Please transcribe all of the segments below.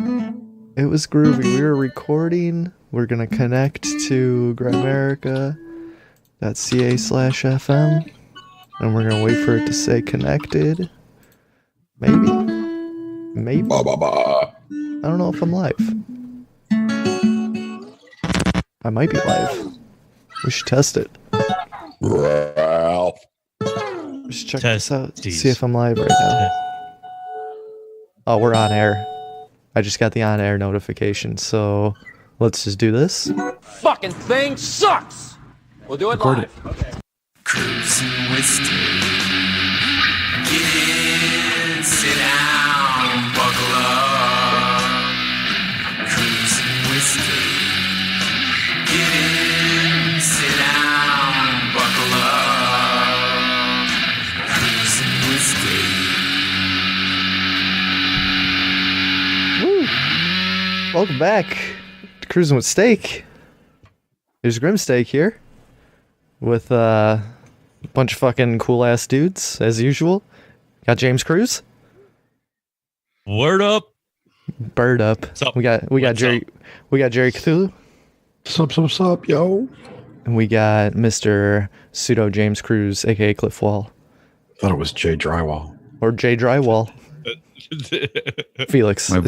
It was groovy. We were recording. We're gonna connect to grimerca.ca/FM, and we're gonna wait for it to say connected. Maybe. I don't know if I'm live. I might be live. We should test it. Ralph. Let's check this out. See if I'm live right now. Oh, we're on air. I just got the on-air notification, so let's just do this. Fucking thing sucks! We'll do it live. Okay. Cruising with Get in, sit down, buckle up. Cruising with Get in, sit down, buckle up. Cruising with Woo! Welcome back to Cruising with Steak. There's Grim Steak here with a bunch of fucking cool ass dudes as usual. Got James Cruz. Word up. Bird up. We got Jerry. We got Jerry Cthulhu. Sup, yo. And we got Mr. Pseudo James Cruz, aka Cliff Wall. Thought it was Jay Drywall. Or Jay Drywall. Felix. My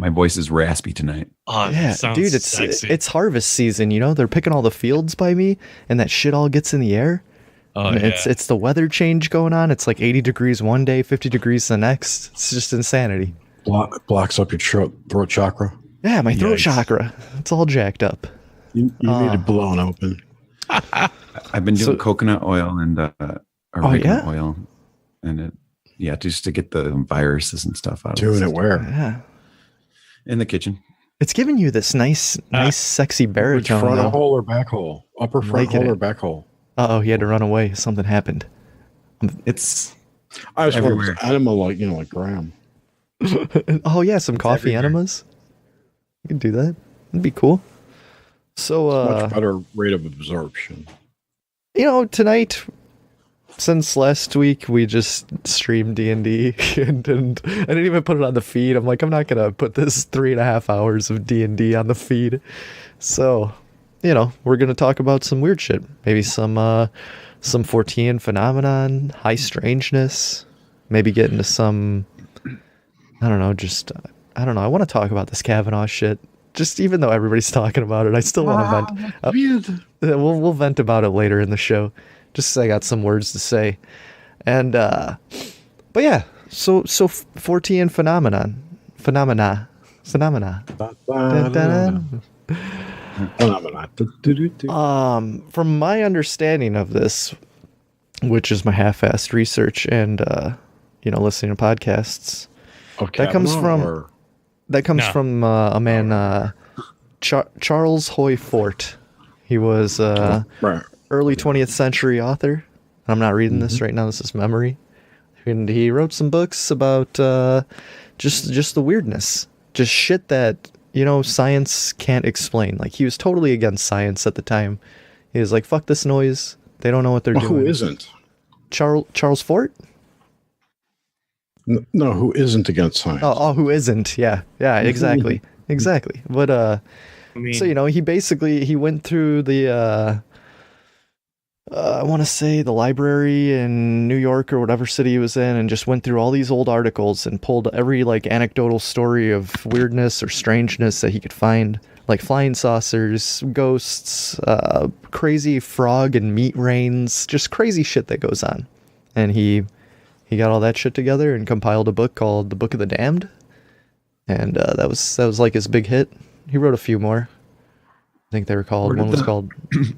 voice is raspy tonight. Oh, yeah, dude, it's harvest season, you know? They're picking all the fields by me, and that shit all gets in the air. Oh, and yeah. It's the weather change going on. It's like 80 degrees one day, 50 degrees the next. It's just insanity. Blocks up your throat chakra. Yeah, my throat chakra. It's all jacked up. You need it blown open. I've been doing coconut oil and oregano oil, and just to get the viruses and stuff out. Doing it where? Yeah, in the kitchen. It's giving you this nice, sexy baritone. Which front hole or back hole? Upper front hole or back hole? Uh-oh, he had to run away. Something happened. I was everywhere. Animal like Graham. Oh yeah, some coffee enemas. You can do that. It'd be cool. So much better rate of absorption. You know, tonight, since last week, we just streamed D&D, and I didn't even put it on the feed. I'm like, I'm not gonna put this 3.5 hours of D&D on the feed. So, you know, we're gonna talk about some weird shit. Maybe some Fortean phenomenon, high strangeness. Maybe get into some, I don't know. I want to talk about this Kavanaugh shit. Just even though everybody's talking about it, I still want to vent. We'll vent about it later in the show. Just 'cause I got some words to say. And, but yeah, so Fortean phenomena. From my understanding of this, which is my half-assed research and, listening to podcasts, that comes from a man, Charles Hoy Fort. He was early 20th century author. I'm not reading this right now. This is memory. And he wrote some books about just the weirdness. Just shit that, science can't explain. Like, he was totally against science at the time. He was like, fuck this noise. They don't know what they're doing. Who isn't? Charles Fort? No, who isn't against science? Oh, who isn't? Yeah, exactly. Exactly. But, so, he went through the, I want to say the library in New York or whatever city he was in, and just went through all these old articles and pulled every, anecdotal story of weirdness or strangeness that he could find, like flying saucers, ghosts, crazy frog and meat rains, just crazy shit that goes on. And he got all that shit together and compiled a book called The Book of the Damned. And that was like his big hit. He wrote a few more. I think they were called. One was called.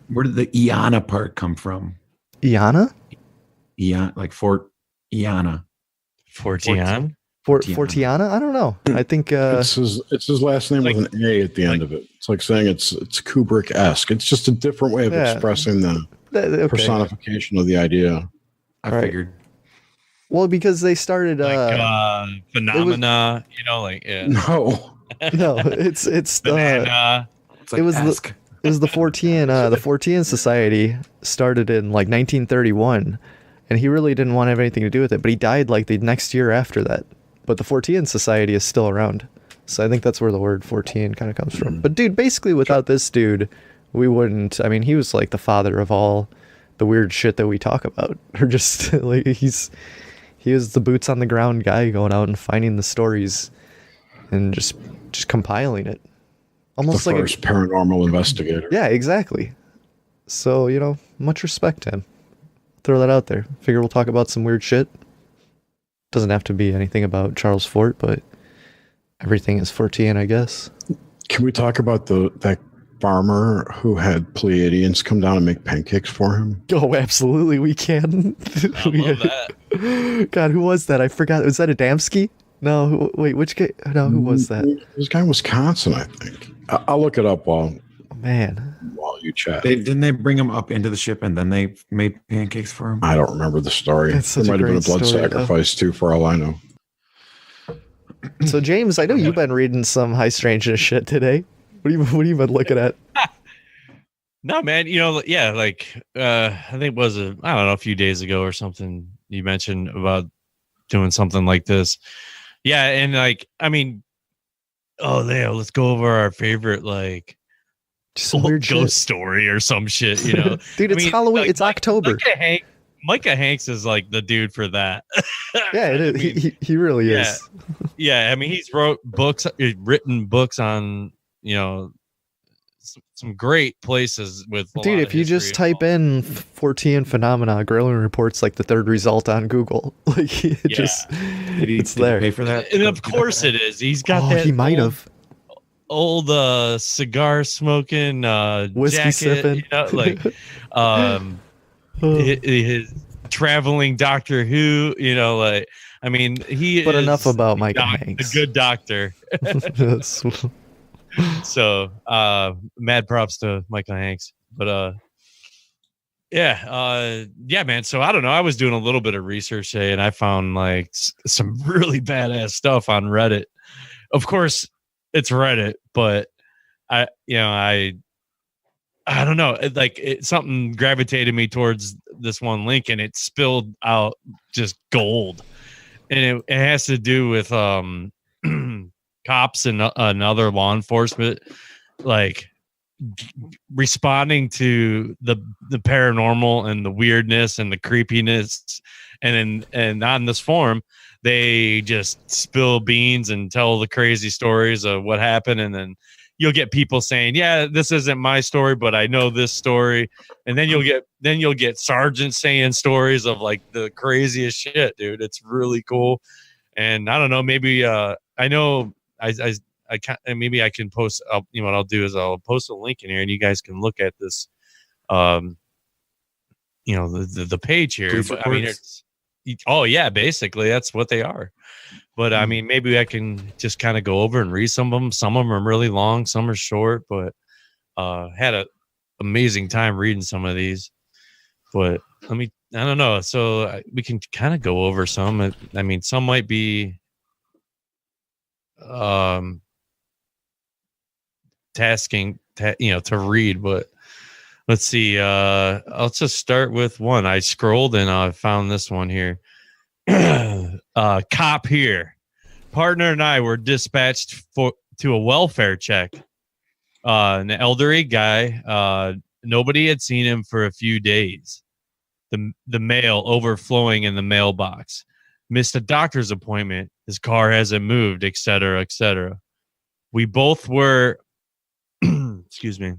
Where did the Iana part come from? Iana? Like Fort Iana. Fortean? Forteana? I don't know. I think it's his last name with an A at the end of it. It's like saying it's Kubrick-esque. It's just a different way of expressing the personification of the idea. I figured. Well, because they started phenomena, No. No, it's banana. It was the Fortean the Fortean Society started in 1931, and he really didn't want to have anything to do with it, but he died the next year after that. But the Fortean Society is still around. So I think that's where the word Fortean kind of comes from. But dude, basically without this dude, we wouldn't. I mean, he was like the father of all the weird shit that we talk about, or just like he was the boots on the ground guy going out and finding the stories and just compiling it. Almost the like first paranormal investigator. Yeah, exactly. So, you know, much respect to him. Throw that out there. Figure we'll talk about some weird shit. Doesn't have to be anything about Charles Fort, but everything is Fortean, I guess. Can we talk about that farmer who had Pleiadians come down and make pancakes for him? Oh, absolutely, we can. I love that. God, who was that? I forgot. Was that Adamski? No, wait, which guy? No, who was that? This guy in Wisconsin, I think. I'll look it up while you chat. Didn't they bring him up into the ship and then they made pancakes for him? I don't remember the story. There might have been a blood sacrifice too, for all I know. So James, I know you've been reading some high strangeness shit today. What have you been looking at? No, man, you know, yeah, like I think it was I don't know, a few days ago or something, you mentioned about doing something like this. Yeah, and like, I mean, let's go over our favorite like some weird ghost story or some shit, you know. Dude, it's Halloween, it's October. Micah Hanks is like the dude for that. Yeah, it is. I mean, he really is. Yeah, I mean, he's written books on, you know, some great places with. Dude, if you just type in Fortean phenomena, Gremlin reports like the third result on Google. Like it's there. Pay for that, and of course it is. He's got that. He might have. Old cigar smoking, whiskey jacket, sipping, you know, like his traveling Doctor Who, you know, like, I mean, but enough about Micah Hanks, a good doctor. So mad props to Micah Hanks. But yeah, man, so I don't know, I was doing a little bit of research today and I found like some really badass stuff on Reddit. Of course it's Reddit, but I don't know, something gravitated me towards this one link and it spilled out just gold, and it has to do with cops and other law enforcement like responding to the paranormal and the weirdness and the creepiness, and on this forum they just spill beans and tell the crazy stories of what happened, and then you'll get people saying, yeah, this isn't my story, but I know this story. And then you'll get sergeants saying stories of like the craziest shit, dude. It's really cool. And I don't know, maybe I know I can't, maybe I can post, you know, what I'll do is I'll post a link in here and you guys can look at this, you know, the page here. But, I mean, basically that's what they are. But I mean, maybe I can just kind of go over and read some of them. Some of them are really long, some are short, but had an amazing time reading some of these. But I don't know. So we can kind of go over some. I mean, some might be tasking, to read, but let's see. I'll just start with one. I scrolled and I found this one here. Cop here. Partner and I were dispatched to a welfare check. An elderly guy. Nobody had seen him for a few days. The mail overflowing in the mailbox. Missed a doctor's appointment. His car hasn't moved, etc., etc. We both were. Excuse me.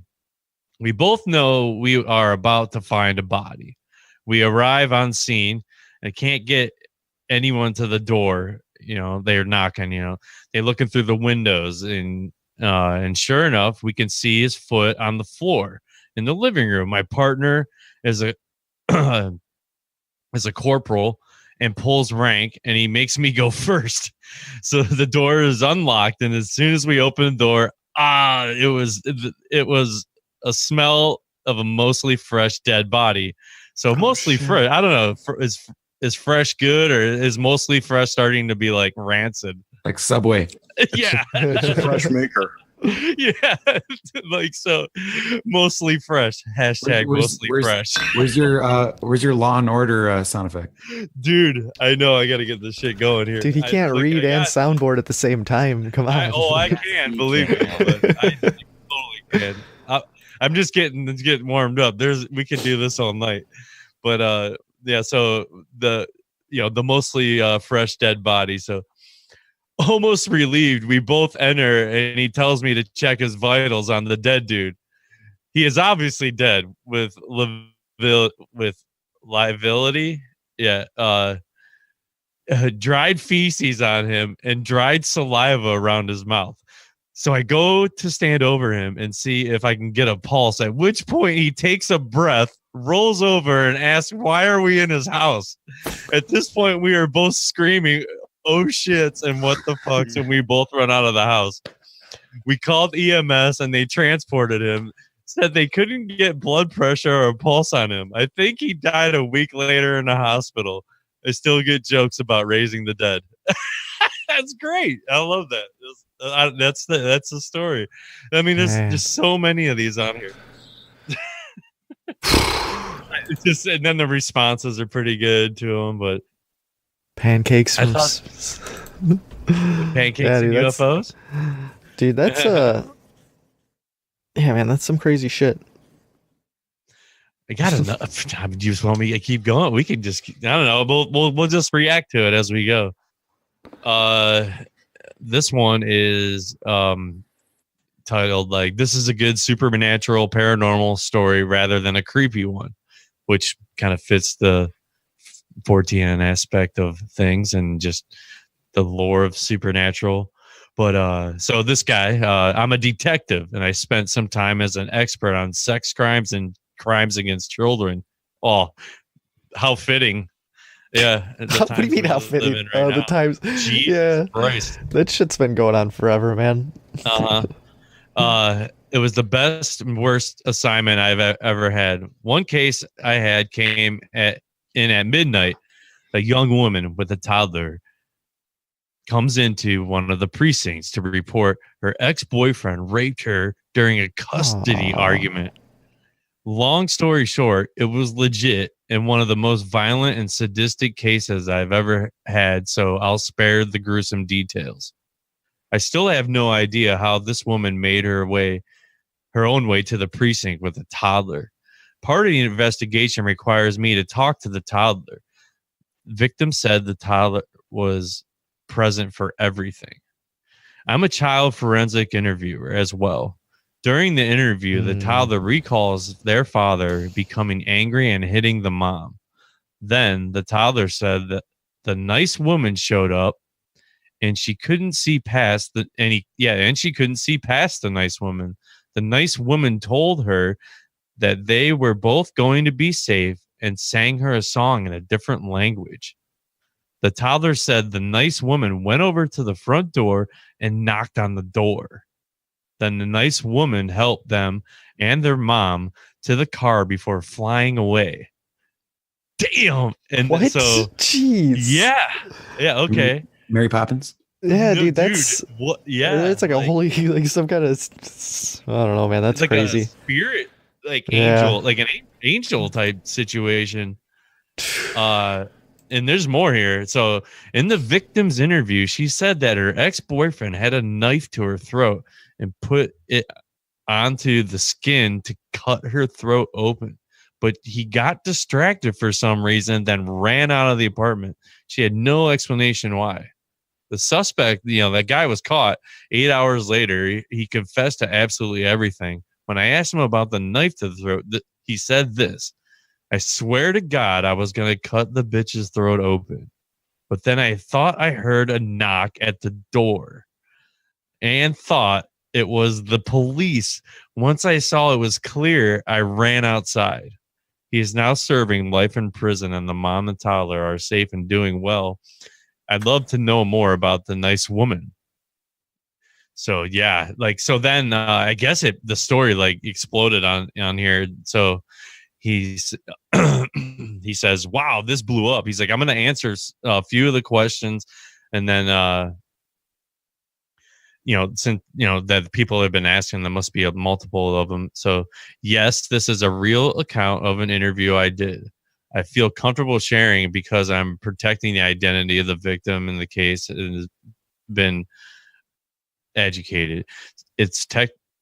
We both know we are about to find a body. We arrive on scene and can't get anyone to the door. You know, they're knocking, you know, they're looking through the windows, and sure enough, we can see his foot on the floor in the living room. My partner is a corporal and pulls rank, and he makes me go first. So the door is unlocked, and as soon as we open the door, it was a smell of a mostly fresh dead body. So mostly fresh. I don't know. Is fresh good, or is mostly fresh starting to be like rancid? Like Subway. Yeah. It's a fresh maker. Yeah, like so, mostly fresh. Hashtag mostly fresh. Where's your Law and Order sound effect? Dude, I know I got to get this shit going here. Dude, he can't read and soundboard at the same time. Come on. I can, believe me, but I totally can. I'm just getting warmed up. We could do this all night, but yeah. So the mostly fresh dead body. So. Almost relieved, we both enter, and he tells me to check his vitals on the dead dude. He is obviously dead with liability. Yeah, dried feces on him and dried saliva around his mouth. So I go to stand over him and see if I can get a pulse, at which point he takes a breath, rolls over, and asks, why are we in his house? At this point, we are both screaming, oh shits and what the fucks, and we both run out of the house. We called EMS and they transported him. Said they couldn't get blood pressure or a pulse on him. I think he died a week later in a hospital. I still get jokes about raising the dead. That's great. I love that. That's the story. I mean, there's just so many of these on here. It's just, and then the responses are pretty good to them, but pancakes from pancakes and UFOs? Dude, that's yeah, man, that's some crazy shit. I got enough. You just want me to keep going? We can just, I don't know. We'll just react to it as we go. This one is titled like, this is a good supernatural paranormal story rather than a creepy one, which kind of fits the Fortean aspect of things and just the lore of supernatural. But so this guy, I'm a detective, and I spent some time as an expert on sex crimes and crimes against children. Oh, how fitting. Yeah. What do you mean how fitting? The times. Jesus Christ. That shit's been going on forever, man. It was the best and worst assignment I've ever had. One case I had came in at midnight. A young woman with a toddler comes into one of the precincts to report her ex-boyfriend raped her during a custody argument. Long story short, it was legit and one of the most violent and sadistic cases I've ever had, so I'll spare the gruesome details. I still have no idea how this woman made her own way to the precinct with a toddler. Part of the investigation requires me to talk to the toddler. Victim said the toddler was present for everything. I'm a child forensic interviewer as well. During the interview, the toddler recalls their father becoming angry and hitting the mom. Then the toddler said that the nice woman showed up and she couldn't see past the nice woman. The nice woman told her that they were both going to be safe and sang her a song in a different language. The toddler said the nice woman went over to the front door and knocked on the door. Then the nice woman helped them and their mom to the car before flying away. Damn. And what? So, jeez. Yeah. Yeah. Okay. Mary Poppins. Yeah, dude, that's what? Yeah, it's like a holy, like some kind of, I don't know, man. That's like crazy. A spirit, like angel, like an angel type situation. And there's more here. So in the victim's interview, she said that her ex-boyfriend had a knife to her throat and put it onto the skin to cut her throat open. But he got distracted for some reason, then ran out of the apartment. She had no explanation why. The suspect, that guy was caught 8 hours later. He confessed to absolutely everything. When I asked him about the knife to the throat, he said this: I swear to God, I was going to cut the bitch's throat open. But then I thought I heard a knock at the door and thought it was the police. Once I saw it was clear, I ran outside. He is now serving life in prison, and the mom and toddler are safe and doing well. I'd love to know more about the nice woman. So yeah, so then I guess the story exploded on here. So he says, wow, this blew up. He's like, I'm going to answer a few of the questions. And then, since that people have been asking, there must be a multiple of them. So yes, this is a real account of an interview I did. I feel comfortable sharing because I'm protecting the identity of the victim in the case and has been educated. It's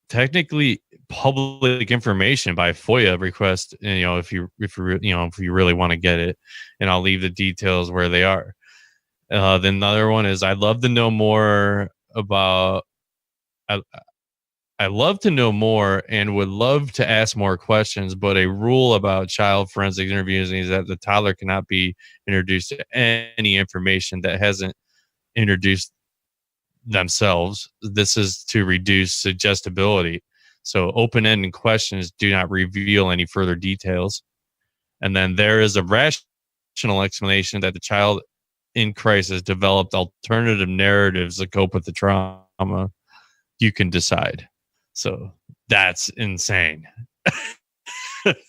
technically public information by FOIA request, if you really want to get it, and I'll leave the details where they are. The another one is I'd love to know more about I love to know more and would love to ask more questions, but a rule about child forensic interviews is that the toddler cannot be introduced to any information that hasn't introduced themselves. This is to reduce suggestibility. So open-ended questions do not reveal any further details. And then there is a rational explanation that the child in crisis developed alternative narratives to cope with the trauma. You can decide. So that's insane.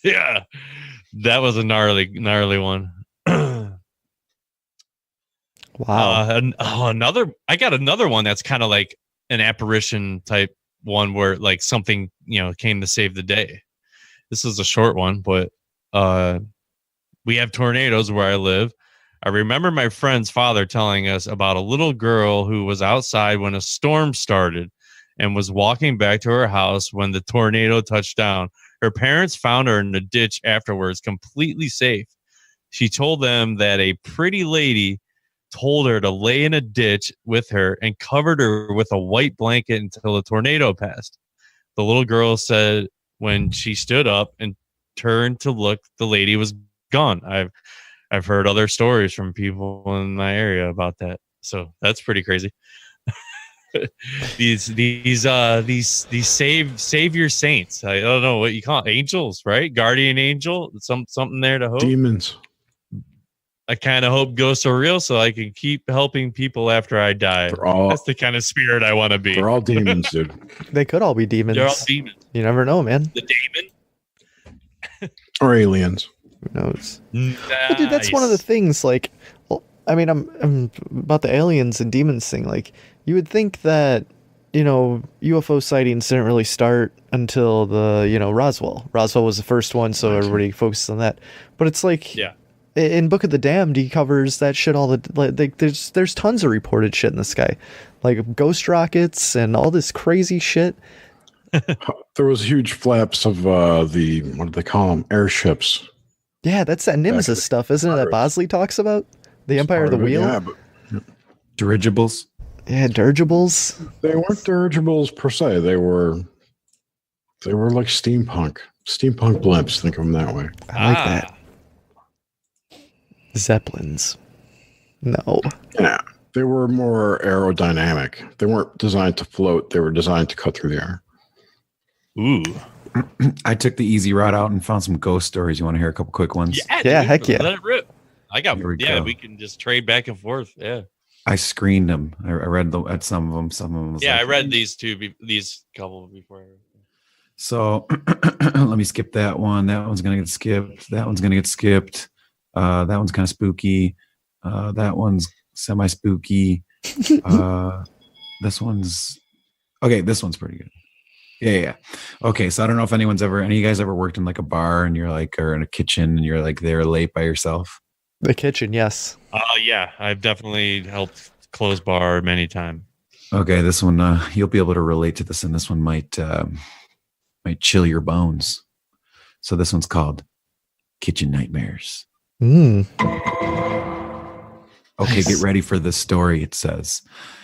Yeah, that was a gnarly one. Wow. I got another one that's kind of like an apparition type one where like something, came to save the day. This is a short one, but we have tornadoes where I live. I remember my friend's father telling us about a little girl who was outside when a storm started and was walking back to her house when the tornado touched down. Her parents found her in a ditch afterwards, completely safe. She told them that a pretty lady told her to lay in a ditch with her and covered her with a white blanket until the tornado passed. The little girl said when she stood up and turned to look, the lady was gone. I've heard other stories from people in my area about that. So that's pretty crazy. these savior saints. I don't know what you call it. Angels, right? Guardian angel. Something there to hope. Demons. I kind of hope ghosts are real so I can keep helping people after I die. That's the kind of spirit I want to be. They're all demons, dude. They could all be demons. They're all demons. You never know, man. The demon? Or aliens. Who knows? Nice. But dude, that's one of the things, like, well, I mean, I'm about the aliens and demons thing. Like, you would think that, UFO sightings didn't really start until the, Roswell. Roswell was the first one, so everybody focuses on that. But it's like... Yeah. In Book of the Damned, he covers that shit all there's tons of reported shit in the sky, like ghost rockets and all this crazy shit. There was huge flaps of what do they call them? Airships. Yeah, that's that Nemesis stuff, isn't it? That Bosley talks about the Empire of the Wheel. Yeah, but dirigibles. Yeah, dirigibles. They weren't dirigibles per se. They were like steampunk blimps. Think of them that way. I like that. Zeppelins. No. Yeah. They were more aerodynamic. They weren't designed to float. They were designed to cut through the air. Ooh. I took the easy route out and found some ghost stories. You want to hear a couple quick ones? Yeah, heck yeah. Let it rip. Go. We can just trade back and forth. Yeah. I screened them. I read at some of them. Some of them was I read these couple before. So let me skip that one. That one's going to get skipped. That one's going to get skipped. That one's kind of spooky. That one's semi-spooky. This one's okay. This one's pretty good. Yeah. Okay, so I don't know if any of you guys ever worked in like a bar and you're like, or in a kitchen and you're like there late by yourself. The kitchen, yes. Yeah, I've definitely helped close bar many times. Okay, this one you'll be able to relate to this, and this one might chill your bones. So this one's called Kitchen Nightmares. Okay, Nice. Get ready for this story. It says,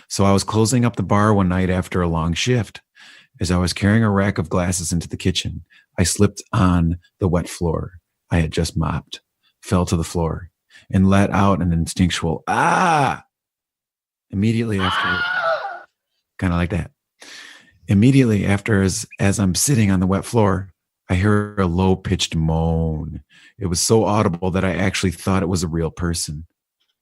so I was closing up the bar one night after a long shift. As I was carrying a rack of glasses into the kitchen, I slipped on the wet floor I had just mopped, fell to the floor, and let out an instinctual ah. Immediately after, kind of like that. Immediately after, as I'm sitting on the wet floor, I hear a low-pitched moan. It was so audible that I actually thought it was a real person.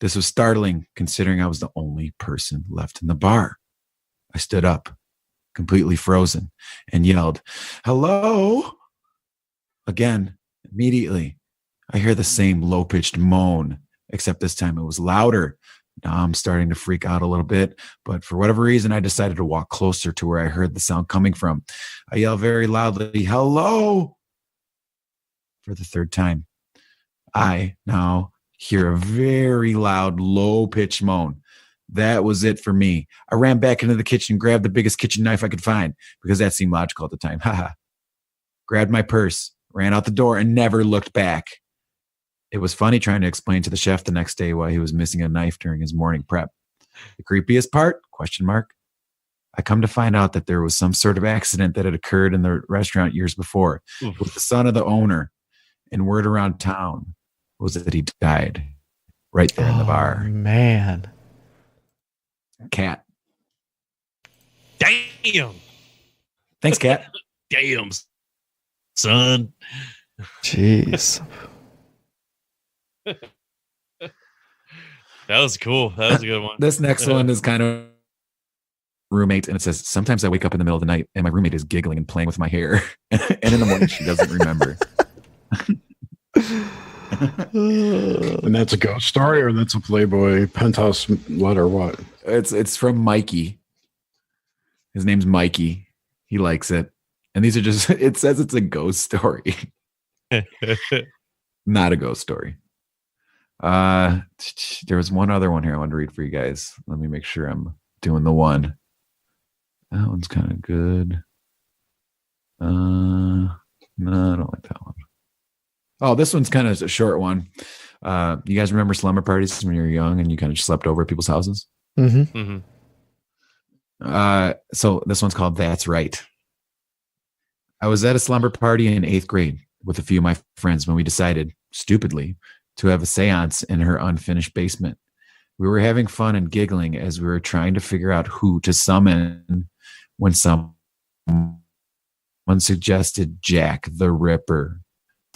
This was startling, considering I was the only person left in the bar. I stood up, completely frozen, and yelled, "Hello?" Again, immediately, I hear the same low-pitched moan, except this time it was louder, Now I'm starting to freak out a little bit, but for whatever reason, I decided to walk closer to where I heard the sound coming from. I yell very loudly, "Hello!" for the third time. I now hear a very loud, low-pitched moan. That was it for me. I ran back into the kitchen, grabbed the biggest kitchen knife I could find, because that seemed logical at the time. Haha. Grabbed my purse, ran out the door, and never looked back. It was funny trying to explain to the chef the next day why he was missing a knife during his morning prep. The creepiest part? ? I come to find out that there was some sort of accident that had occurred in the restaurant years before with the son of the owner, and word around town was that he died right there in the bar. Man. Cat. Damn. Thanks, Cat. Damn, son. Jeez. That was cool. That was a good one. This next one is kind of roommate, and it says, sometimes I wake up in the middle of the night and my roommate is giggling and playing with my hair. And in the morning, she doesn't remember. And that's a ghost story, or that's a Playboy penthouse letter? What? It's from Mikey. His name's Mikey. He likes it. And these are just, it says it's a ghost story. Not a ghost story. There was one other one here I wanted to read for you guys. Let me make sure I'm doing the one. That one's kind of good. No, I don't like that one. Oh, this one's kind of a short one. You guys remember slumber parties when you were young and you kind of just slept over at people's houses? Mm-hmm. Mm-hmm. So this one's called That's Right. I was at a slumber party in 8th grade with a few of my friends when we decided, stupidly, to have a seance in her unfinished basement. We were having fun and giggling as we were trying to figure out who to summon when someone suggested Jack the Ripper.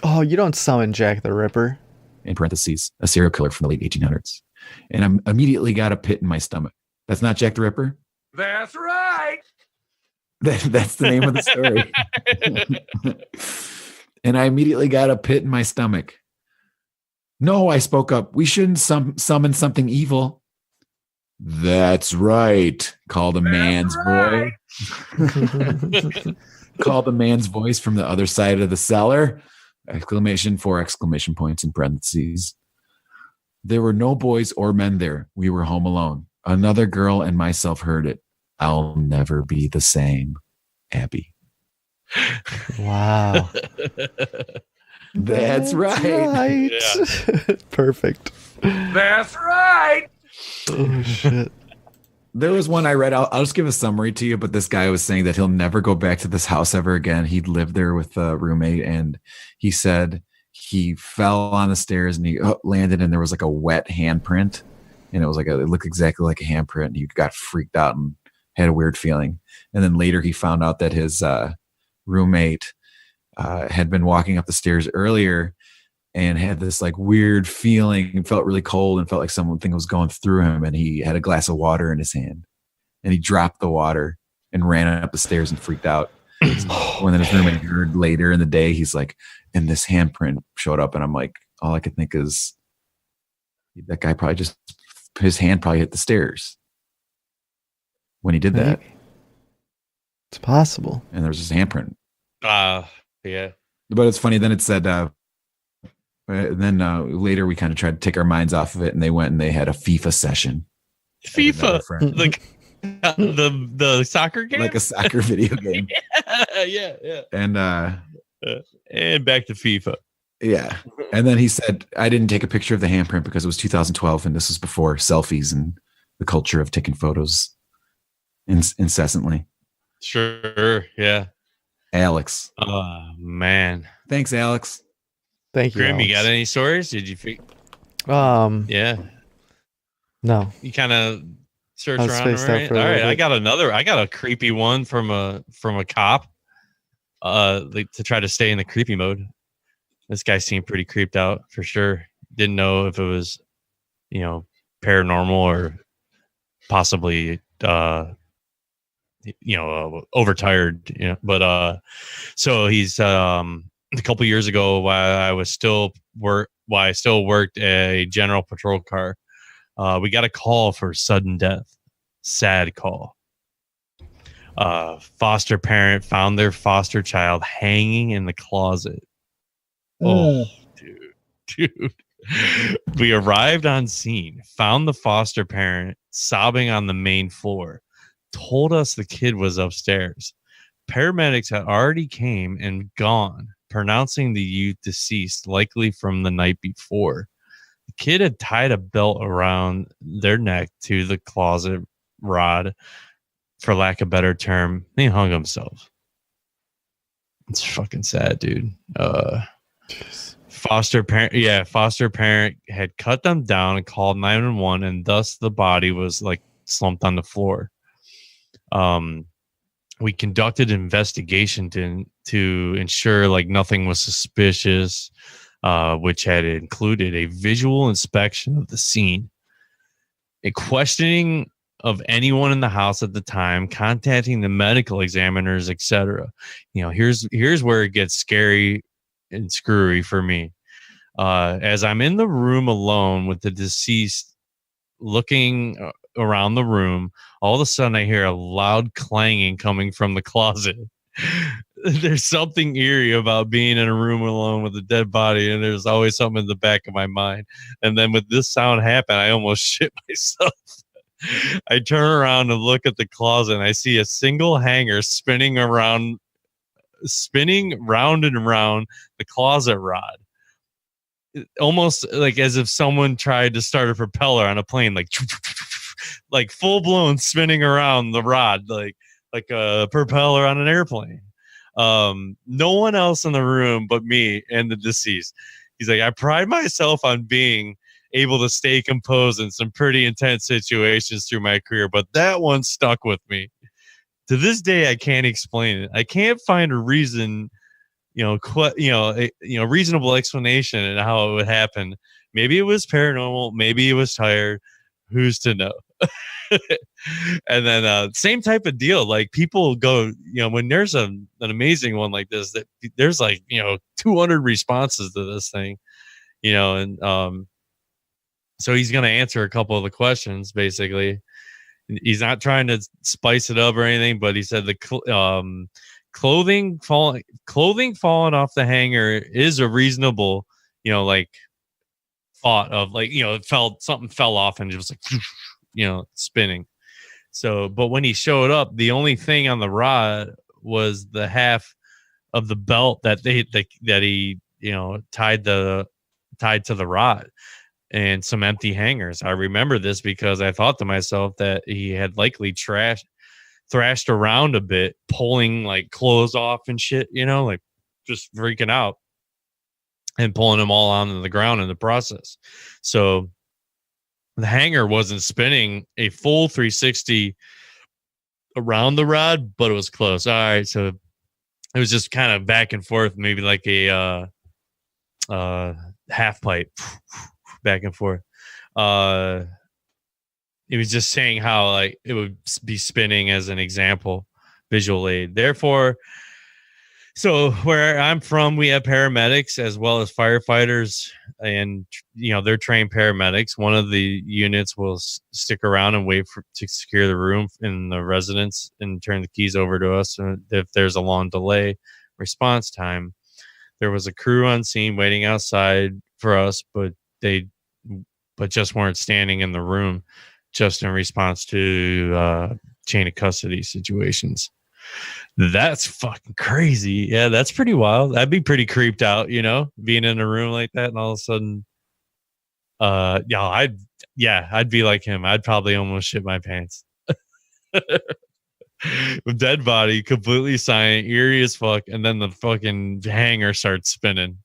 Oh, you don't summon Jack the Ripper. In parentheses, a serial killer from the late 1800s. And I immediately got a pit in my stomach. That's not Jack the Ripper? That's right. That's the name of the story. And I immediately got a pit in my stomach. No, I spoke up. We shouldn't summon something evil. That's right, called a man's voice. Called a man's voice from the other side of the cellar. ! 4 exclamation points in parentheses. There were no boys or men there. We were home alone. Another girl and myself heard it. I'll never be the same. Abby. Wow. That's right. Yeah. Perfect. That's right. Oh, shit. There was one I read. I'll just give a summary to you, but this guy was saying that he'll never go back to this house ever again. He'd lived there with a roommate, and he said he fell on the stairs and he landed, and there was like a wet handprint, and it looked exactly like a handprint, and he got freaked out and had a weird feeling. And then later he found out that his roommate had been walking up the stairs earlier and had this like weird feeling and felt really cold and felt like something was going through him. And he had a glass of water in his hand and he dropped the water and ran up the stairs and freaked out. When then his roommate heard later in the day, he's like, and this handprint showed up. And I'm like, all I could think is that guy probably just, his hand probably hit the stairs when he did that. It's possible. And there was this handprint. Yeah. But it's funny. Then it said, later we kind of tried to take our minds off of it, and they went and they had a FIFA session. FIFA, the soccer game, like a soccer video game. yeah. And back to FIFA. Yeah. And then he said, I didn't take a picture of the handprint because it was 2012, and this was before selfies and the culture of taking photos incessantly. Sure. Yeah. Alex. Oh man. Thanks, Alex. Thank you. Grim, Alex. you got any stories? Did you Yeah. No. You kind of search I was around, spaced out right? for a All right, little I got a creepy one from a cop. To try to stay in the creepy mode. This guy seemed pretty creeped out for sure. Didn't know if it was, paranormal or possibly overtired, but so he's a couple years ago while I still worked a general patrol car, We got a call for sudden death. Sad call. Foster parent found their foster child hanging in the closet. Oh, dude. We arrived on scene, found the foster parent sobbing on the main floor, told us the kid was upstairs. Paramedics had already came and gone, pronouncing the youth deceased, likely from the night before. The kid had tied a belt around their neck to the closet rod, for lack of a better term. He hung himself. It's fucking sad, dude. Foster parent had cut them down and called 911, and thus the body was like slumped on the floor. We conducted an investigation to ensure like nothing was suspicious, which had included a visual inspection of the scene, a questioning of anyone in the house at the time, contacting the medical examiners, etc. Here's where it gets scary and screwy for me. As I'm in the room alone with the deceased, looking around the room, all of a sudden I hear a loud clanging coming from the closet. There's something eerie about being in a room alone with a dead body, and there's always something in the back of my mind. And then with this sound happen, I almost shit myself. I turn around and look at the closet, and I see a single hanger spinning round and round the closet rod, almost like as if someone tried to start a propeller on a plane, like full blown spinning around the rod, like a propeller on an airplane. No one else in the room but me and the deceased. He's like, I pride myself on being able to stay composed in some pretty intense situations through my career, but that one stuck with me. To this day, I can't explain it. I can't find a reason, reasonable explanation and how it would happen. Maybe it was paranormal. Maybe he was tired. Who's to know? And then same type of deal. Like people go, when there's an amazing one like this, that there's 200 responses to this thing, and so he's going to answer a couple of the questions. Basically, he's not trying to spice it up or anything, but he said the clothing falling off the hanger is a reasonable, thought of something fell off and it was spinning. So, but when he showed up, the only thing on the rod was the half of the belt that he tied to the rod, and some empty hangers. I remember this because I thought to myself that he had likely thrashed around a bit, pulling like clothes off and shit, just freaking out and pulling them all onto the ground in the process. So the hanger wasn't spinning a full 360 around the rod, but it was close. All right. So it was just kind of back and forth, maybe like a half pipe back and forth. It was just saying how like it would be spinning as an example, visual aid. Therefore, so where I'm from, we have paramedics as well as firefighters, and they're trained paramedics. One of the units will stick around and wait to secure the room in the residence and turn the keys over to us. And if there's a long delay response time, there was a crew on scene waiting outside for us, but just weren't standing in the room, just in response to chain of custody situations. That's fucking crazy. Yeah, that's pretty wild. I'd be pretty creeped out, being in a room like that, and all of a sudden, I'd be like him. I'd probably almost shit my pants. Dead body, completely silent, eerie as fuck, and then the fucking hanger starts spinning.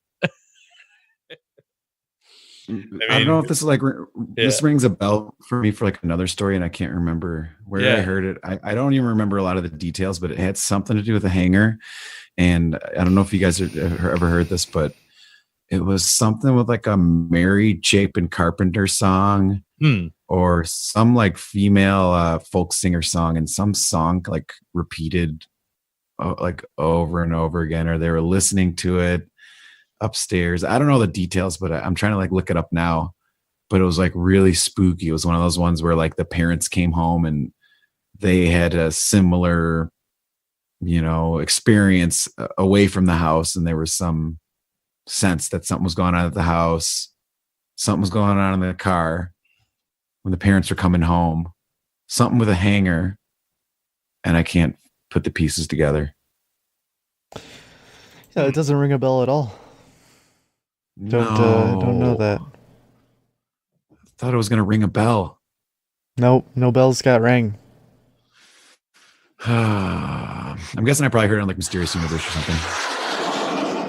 I don't know if this is this rings a bell for me for like another story, and I can't remember where I heard it. I don't even remember a lot of the details, but it had something to do with a hanger. And I don't know if you guys have ever heard this, but it was something with like a Mary Chapin Carpenter song or some like female folk singer song, and some song like repeated like over and over again, or they were listening to it upstairs. I don't know the details, but I'm trying to like look it up now. but it was like really spooky. It was one of those ones where like the parents came home and they had a similar, experience away from the house. And there was some sense that something was going on at the house. Something was going on in the car when the parents were coming home. Something with a hanger. And I can't put the pieces together. Yeah, it doesn't ring a bell at all. Don't know that. Thought it was going to ring a bell. Nope, no bells got rang. I'm guessing I probably heard it on like Mysterious Universe or something.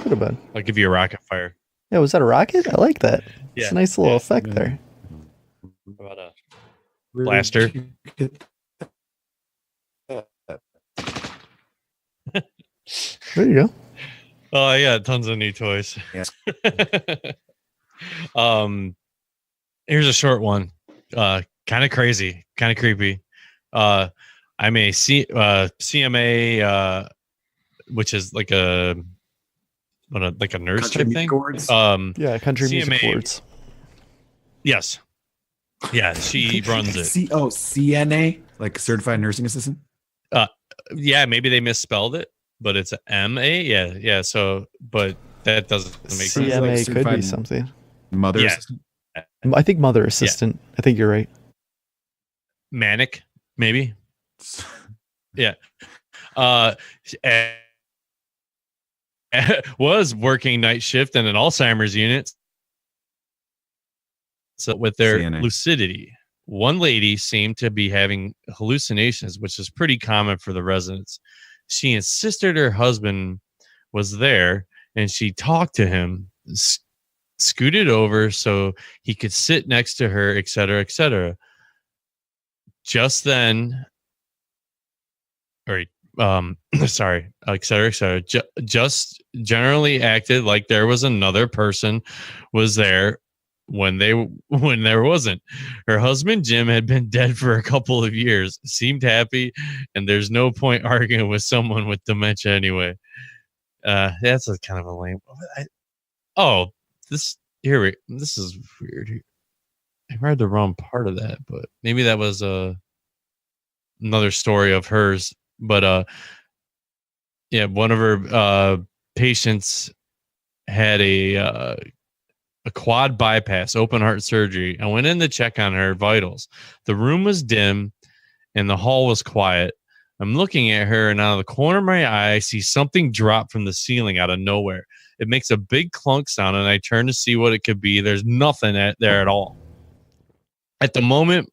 Could have been. I'll give you a rocket fire. Yeah, was that a rocket? I like that. Yeah. It's a nice little effect there. How about a blaster? There you go. Oh yeah, tons of new toys. Yes. Here's a short one. Kind of crazy, kind of creepy. I'm a CMA, which is like a nurse Country type thing. Awards? Yeah, country CMA. music awards. Yes. Yeah, she runs it. CNA, like certified nursing assistant. Yeah, maybe they misspelled it, but it's a MA. Yeah. So, but that doesn't make sense. CMA Like could be certified something. Mother Yeah. assistant. I think mother assistant. Yeah. I think you're right. Manic, maybe. Yeah. Was working night shift in an Alzheimer's unit. So with their CNA. lucidity, one lady seemed to be having hallucinations, which is pretty common for the residents. She insisted her husband was there, and she talked to him, scooted over so he could sit next to her, etc., etc. Just then, sorry, etc., etc. Just generally acted like there was another person was there when there wasn't. Her husband Jim had been dead for a couple of years, seemed happy, and there's no point arguing with someone with dementia anyway. That's a kind of a lame. This is weird. I read the wrong part of that, but maybe that was another story of hers. But one of her patients had a quad bypass, open heart surgery. I went in to check on her vitals. The room was dim and the hall was quiet. I'm looking at her, and out of the corner of my eye, I see something drop from the ceiling out of nowhere. It makes a big clunk sound, and I turn to see what it could be. There's nothing there at all. At the moment,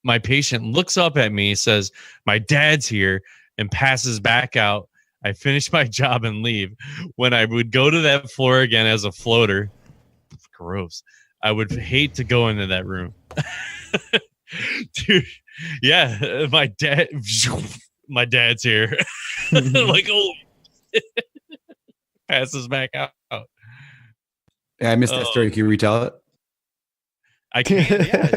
my patient looks up at me, says, "My dad's here," and passes back out. I finish my job and leave. When I would go to that floor again as a floater, gross, I would hate to go into that room. Dude, yeah, my dad's here. Like, oh, passes back out. Yeah, I missed that story. Can you retell it? I can't. Yeah,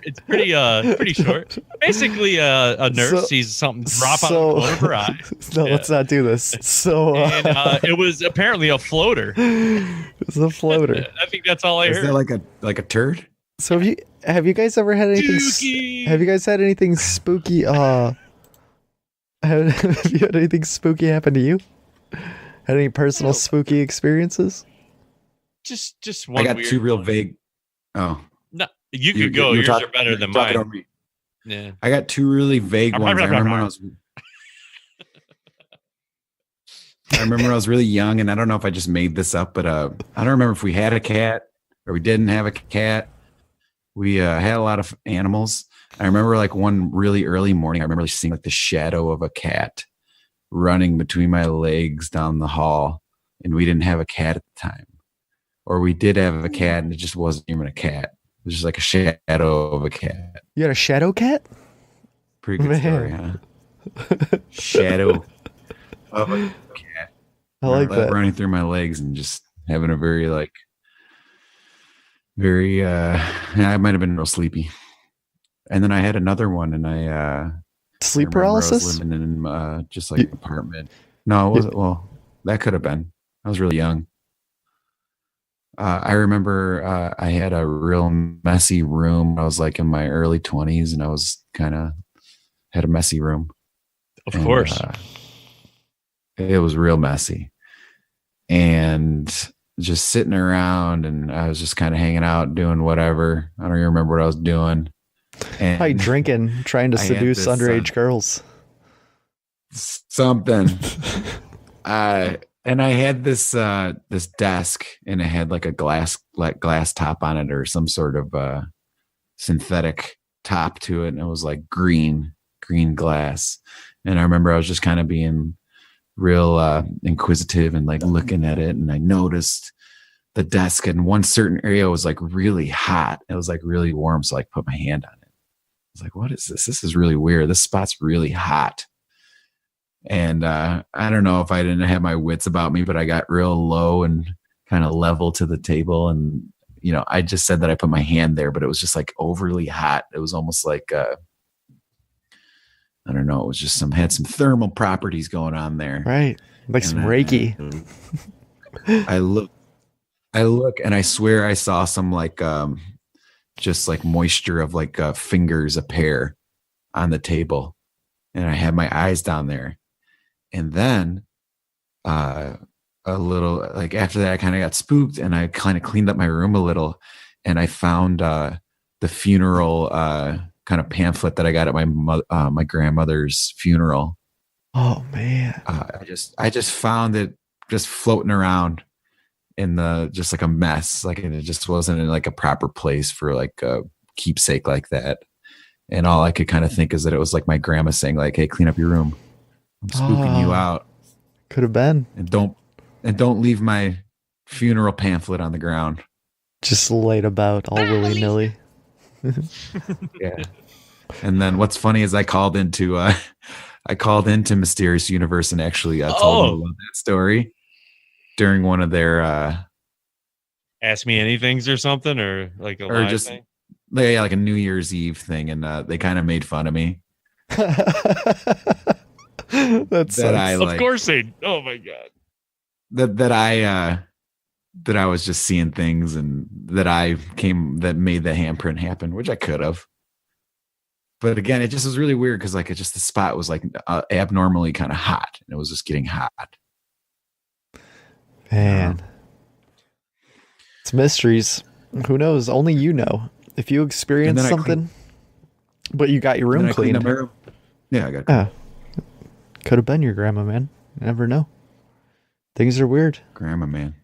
it's pretty short. Basically, a nurse sees something drop out of the corner of her eye. No, let's not do this. So, and it was apparently a floater. It's a floater. I think that's all I heard. Is that like a turd? So have you guys ever had anything? Have you guys had anything spooky? Have you had anything spooky happen to you? Had any personal spooky experiences? Just one. I got weird two real one. vague. Oh, no, you could go. Yours are better than mine. Yeah, I got two really vague ones. I remember when I was really young, and I don't know if I just made this up, but I don't remember if we had a cat or we didn't have a cat. We had a lot of animals. I remember like one really early morning, I remember seeing like the shadow of a cat running between my legs down the hall, and we didn't have a cat at the time. Or we did have a cat, and it just wasn't even a cat. It was just like a shadow of a cat. You had a shadow cat? Pretty good story, huh? Shadow of a cat. I like that. Running through my legs and just having a very I might have been real sleepy. And then I had another one, and I sleep paralysis? I was living in just like an apartment. No, it wasn't. Well, that could have been. I was really young. I remember I had a real messy room. I was like in my early 20s, and I was kind of had a messy room. Of course. It was real messy. And just sitting around, and I was just kind of hanging out, doing whatever. I don't even remember what I was doing. And probably drinking, trying to seduce underage girls. Something. And I had this this desk, and it had like a glass top on it, or some sort of synthetic top to it, and it was like green glass. And I remember I was just kind of being real inquisitive and like looking at it, and I noticed the desk in one certain area was like really hot. It was like really warm, so I put my hand on it. I was like, what is this? This is really weird. This spot's really hot. And I don't know if I didn't have my wits about me, but I got real low and kind of level to the table. And, you know, I just said that I put my hand there, but it was just like overly hot. It was almost like, I don't know. It was just had some thermal properties going on there. Right. Like some Reiki. I look and I swear I saw some like, just like moisture of like fingers, a pair on the table. And I had my eyes down there. And then a little, like after that, I kind of got spooked, and I kind of cleaned up my room a little, and I found the funeral kind of pamphlet that I got at my grandmother's funeral. Oh man! I just found it just floating around in just like a mess, like, and it just wasn't in like a proper place for like a keepsake like that. And all I could kind of think is that it was like my grandma saying like, "Hey, clean up your room. I'm spooking you out." Could have been. And don't leave my funeral pamphlet on the ground. Just laid about all willy-nilly. Yeah. And then what's funny is I called into Mysterious Universe and actually told them about that story during one of their Ask Me Anythings or something, or like a live just thing? Yeah, like a New Year's Eve thing, and they kind of made fun of me. Of course they. Oh my god. That I was just seeing things, and that made the handprint happen, which I could have. But again, it just was really weird because like the spot was like abnormally kind of hot, and it was just getting hot. Man, it's mysteries. Who knows? Only you know. If you experienced something, but you got your room cleaned. Yeah, I got. Could have been your grandma, man. You never know. Things are weird. Grandma man.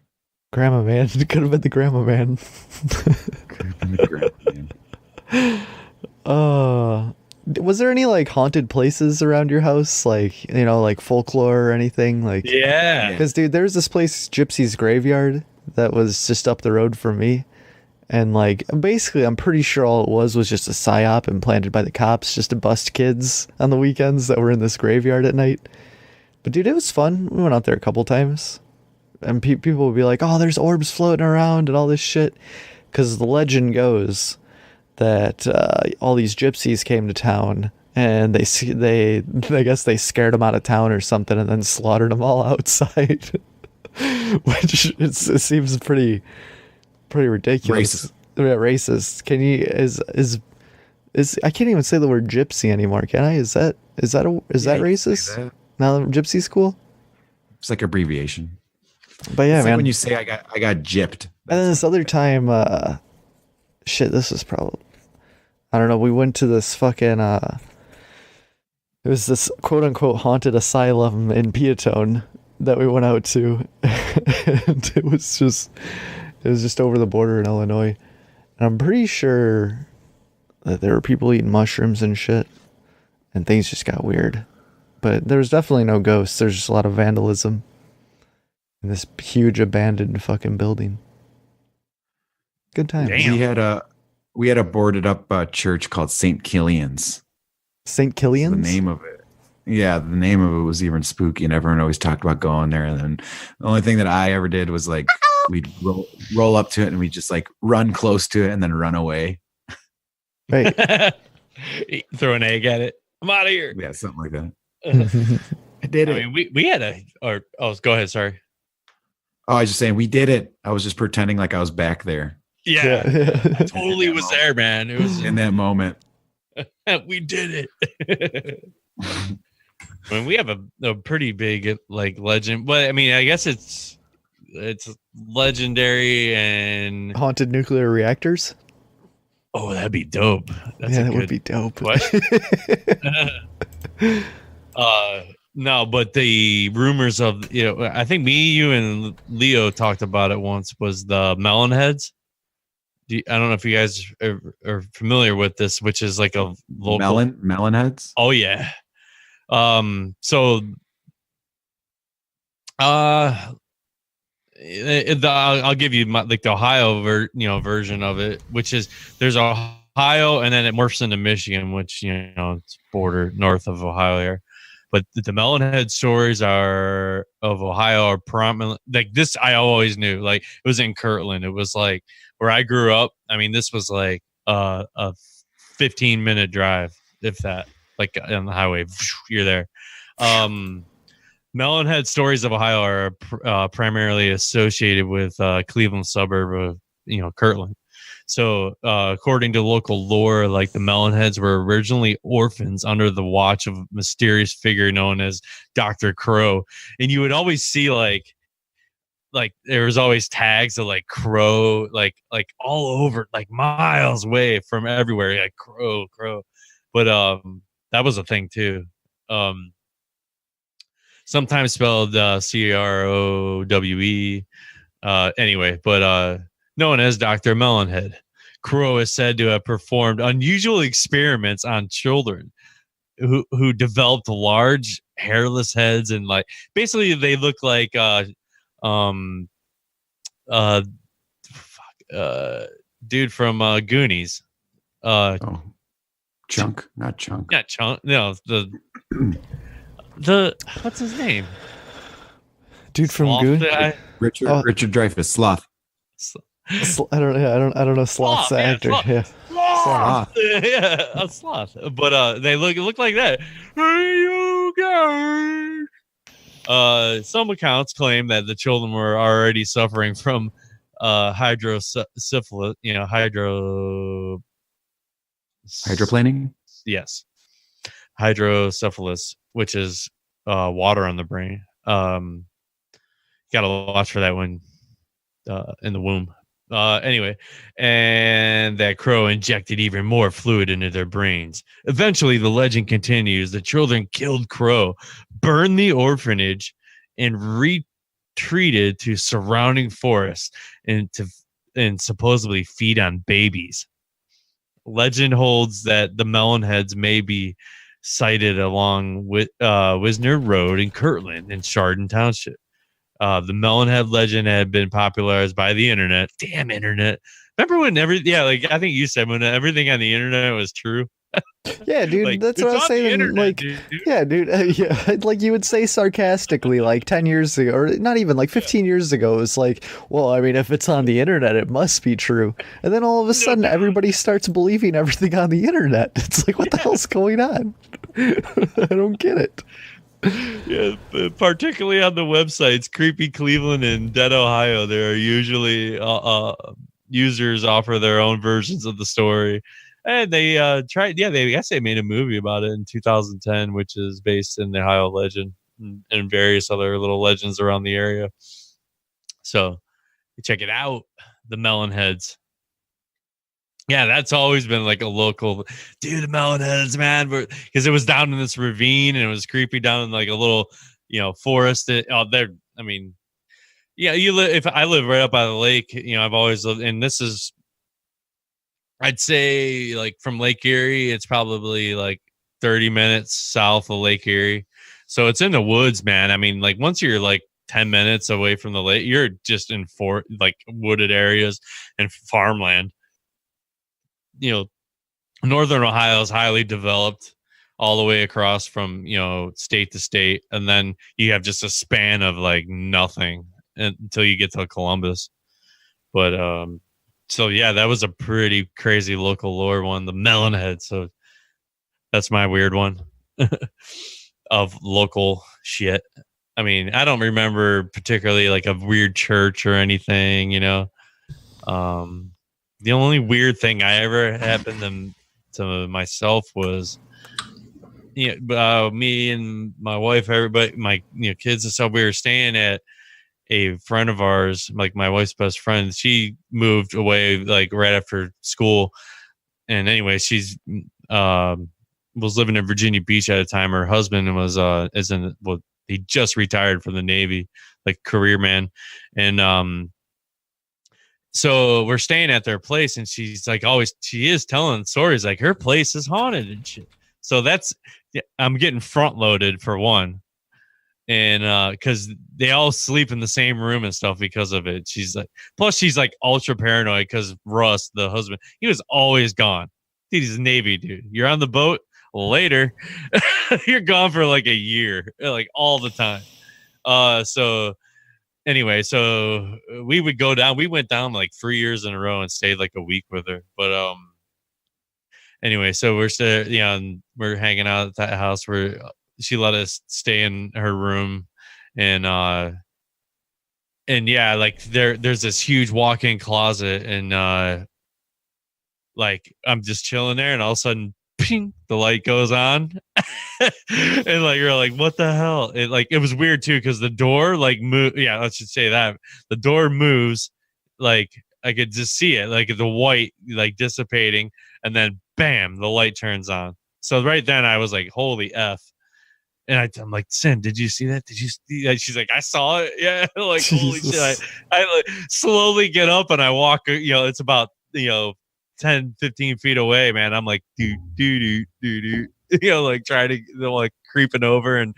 It could have been the grandma man. Could have been the grandma man. Was there any like haunted places around your house, like, you know, like folklore or anything? Like, yeah. Because dude, there's this place, Gypsy's Graveyard, that was just up the road from me. And like, basically, I'm pretty sure all it was just a psyop implanted by the cops just to bust kids on the weekends that were in this graveyard at night. But dude, it was fun. We went out there a couple times, and people would be like, "Oh, there's orbs floating around and all this shit," because the legend goes that all these gypsies came to town, and they I guess they scared them out of town or something, and then slaughtered them all outside, which it seems pretty ridiculous. Racist. Can you is I can't even say the word gypsy anymore, can I? Is that racist? Now gypsy's cool. It's like abbreviation. But yeah, it's man. Like when you say I got gypped. And then this other time, this was probably, I don't know. We went to this fucking it was this quote unquote haunted asylum in Piatone that we went out to, and it was just over the border in Illinois. And I'm pretty sure that there were people eating mushrooms and shit, and things just got weird. But there was definitely no ghosts. There's just a lot of vandalism in this huge abandoned fucking building. Good time. Damn. We had a boarded up church called St. Killian's. St. Killian's? The name of it. Yeah, the name of it was even spooky, and everyone always talked about going there. And then the only thing that I ever did was like we'd roll up to it, and we'd just like run close to it and then run away. Right. Throw an egg at it. I'm out of here. Yeah, something like that. I did it. I mean, we had go ahead. Sorry. Oh, I was just saying we did it. I was just pretending like I was back there. Yeah. I totally was there, man. It was in that moment. we did it. I mean, we have a pretty big like legend, but I mean, I guess it's legendary and haunted nuclear reactors. Oh, that'd be dope. That would be dope. Question. No, but the rumors of I think me, you, and Leo talked about it once. Was the melon heads? I don't know if you guys are familiar with this, which is like a local melon heads. Oh yeah. So, I'll give you the Ohio version of it, which is there's Ohio and then it morphs into Michigan, which it's border north of Ohio here. But the Melonhead stories of Ohio are prominent. Like this, I always knew. Like it was in Kirtland. It was like where I grew up. I mean, this was like a 15-minute drive, if that. Like on the highway, you're there. Melonhead stories of Ohio are primarily associated with Cleveland suburb of Kirtland. So according to local lore, like the Melonheads were originally orphans under the watch of a mysterious figure known as Dr. Crow, and you would always see like there was always tags of like Crow like all over, like miles away from everywhere, like Crow. But that was a thing too. Sometimes spelled Crowe. Anyway, but known as Dr. Melonhead, Crow is said to have performed unusual experiments on children who developed large hairless heads, and like basically they look like dude from Goonies. Chunk, not Chunk. Not Chunk. No, the what's his name? Dude from Goonies. Richard Dreyfuss, Sloth. I don't know. Sloth's the actor. Sloth. Yeah. Sloth. Yeah, a sloth. But they look like that. Hey, you guys. Some accounts claim that the children were already suffering from hydrosyphilis. Hydroplaning? Yes. Hydrocephalus, which is water on the brain. Gotta watch for that one in the womb. Anyway, and that Crow injected even more fluid into their brains. Eventually, the legend continues. The children killed Crow, burned the orphanage, and retreated to surrounding forests and supposedly feed on babies. Legend holds that the Melonheads may be sighted along Wisner Road in Kirtland and Chardon Township. The Melonhead legend had been popularized by the internet. Damn internet! Remember when I think you said when everything on the internet was true. Yeah, dude, like, that's what I was saying. Internet, like, dude. Yeah, dude, yeah, like you would say sarcastically, like 10 years ago, or not even like 15 years ago. It was like, well, I mean, if it's on the internet, it must be true. And then all of a sudden, everybody starts believing everything on the internet. It's like, what the hell's going on? I don't get it. Yeah, particularly on the websites Creepy Cleveland and Dead Ohio, there are usually users offer their own versions of the story, and they guess they made a movie about it in 2010, which is based in the Ohio legend and various other little legends around the area. So check it out, the Melonheads. Yeah, that's always been like a local dude. The Melonheads, man, because it was down in this ravine and it was creepy down in like a little, forest. There, I mean, yeah, if I live right up by the lake, I've always lived, and this is, I'd say, like from Lake Erie, it's probably like 30 minutes south of Lake Erie, so it's in the woods, man. I mean, like once you're like 10 minutes away from the lake, you're just in wooded areas and farmland. Northern Ohio is highly developed all the way across from, state to state. And then you have just a span of like nothing until you get to Columbus. But, so yeah, that was a pretty crazy local lore one, the Melonhead. So that's my weird one of local shit. I mean, I don't remember particularly like a weird church or anything, you know. The only weird thing I ever happened to myself was, me and my wife, everybody, my kids and stuff. We were staying at a friend of ours, like my wife's best friend. She moved away like right after school, and anyway, she's was living in Virginia Beach at a time. Her husband was he just retired from the Navy, like career man, and so we're staying at their place, and she's like she is telling stories like her place is haunted and shit. So I'm getting front loaded for one. And because they all sleep in the same room and stuff because of it. She's like ultra paranoid because Russ, the husband, he was always gone. Dude, he's a Navy dude. You're on the boat later. You're gone for like a year, like all the time. So anyway, so we would go down. We went down like 3 years in a row and stayed like a week with her. But anyway, so we're hanging out at that house where she let us stay in her room, and yeah, like there's this huge walk-in closet, and like I'm just chilling there, and all of a sudden, ping, the light goes on, and like you're like, what the hell? It was weird too because the door like move. Yeah, I should say that the door moves, like I could just see it, like the white like dissipating, and then bam, the light turns on. So right then I was like, holy F. And I'm like, Sin, did you see that? Did you see that? She's like, I saw it. Yeah. Like, holy shit. I like, slowly get up and I walk, it's about, 10, 15 feet away, man. I'm like, do, like trying to, like creeping over and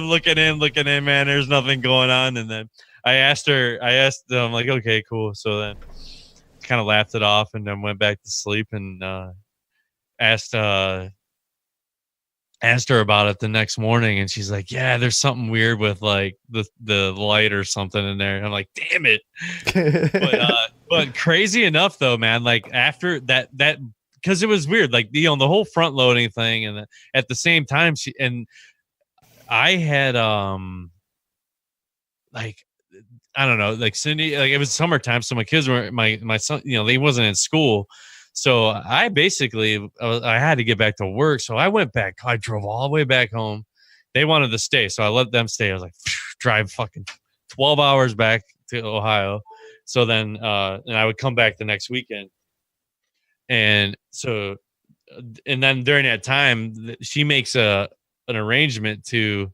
looking in, man, there's nothing going on. And then I asked them, I'm like, okay, cool. So then kind of laughed it off and then went back to sleep and asked her about it the next morning, and she's like, yeah, there's something weird with like the light or something in there. And I'm like, damn it. But crazy enough though, man, like after that because it was weird, like the whole front loading thing, and at the same time I had like I don't know, like Cindy, like it was summertime, so my kids were my son, they wasn't in school. So I basically, I had to get back to work. So I went back. I drove all the way back home. They wanted to stay. So I let them stay. I was like, drive fucking 12 hours back to Ohio. So then, and I would come back the next weekend. And so, and then during that time, she makes an arrangement to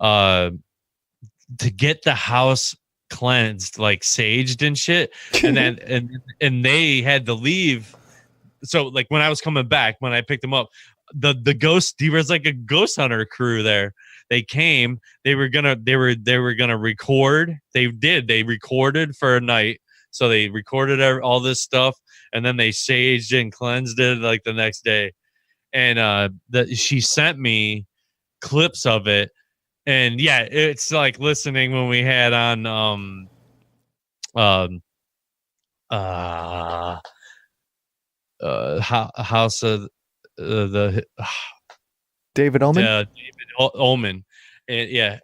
get the house cleansed, like saged and shit. And then, and they had to leave. So like when I was coming back, when I picked them up, the ghost, there was like a ghost hunter crew there. They came, they were gonna record. They recorded for a night. So they recorded all this stuff, and then they saged and cleansed it like the next day. And she sent me clips of it. And yeah, it's like listening when we had on House of the David Ullman. David Ullman. And yeah,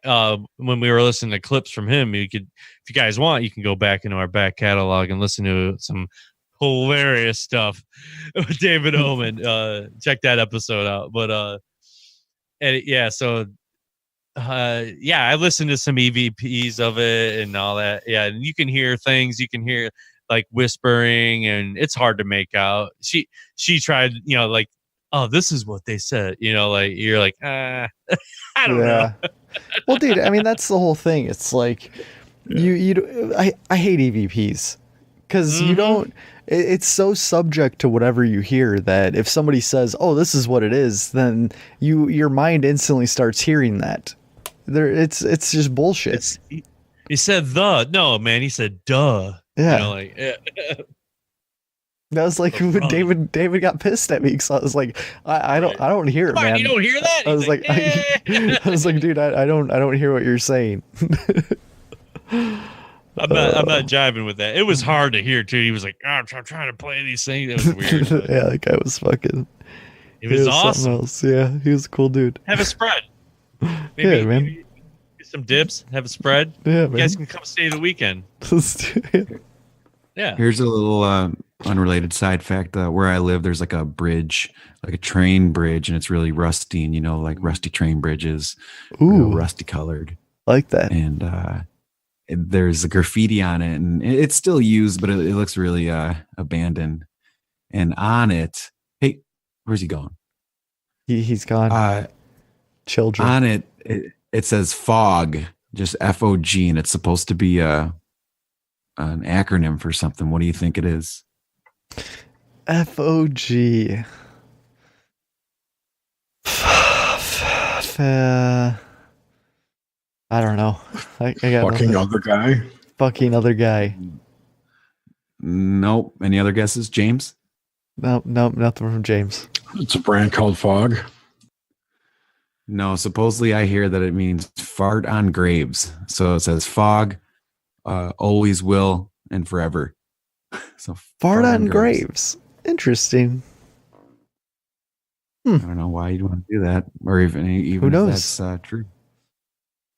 when we were listening to clips from him, you could, if you guys want, you can go back into our back catalog and listen to some hilarious stuff with David Ullman. Check that episode out. But and yeah, so yeah, I listened to some EVPs of it and all that. Yeah, and you can hear things. You can hear like whispering, and it's hard to make out. She tried, like, oh, this is what they said. Like you're like, I don't know. Well, dude, I mean, that's the whole thing. It's like I hate EVPs because you don't. It's so subject to whatever you hear that if somebody says, "Oh, this is what it is," then your mind instantly starts hearing that. It's just bullshit. He said no, man. He said duh. Yeah. That was like when David got pissed at me because I was like, I don't hear it, man. You don't hear that? I was like, I was like, dude, I don't hear what you're saying. I'm not jiving with that. It was hard to hear too. He was like, I'm trying to play these things. It was weird. Yeah, that guy was fucking. He was awesome. Else. Yeah, he was a cool dude. Have a spread. Maybe, man. some dips, have a spread. Yeah, you man. guys can come stay the weekend. Yeah. Here's a little unrelated side fact. Where I live, there's like a bridge, like a train bridge, and it's really rusty. And like rusty train bridges, real rusty colored, like that. And there's a graffiti on it, and it's still used, but it looks really abandoned. And on it, hey, where's he going? He's gone. Children. On it says fog, just FOG, and it's supposed to be an acronym for something. What do you think it is? FOG. I don't know. I got fucking nothing. other guy. Fucking other guy. Nope. Any other guesses, James? Nope, nothing from James. It's a brand called Fog. No, supposedly I hear that it means fart on graves. So it says fog, always will, and forever. So fart on graves. Interesting. I don't know why you'd want to do that, or even who knows? If that's true.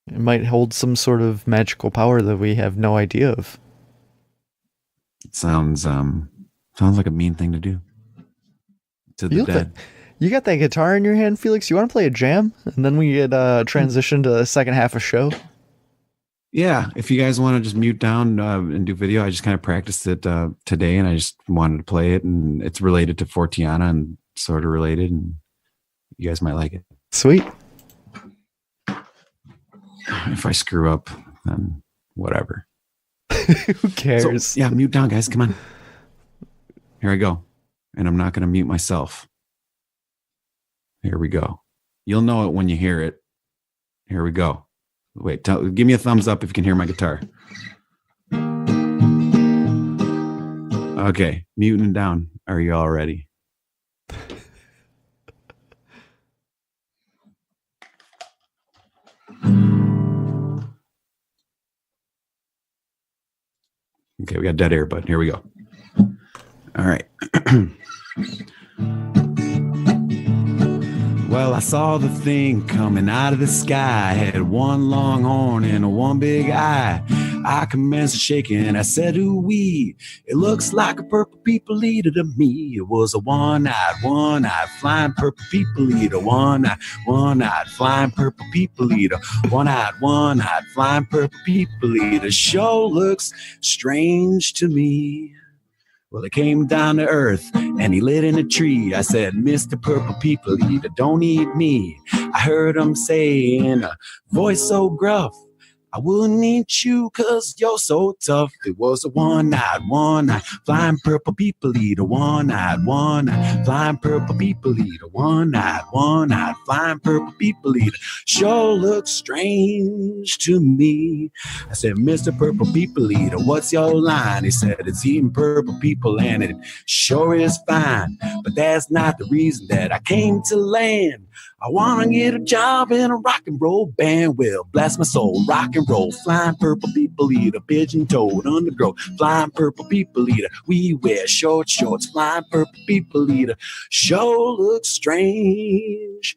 It might hold some sort of magical power that we have no idea of. It sounds like a mean thing to do to the dead. You got that guitar in your hand, Felix? You want to play a jam? And then we get transition to the second half of show? Yeah. If you guys want to just mute down and do video, I just kind of practiced it today, and I just wanted to play it. And it's related to Fortean and sort of related, and you guys might like it. Sweet. If I screw up, then whatever. Who cares? So, yeah, mute down, guys. Come on. Here I go. And I'm not going to mute myself. Here we go. You'll know it when you hear it. Here we go. Wait, give me a thumbs up if you can hear my guitar. Okay, muting down. Are you all ready? Okay, we got dead air, but here we go. All right. Well, I saw the thing coming out of the sky, had one long horn and one big eye. I commenced shaking, I said, ooh-wee, it looks like a purple people eater to me. It was a one-eyed, flying purple people eater. One-eyed, flying purple people eater. One-eyed, flying purple people eater. Sure looks strange to me. Well, he came down to earth and he lit in a tree. I said, Mr. Purple People Eater, don't eat me. I heard him say in a voice so gruff, I wouldn't eat you cause you're so tough. It was a one-eyed, flying purple people eater. One-eyed, flying purple people eater. One-eyed, flying purple people eater. Sure looks strange to me. I said, Mr. Purple People Eater, what's your line? He said, it's eating purple people and it sure is fine. But that's not the reason that I came to land. I want to get a job in a rock and roll band. Well, bless my soul, rock and roll. Flying purple people eater, pigeon-toed undergrowth. Flying purple people eater, we wear short shorts. Flying purple people eater, sure looks strange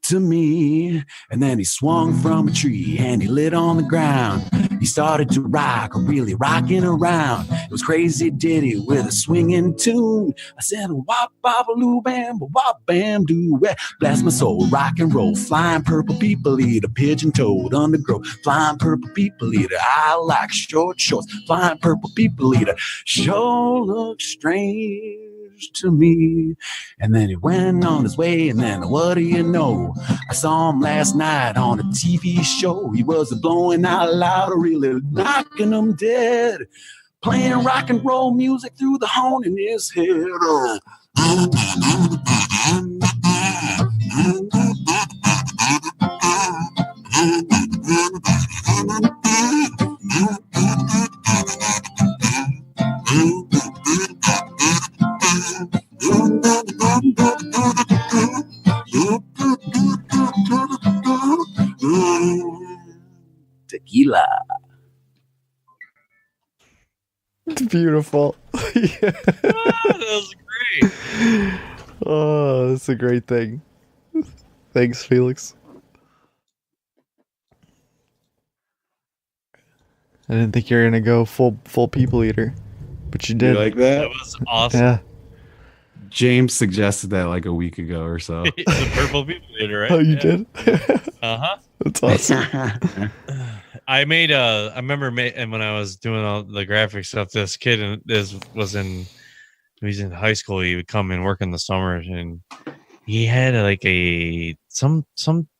to me. And then he swung from a tree and he lit on the ground. He started to rock, really rocking around. It was crazy ditty with a swinging tune. I said, wop, bop-a-loo, bam, wop, bam, doo. Bless my soul, rock and roll. Flying purple people eater, pigeon-toed undergrowth. Flying purple people eater, I like short shorts. Flying purple people eater, sure looks strange to me. And then he went on his way, and then what do you know? I saw him last night on a TV show. He was blowing out loud, really knocking them dead, playing rock and roll music through the horn in his head. Tequila. It's beautiful. Yeah. Oh, that was great. Oh, that's a great thing. Thanks, Felix. I didn't think you were gonna go full people eater, but you did. You like that? That was awesome. Yeah. James suggested that like a week ago or so. The purple people eater, right? Oh, you did? Uh-huh. That's awesome. I remember and when I was doing all the graphic stuff, this kid he's in high school. He would come and work in the summers, and he had like some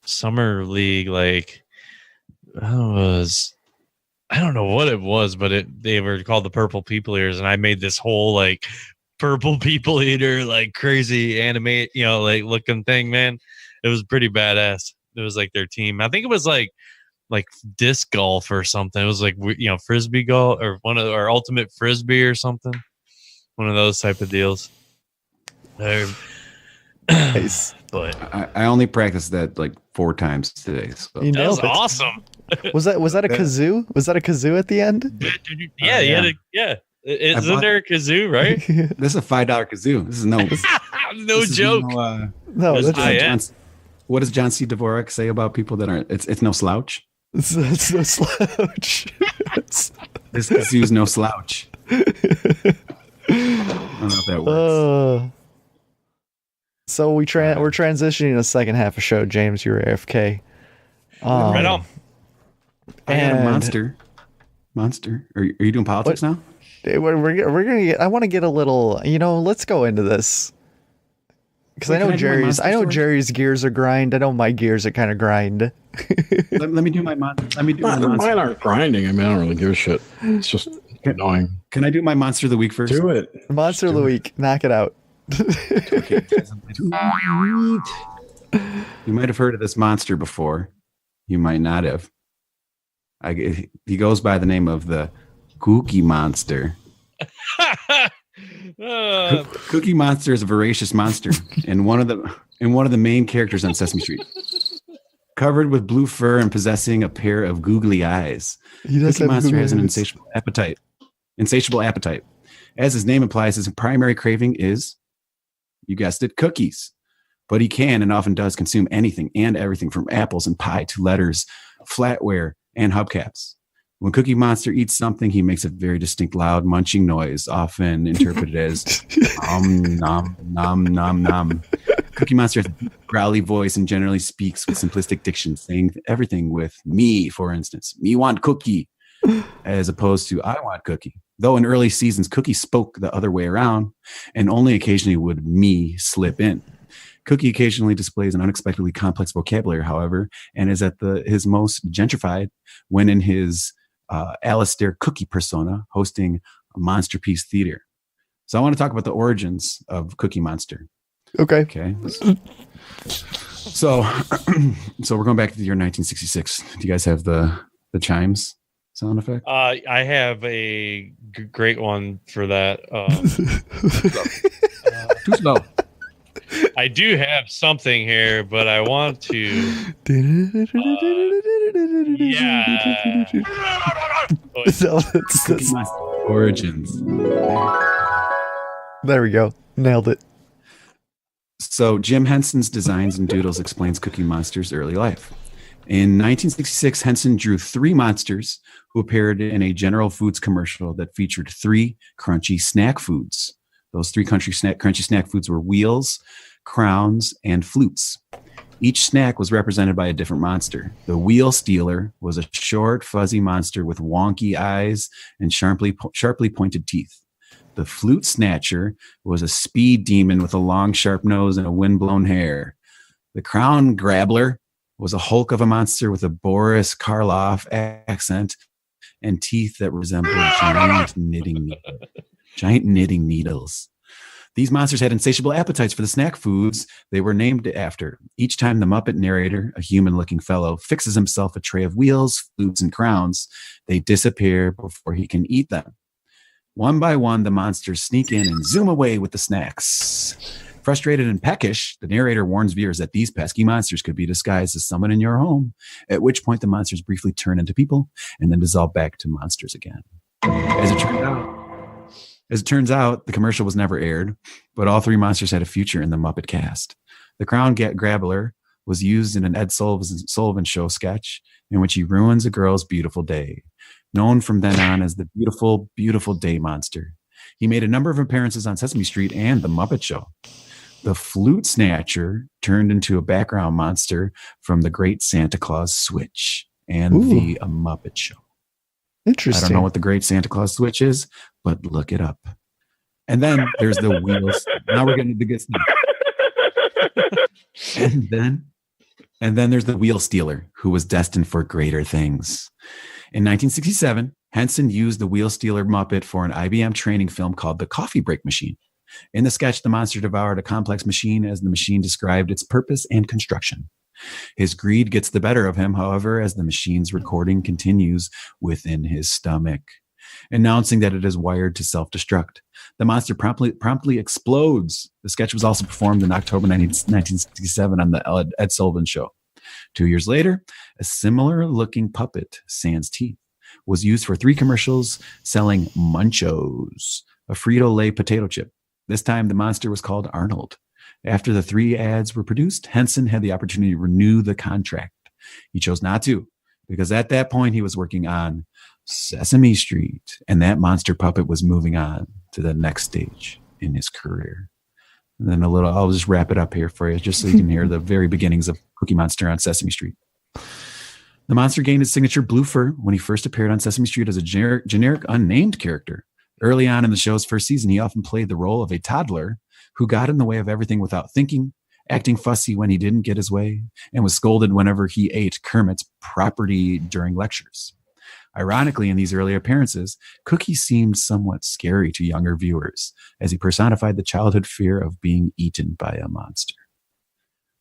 summer league, like I don't know what it was, but they were called the Purple People Eaters, and I made this whole like Purple People Eater, like crazy anime, like looking thing, man. It was pretty badass. It was like their team. I think it was like disc golf or something. It was like, frisbee golf or or ultimate frisbee or something. One of those type of deals. Nice. But I only practiced that like 4 times today. So. You that was nailed it. awesome. Was that a kazoo? Was that a kazoo at the end? Yeah, Isn't there a kazoo, right? This is a $5 kazoo. This is no joke. No, that's what does John C. Dvorak say about people that aren't? It's no slouch. It's no slouch. This kazoo's no slouch. I don't know if that works. So we're transitioning the second half of show. James, you're AFK. Right on. I had a monster. Are you doing politics now? We're gonna get. I want to get a little. Let's go into this because I know Jerry's gears are grind. I know my gears are kind of grind. let me do my monster. Mine aren't grinding. I mean, I don't really give a shit. It's just annoying. Can I do my monster of the week first? Do it. Monster of the week. Knock it out. Okay. You might have heard of this monster before. You might not have. He goes by the name of the Cookie Monster. Cookie Monster is a voracious monster and one of the main characters on Sesame Street. Covered with blue fur and possessing a pair of googly eyes, Cookie Monster has an insatiable appetite. As his name implies, his primary craving is, you guessed it, cookies. But he can and often does consume anything and everything from apples and pie to letters, flatware, and hubcaps. When Cookie Monster eats something, he makes a very distinct loud munching noise, often interpreted as nom nom nom nom. Cookie Monster has a growly voice and generally speaks with simplistic diction, saying everything with me, for instance. Me want cookie, as opposed to I want cookie. Though in early seasons, Cookie spoke the other way around, and only occasionally would me slip in. Cookie occasionally displays an unexpectedly complex vocabulary, however, and is at his most gentrified when in his Alistair Cookie persona hosting a Monster Piece Theater. So I want to talk about the origins of Cookie Monster. Okay. So we're going back to the year 1966. Do you guys have the chimes sound effect? I have a great one for that. Too slow. I do have something here, but I want to. Yeah. Origins. There we go. Nailed it. So Jim Henson's Designs and Doodles explains Cookie Monster's early life. In 1966, Henson drew 3 monsters who appeared in a General Foods commercial that featured 3 crunchy snack foods. Those 3 crunchy snack foods were Wheels, Crowns, and Flutes. Each snack was represented by a different monster. The Wheel Stealer was a short, fuzzy monster with wonky eyes and sharply pointed teeth. The Flute Snatcher was a speed demon with a long, sharp nose and a windblown hair. The Crown Grabbler was a hulk of a monster with a Boris Karloff accent and teeth that resembled giant knitting needles. These monsters had insatiable appetites for the snack foods they were named after. Each time the Muppet narrator, a human-looking fellow, fixes himself a tray of wheels, flutes, and crowns, they disappear before he can eat them. One by one, the monsters sneak in and zoom away with the snacks. Frustrated and peckish, the narrator warns viewers that these pesky monsters could be disguised as someone in your home, at which point the monsters briefly turn into people and then dissolve back to monsters again. As it turns out, the commercial was never aired, but all 3 monsters had a future in the Muppet cast. The Crown Grabbler was used in an Ed Sullivan Show sketch in which he ruins a girl's beautiful day. known from then on as the beautiful, beautiful day monster. He made a number of appearances on Sesame Street and The Muppet Show. The Flute Snatcher turned into a background monster from The Great Santa Claus Switch and The Muppet Show. Interesting. I don't know what The Great Santa Claus Switch is, but look it up. And then there's the wheels. Now we're getting to the good stuff. And then there's the Wheel Stealer, who was destined for greater things. In 1967, Henson used the Wheel Stealer Muppet for an IBM training film called The Coffee Break Machine. In the sketch, the monster devoured a complex machine as the machine described its purpose and construction. His greed gets the better of him, however, as the machine's recording continues within his stomach, announcing that it is wired to self-destruct. The monster promptly explodes. The sketch was also performed in October 1967 on the Ed Sullivan Show. 2 years later, a similar-looking puppet, Sans Teeth, was used for 3 commercials selling Munchos, a Frito-Lay potato chip. This time, the monster was called Arnold. After the 3 ads were produced, Henson had the opportunity to renew the contract. He chose not to, because at that point, he was working on Sesame Street, and that monster puppet was moving on to the next stage in his career. And then I'll just wrap it up here for you, just so you can hear the very beginnings of Cookie Monster on Sesame Street. The monster gained his signature blue fur when he first appeared on Sesame Street as a generic unnamed character. Early on in the show's first season, he often played the role of a toddler who got in the way of everything without thinking, acting fussy when he didn't get his way, and was scolded whenever he ate Kermit's property during lectures. Ironically, in these early appearances, Cookie seemed somewhat scary to younger viewers, as he personified the childhood fear of being eaten by a monster.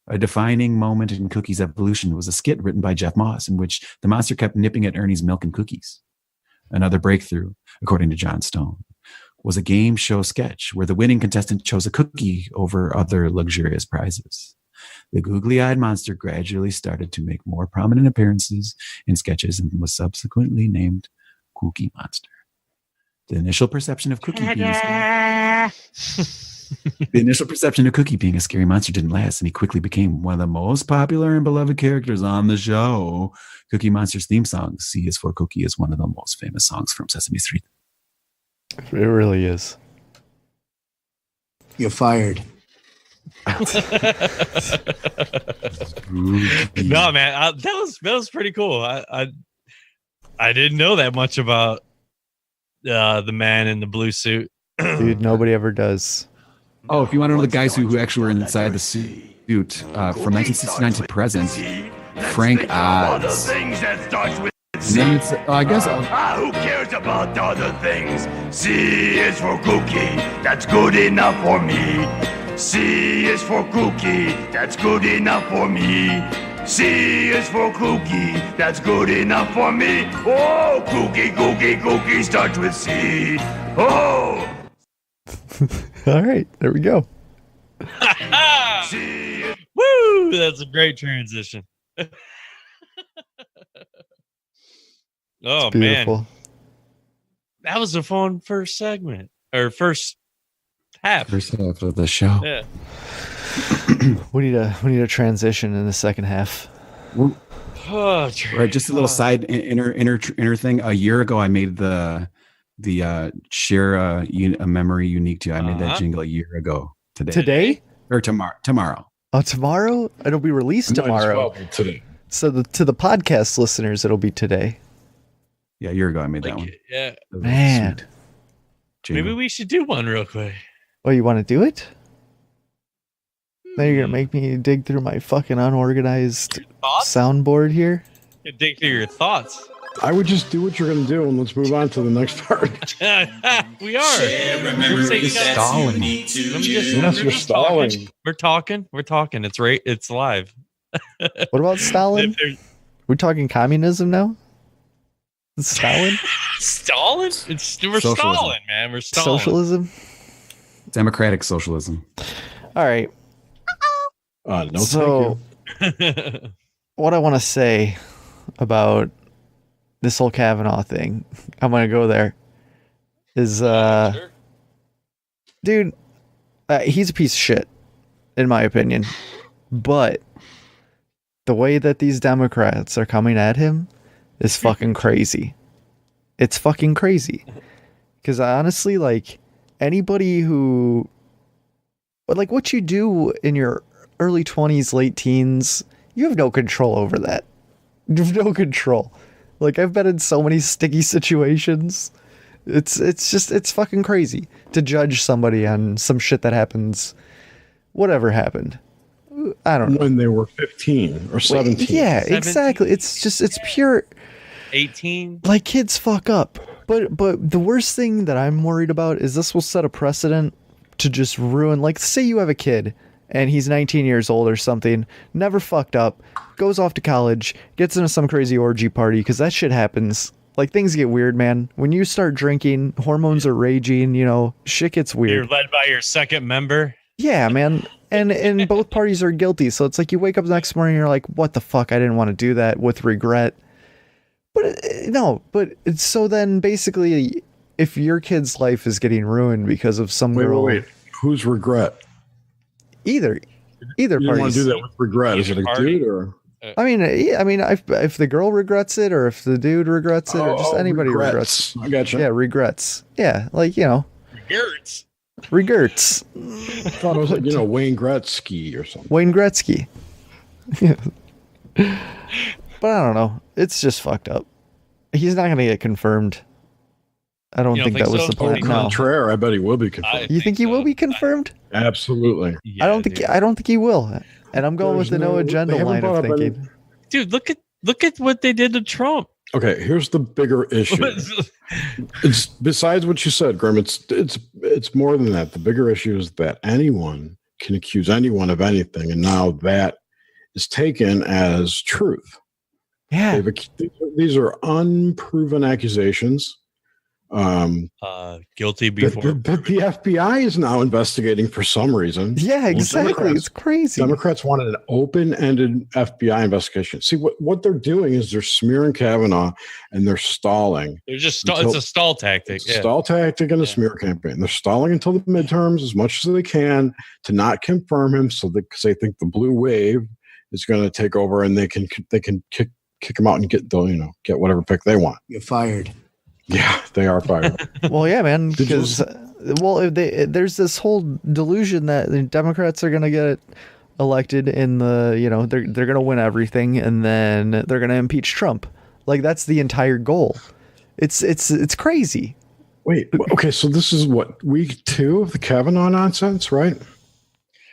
A defining moment in Cookie's evolution was a skit written by Jeff Moss, in which the monster kept nipping at Ernie's milk and cookies. Another breakthrough, according to John Stone, was a game show sketch where the winning contestant chose a cookie over other luxurious prizes. The googly-eyed monster gradually started to make more prominent appearances in sketches and was subsequently named Cookie Monster. The initial perception of Cookie being a scary monster didn't last, and he quickly became one of the most popular and beloved characters on the show. Cookie Monster's theme song, C is for Cookie, is one of the most famous songs from Sesame Street. It really is. You're fired. No, man, that was pretty cool. I didn't know that much about the man in the blue suit. Dude, nobody ever does. Oh, if you want to know the guys who actually were inside the suit from 1969 to present, Frank Oz. And then it's, I guess. Who cares about other things? C is for Cookie, that's good enough for me. C is for Cookie, that's good enough for me. C is for Cookie, that's good enough for me. Oh, Cookie, Cookie, Cookie starts with C. Oh! All right, there we go. Woo! That's a great transition. Oh, man. That was a fun first segment, or first half. First half of the show. Yeah. We need a transition in the second half. Oh, right, just a little side inner thing. A year ago, I made the share a memory unique to you. I made that jingle a year ago today or tomorrow. Oh, tomorrow? It'll be released tomorrow. Today. So to the podcast listeners, it'll be today. Yeah, a year ago I made that one. Yeah, man. Maybe we should do one real quick. Oh, you want to do it? Now you're gonna make me dig through my fucking unorganized soundboard here. Dig through your thoughts. I would just do what you're going to do, and let's move on to the next part. We are. You're stalling. Yes, you're stalling. We're talking. It's live. What about Stalin? We're talking communism now? Stalin? Stalin? We're Socialism. stalling, man. We're stalling. Socialism? Democratic socialism. All right. No, so, thank you. What I want to say about this whole Kavanaugh thing, I'm going to go there, is, Sure. dude, he's a piece of shit, in my opinion. But the way that these Democrats are coming at him is fucking crazy. It's fucking crazy. Because honestly, like, anybody who, like, what you do in your early 20s, late teens, you have no control over that. You have no control. Like, I've been in so many sticky situations. It's fucking crazy to judge somebody on some shit that happens. Whatever happened. I don't know. When they were 15 or 17. Yeah, 17? Exactly. It's pure 18. Like, kids fuck up. But the worst thing that I'm worried about is this will set a precedent to just ruin, like, say you have a kid and he's 19 years old or something, never fucked up, goes off to college, gets into some crazy orgy party, because that shit happens. Like, things get weird, man. When you start drinking, hormones are raging, you know, shit gets weird. You're led by your second member. Yeah, man. And both parties are guilty. So it's like you wake up the next morning and you're like, what the fuck? I didn't want to do that, with regret. But so then basically, if your kid's life is getting ruined because of some girl. Wait. Whose regret? Either you party. You want to do that with regret? Is it a dude or? I mean, if the girl regrets it, or if the dude regrets it, or just anybody regrets. I gotcha. Yeah, regrets. Yeah, like, you know. Regrets. I thought it was like, you know, Wayne Gretzky or something. Wayne Gretzky. Yeah. But I don't know. It's just fucked up. He's not going to get confirmed. I don't think that was the point. No. Contraire, I bet he will be confirmed. You think he will be confirmed? Absolutely. Yeah, I don't think he will. And I'm going with the no agenda line of thinking. Dude, look at what they did to Trump. Okay, here's the bigger issue. It's besides what you said, Grim. It's more than that. The bigger issue is that anyone can accuse anyone of anything, and now that is taken as truth. Yeah, these are unproven accusations. Guilty before. The FBI is now investigating for some reason. Yeah, exactly. It's crazy. Democrats wanted an open-ended FBI investigation. See, what they're doing is they're smearing Kavanaugh and they're stalling. They're just it's a stall tactic. It's a stall tactic and a smear campaign. They're stalling until the midterms as much as they can to not confirm him, because they think the blue wave is going to take over and they can kick him out and get whatever pick they want. You're fired. Yeah, they are fired. Well, yeah, man, because there's this whole delusion that the Democrats are going to get elected in the, you know, they're going to win everything and then they're going to impeach Trump. Like, that's the entire goal. It's crazy. Wait, okay, so this is what, week 2 of the Kavanaugh nonsense, right?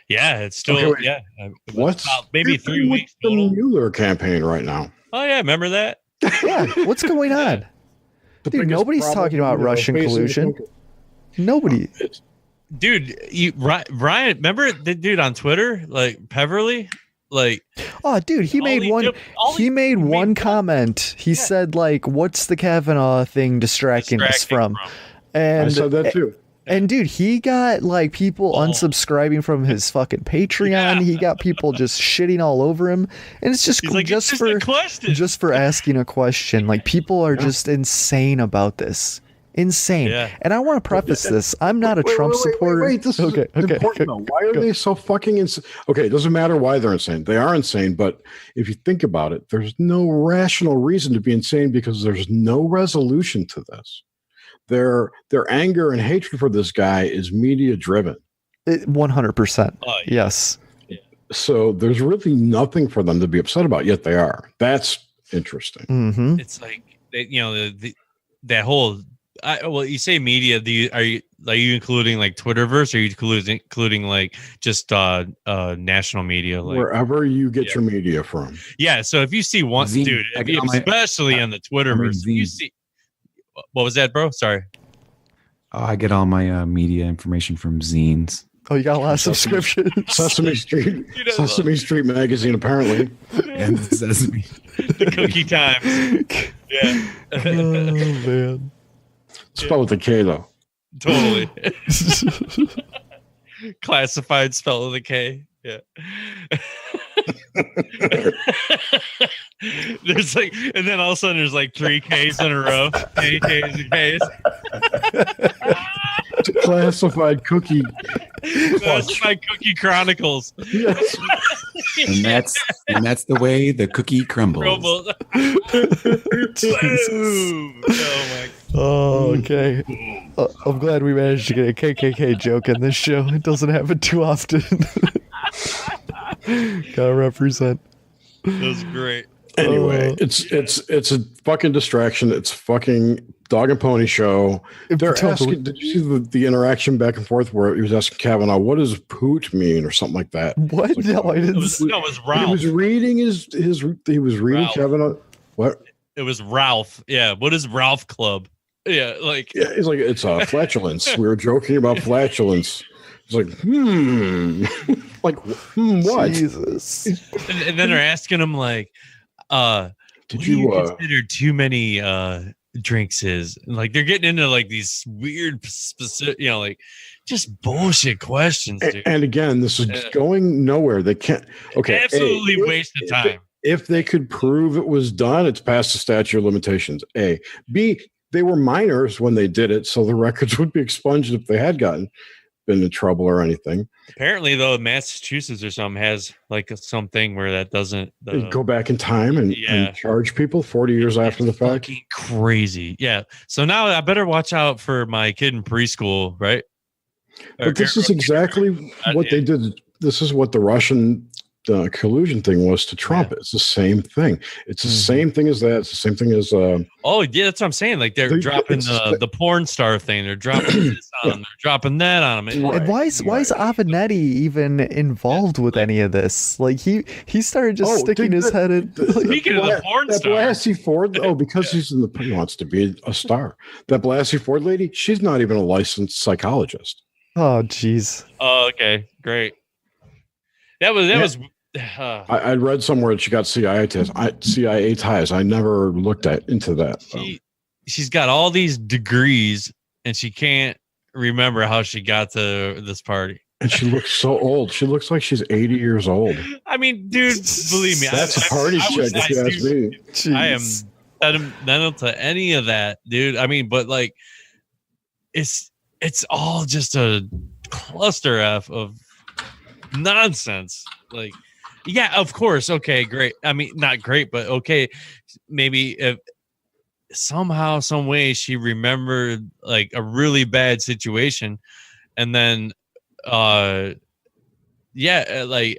Yeah, it's still what's maybe 3 weeks the total. Mueller campaign right now? Oh yeah, remember that? Yeah, what's going on? Dude, nobody's talking about Russian collusion. Nobody. Dude, Ryan, remember the dude on Twitter, like Peverly? Like, oh, dude, he made one comment. He said, like, what's the Kavanaugh thing distracting us from? And I said that too. And dude, he got like people unsubscribing from his fucking Patreon. Yeah. He got people just shitting all over him, and it's just like, just for asking a question. Like, people are just insane about this. Insane. Yeah. And I want to preface this. I'm not a Trump supporter. Wait, this is important though. Why are they so fucking insane? Okay, it doesn't matter why they're insane. They are insane, but if you think about it, there's no rational reason to be insane because there's no resolution to this. Their anger and hatred for this guy is media driven. 100%. Yes. Yeah. So there's really nothing for them to be upset about, yet they are. That's interesting. Mm-hmm. It's like, you know, that whole. Well, you say media. Are you including like Twitterverse? Or are you including like just national media? Like, wherever you get your media from. Yeah. So if you see one dude, especially on the Twitterverse, you see. What was that, bro? Sorry. Oh, I get all my media information from zines. Oh, you got a lot of subscriptions. Sesame Street, Sesame Street magazine, apparently, and Sesame. The Cookie Times. Yeah. Oh man. Spelled with a K though. Totally. Classified, spelled with a K. Yeah. There's like, and then all of a sudden there's like 3 Ks in a row. Ks and Ks. Classified Cookie. Classified Cookie Chronicles. Yes. and that's the way the cookie crumbles. Oh, okay. I'm glad we managed to get a KKK joke in this show. It doesn't happen too often. Gotta represent. That was great. Anyway, it's a fucking distraction. It's a fucking dog and pony show. They're asking. Did you see the interaction back and forth where he was asking Kavanaugh, "What does poot mean?" or something like that? What? Like, no, I didn't. It was Ralph. He was reading He was reading Ralph. Kavanaugh. What? It was Ralph. Yeah. What is Ralph Club? Yeah, like He's like, it's a flatulence. We were joking about flatulence. It's like, what? Jesus. and then they're asking him like, Did you you consider too many drinks is? And like they're getting into like these weird specific, like just bullshit questions, dude. And again, this is going nowhere. They can't. Okay, absolutely waste of time. If they could prove it was done, it's past the statute of limitations. A. B. They were minors when they did it, so the records would be expunged if they had been in trouble or anything. Apparently, though, Massachusetts or something has like something where that doesn't go back in time and charge people 40 years after the fact. Fucking crazy. Yeah. So now I better watch out for my kid in preschool, right? But this is exactly what they did. This is what the Russian collusion thing was to Trump. It's the same thing. It's the same thing as that. It's the same thing as oh yeah, that's what I'm saying. Like they're dropping the porn star thing. They're dropping this on them. They're dropping that on them. And why is Avenatti even involved with any of this? Like he started just sticking his head in. Speaking of the porn star, Blasey Ford. Oh, because he wants to be a star. That Blasey Ford lady. She's not even a licensed psychologist. Oh, jeez. Oh, okay, great. That was. I read somewhere that she got CIA ties. I never looked into that. She's got all these degrees, and she can't remember how she got to this party. And she looks so old. She looks like she's 80 years old. I mean, dude, believe me, that's a party chick. If you ask me, I am sentimental to any of that, dude. I mean, but like, it's all just a cluster of nonsense. Like, yeah, of course. Okay, great. I mean, not great, but okay. Maybe if somehow, some way she remembered like a really bad situation, and then, like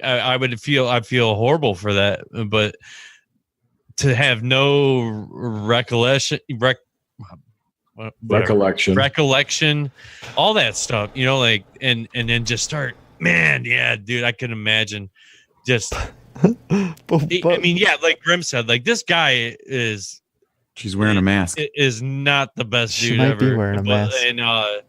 I'd feel horrible for that. But to have no recollection, all that stuff, like, and then just start. Man, yeah, dude, I can imagine. Just, I mean, yeah, like Grim said, like this guy is. She's wearing a mask. Is not the best dude she might ever. Be wearing a mask. And no,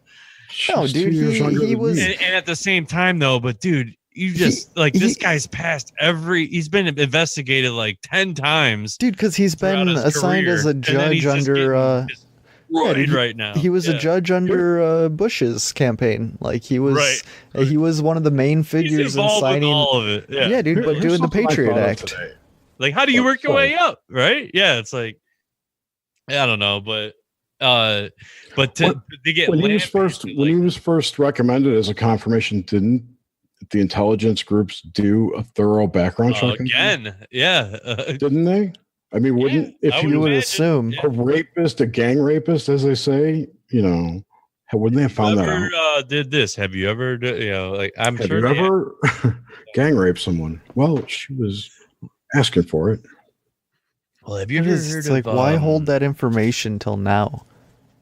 dude, he was. And at the same time, though, but dude, you just this guy's passed he's been investigated like 10 times, dude, because he's been assigned as a judge under. Right now. He was a judge under Bush's campaign. Like he was he was one of the main figures in signing all of it. Yeah, dude, but doing the Patriot Act. Today. Like, how do you work your way up? Right? Yeah, it's like I don't know, but to get when he was first recommended as a confirmation, didn't the intelligence groups do a thorough background check again? Yeah, didn't they? I mean, wouldn't if you would assume a rapist, a gang rapist, as they say, wouldn't they have found that out? Did this? Have you ever? Like I'm have sure. You ever gang raped someone? Well, she was asking for it. Well, have you ever heard it's like why hold that information till now?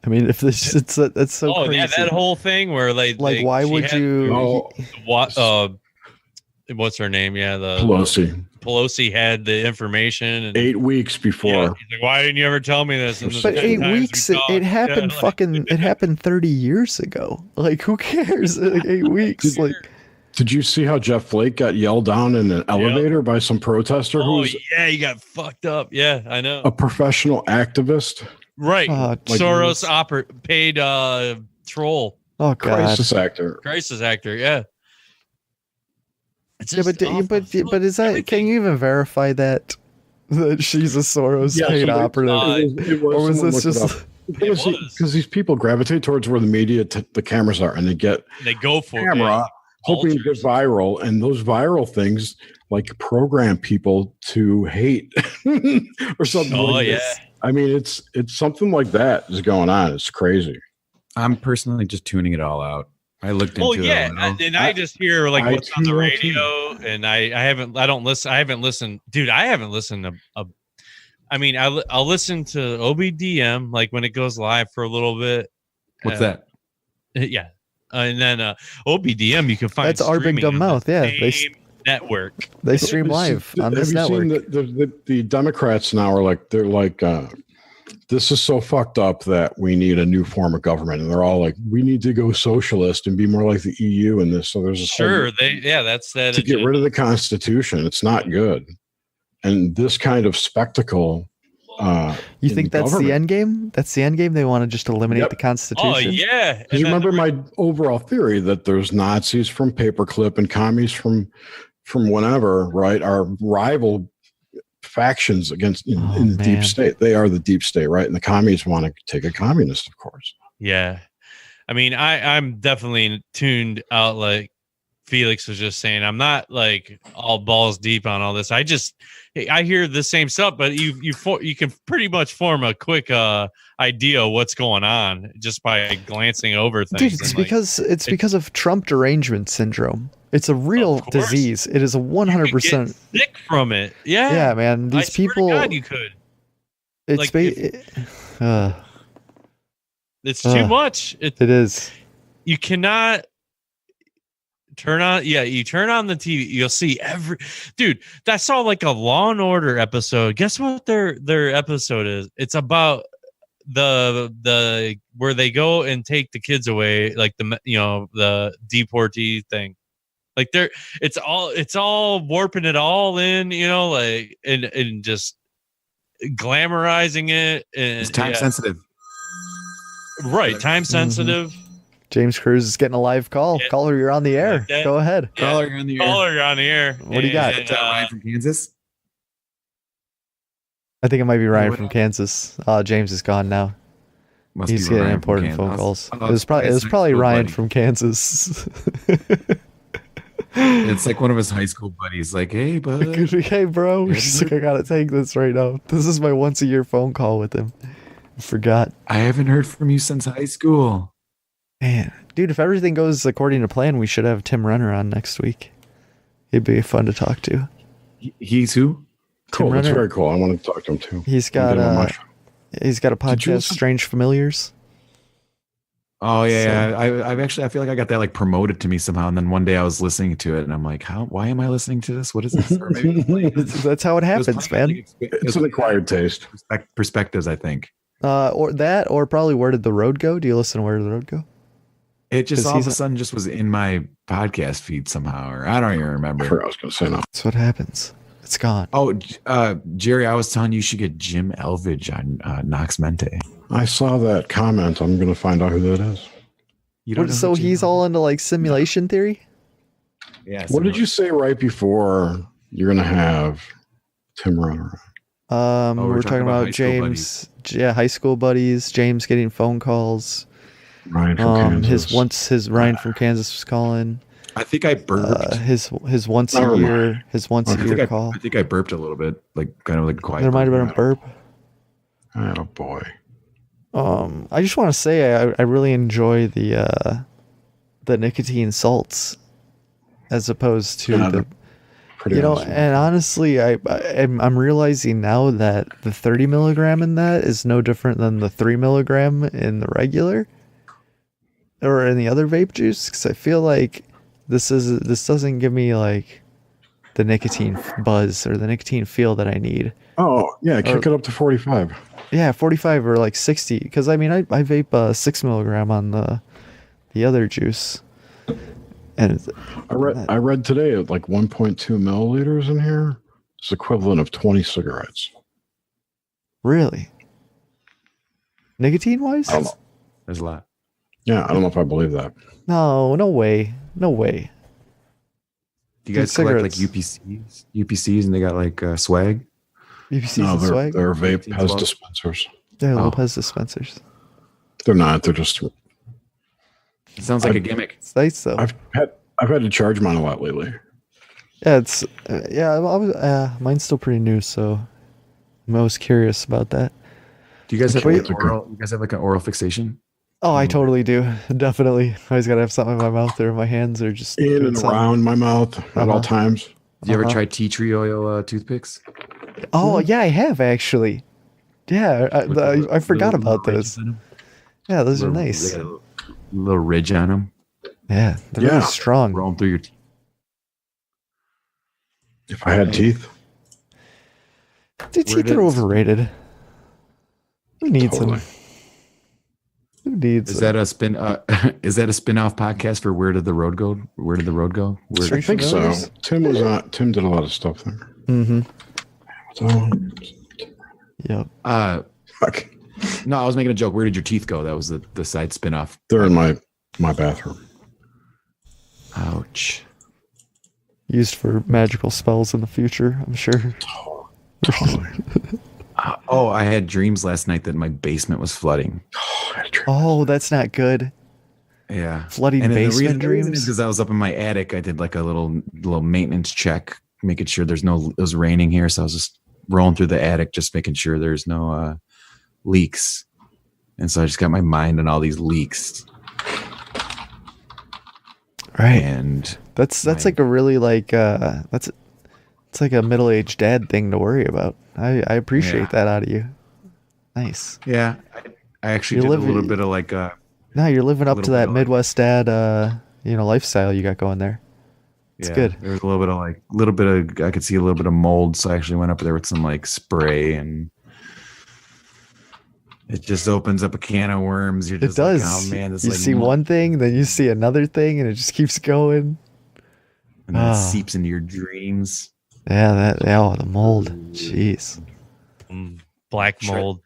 I mean, if this that's so crazy. Yeah, that whole thing where like why would you? What's her name? Yeah, the Pelosi had the information 8 weeks before. Yeah, he's like, why didn't you ever tell me this? But 8 weeks, it happened. It happened 30 years ago. Like, who cares? Like 8 weeks. Did you see how Jeff Flake got yelled down in an elevator by some protester? Yeah, he got fucked up. Yeah, I know. A professional activist, right? Soros paid troll. Oh, God. Crisis actor. Yeah. Yeah, but is that? Can you even verify that she's a Soros paid operative? Or was this just because these people gravitate towards where the media, the cameras are, and they go for camera, hoping to get viral, and those viral things, like program people to hate or something. Oh like yeah. this. I mean, it's something like that is going on. It's crazy. I'm personally just tuning it all out. I looked into it. And I just hear like what's on the too. radio, and I haven't listened, dude. I haven't listened to I mean, I'll listen to OBDM like when it goes live for a little bit. What's that? Yeah, and then OBDM you can find. That's our big dumb mouth. Yeah, network. They stream live on this network. Have you seen the Democrats now are like they're like this is so fucked up that we need a new form of government, and they're all like, we need to go socialist and be more like the EU in this. So there's a that's that to get rid of the Constitution. It's not good, and this kind of spectacle. You think that's the end game? That's the end game. They want to just eliminate the Constitution. Oh yeah. Because you remember my overall theory that there's Nazis from Paperclip and commies from whenever, right? Are rival factions against in the deep state. They are the deep state, right? And the commies want to take a communist, of course. Yeah. I mean, I'm definitely tuned out, like Felix was just saying. I'm not like all balls deep on all this. I hear the same stuff, but you can pretty much form a quick idea of what's going on just by glancing over things. Dude, it's because of Trump derangement syndrome. It's a real disease. It is a 100% sick from it. Yeah. Yeah, man. These people. God, you could. It's it's too much. It is. You cannot turn on. Yeah, you turn on the TV. You'll see dude. That's all like a Law and Order episode. Guess what their episode is? It's about the where they go and take the kids away, like the deportee thing. Like it's all warping it all in, like and just glamorizing it. And it's time sensitive, right? Time sensitive. Mm-hmm. James Cruz is getting a live call. Yeah. Caller, you're on the air. Go ahead. Yeah. Caller, you're on the air. What do you got? Ryan from Kansas. I think it might be Ryan from Kansas. James is gone now. He's getting important phone calls. It was probably Ryan from Kansas. It's like one of his high school buddies, like, hey, bud. Hey, bro. He's like, I gotta take this right now. This is my once a year phone call with him. I forgot. I haven't heard from you since high school. Man, dude, if everything goes according to plan, we should have Tim Renner on next week. He'd be fun to talk to. He's who? Cool. That's very cool. I want to talk to him too. He's got a podcast, Strange Familiars. Oh yeah, I feel like I got that like promoted to me somehow, and then one day I was listening to it, and I'm like, why am I listening to this? What is this? Or maybe that's how it happens, man. It's an acquired taste. Perspectives, I think. Or probably Where Did the Road Go? Do you listen to Where Did the Road Go? It just all of a sudden just was in my podcast feed somehow, or I don't even remember. I was going to say no. That's what happens. It's gone. Oh, Jerry, I was telling you should get Jim Elvidge on Nox Mente. I saw that comment. I'm going to find out who that is. So he's all into like simulation theory? Yeah. What did you say right before you're going to have Tim Renner? We're talking about James. High school buddies. James getting phone calls. Ryan from Kansas. His Ryan from Kansas was calling. I think I burped. His once a year call. I think I burped a little bit, like kind of like quiet. There might have been a burp. Oh boy. I just want to say I really enjoy the nicotine salts as opposed to the awesome. And honestly, I'm realizing now that the 30 milligram in that is no different than the 3 milligram in the regular or in the other vape juice, because I feel like this doesn't give me like the nicotine buzz or the nicotine feel that I need. Oh yeah, kick it up to 45. Yeah, 45 or like 60. Because I mean, I vape 6 milligram on the other juice. And I read today at like 1.2 milliliters in here. It's equivalent of 20 cigarettes. Really? Nicotine wise? There's a lot. Yeah, I don't know if I believe that. No way. No way. Do you guys collect like UPCs and they got like swag? UPCs and swag? They're vape Pez dispensers. They're little Pez dispensers. They're not. They're just... It sounds like a gimmick. It's nice though. I've had to charge mine a lot lately. Yeah, it's mine's still pretty new, so I'm always curious about that. Do you guys have Wait. like oral? You guys have like an oral fixation? Oh, I totally do. Definitely. I always gotta have something in my mouth or my hands or just In doing and something. around my mouth at all times. Do you ever try tea tree oil toothpicks? Oh, yeah, I have actually. Yeah, I forgot about those. Yeah, those are nice. They got a little ridge on them. Yeah, they're really strong. Roll them through your teeth. If I had teeth. Dude, teeth are overrated. Who needs Totally. them? Who needs Is them? that a spin? Is that a spin-off podcast for Where Did the Road Go? Where did the road go? I think so. Tim did a lot of stuff there. Mm-hmm. So, Yep. fuck. No, I was making a joke. Where did your teeth go? That was the side spin-off. They're in my bathroom. Ouch. Used for magical spells in the future, I'm sure. Totally. Oh, I had dreams last night that my basement was flooding. Oh, that's not good. Yeah. Flooding And then basement the reason is dreams. because I was up in my attic. I did like a little maintenance check, making sure it was raining here. So I was just rolling through the attic, just making sure there's no leaks. And so I just got my mind on all these leaks. Right. And That's like a really it's like a middle-aged dad thing to worry about. I appreciate that out of you. Nice. yeah, I actually did a little bit of like No, you're living up to that bit of Midwest dad lifestyle you got going there. It's good. There was a little bit of I could see a little bit of mold, so I actually went up there with some like spray, and it just opens up a can of worms. You're just It does. like, oh man, this you like see one thing, then you see another thing, and it just keeps going. and then it seeps into your dreams. Yeah, the mold. Jeez. Black mold.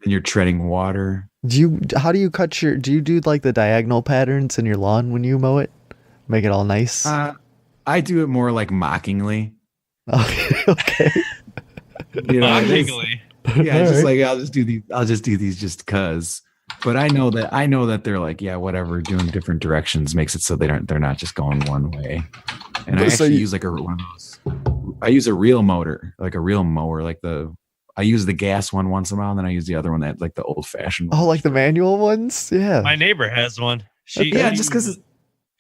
And you're treading water. How do you cut do you do like the diagonal patterns in your lawn when you mow it? Make it all nice? I do it more like mockingly. Okay. You know, Mockingly. yeah, it's just like I'll just do these just cuz. But I know that they're like, yeah, whatever, doing different directions makes it so they're not just going one way. And I actually use like one of those. I use a real motor, like a real mower, I use the gas one once in a while, and then I use the other one that like the old fashioned one. Oh, like the manual ones? Yeah. My neighbor has one. Just because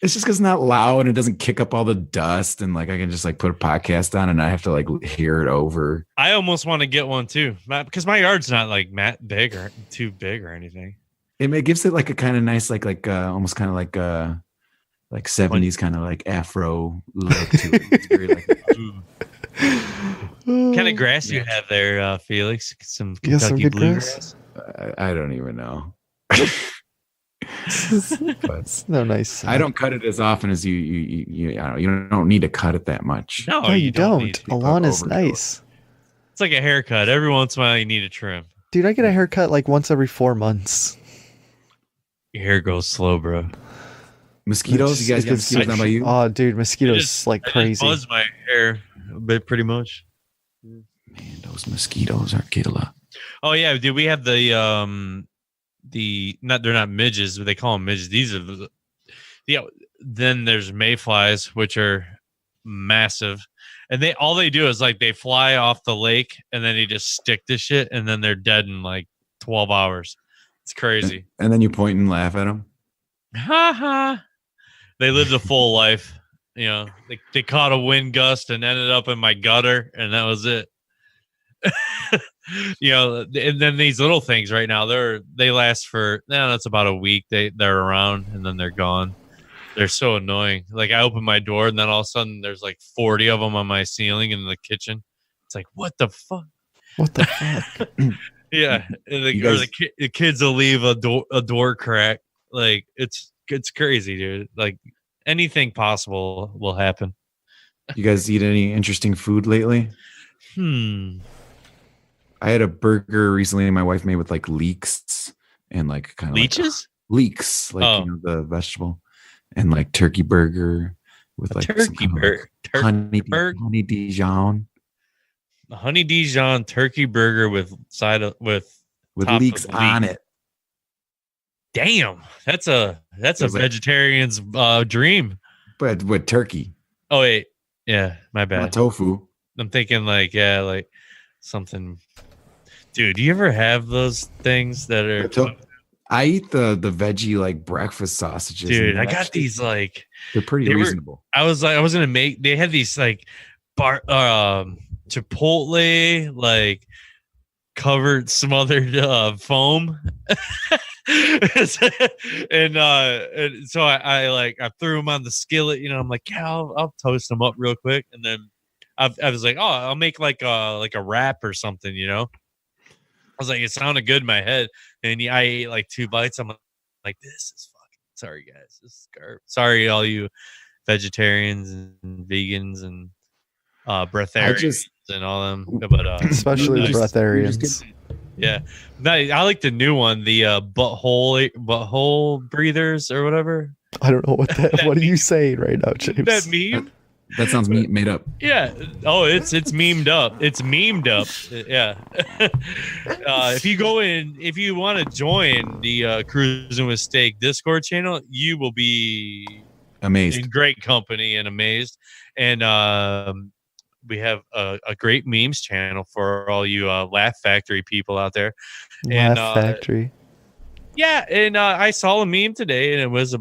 it's not loud and it doesn't kick up all the dust, and like I can just like put a podcast on and I have to like hear it over. I almost want to get one too, because my yard's not like big or too big or anything. It gives it like a kind of nice almost kind of like 70s kind of like afro look to it. It's very like What kind of grass you have there, Felix? Some You got some Kentucky good bluegrass? I don't even know. But No, nice. I don't cut it as often as you don't need to cut it that much. No, you don't. need to. A lawn is overkill. nice. It's like a haircut. Every once in a while, you need a trim. Dude, I get a haircut like once every 4 months. Your hair goes slow, bro. Mosquitoes? You guys get mosquitoes down by you? Oh, dude, mosquitoes like I just crazy. buzz my hair a bit, pretty much. Man, those mosquitoes are killer. Oh yeah, dude. We have they're not midges, but they call them midges. These are then there's mayflies, which are massive, and all they do is like they fly off the lake and then they just stick to shit, and then they're dead in like 12 hours. It's crazy. And then you point and laugh at them. Ha ha. They lived a full life. You know, they caught a wind gust and ended up in my gutter, and that was it. You know, and then these little things right now, they last for that's about a week. They're around and then they're gone. They're so annoying. Like I open my door and then all of a sudden there's like 40 of them on my ceiling in the kitchen. It's like, what the fuck? What the fuck? Yeah, and the kids will leave a door crack. Like it's crazy, dude. Like anything possible will happen. You guys eat any interesting food lately? I had a burger recently my wife made with like leeks and like kind of leeches? Leeks, like the vegetable, and like turkey burger with like turkey burger, honey Dijon. A honey Dijon turkey burger with leeks on it. Damn, that's a vegetarian's dream. But with turkey. Oh wait, Yeah, my Not bad. tofu. I'm thinking like something. Dude, do you ever have those things that are? I eat the veggie like breakfast sausages. Dude, I got these like they're pretty reasonable. I was gonna make. They had these like Chipotle like covered smothered foam. and so I threw them on the skillet. I'm like, yeah, I'll toast them up real quick, and then I was like, oh, I'll make like a wrap or something. I was like, it sounded good in my head, and I ate like 2 bites. I'm like, this is fucking. Sorry, guys, this is garbage. Sorry, all you vegetarians and vegans and breatharians and all them, but especially the breatharians. Yeah, I like the new one, the butthole breathers or whatever. I don't know what that. What are you saying right now, James? That meme. That sounds made up. Yeah. Oh, it's memed up. It's memed up. Yeah. If you want to join the Cruising with Steak Discord channel, you will be amazed, in great company and amazed. And we have a great memes channel for all you Laugh Factory people out there. Laugh Factory. Yeah, and I saw a meme today, and it was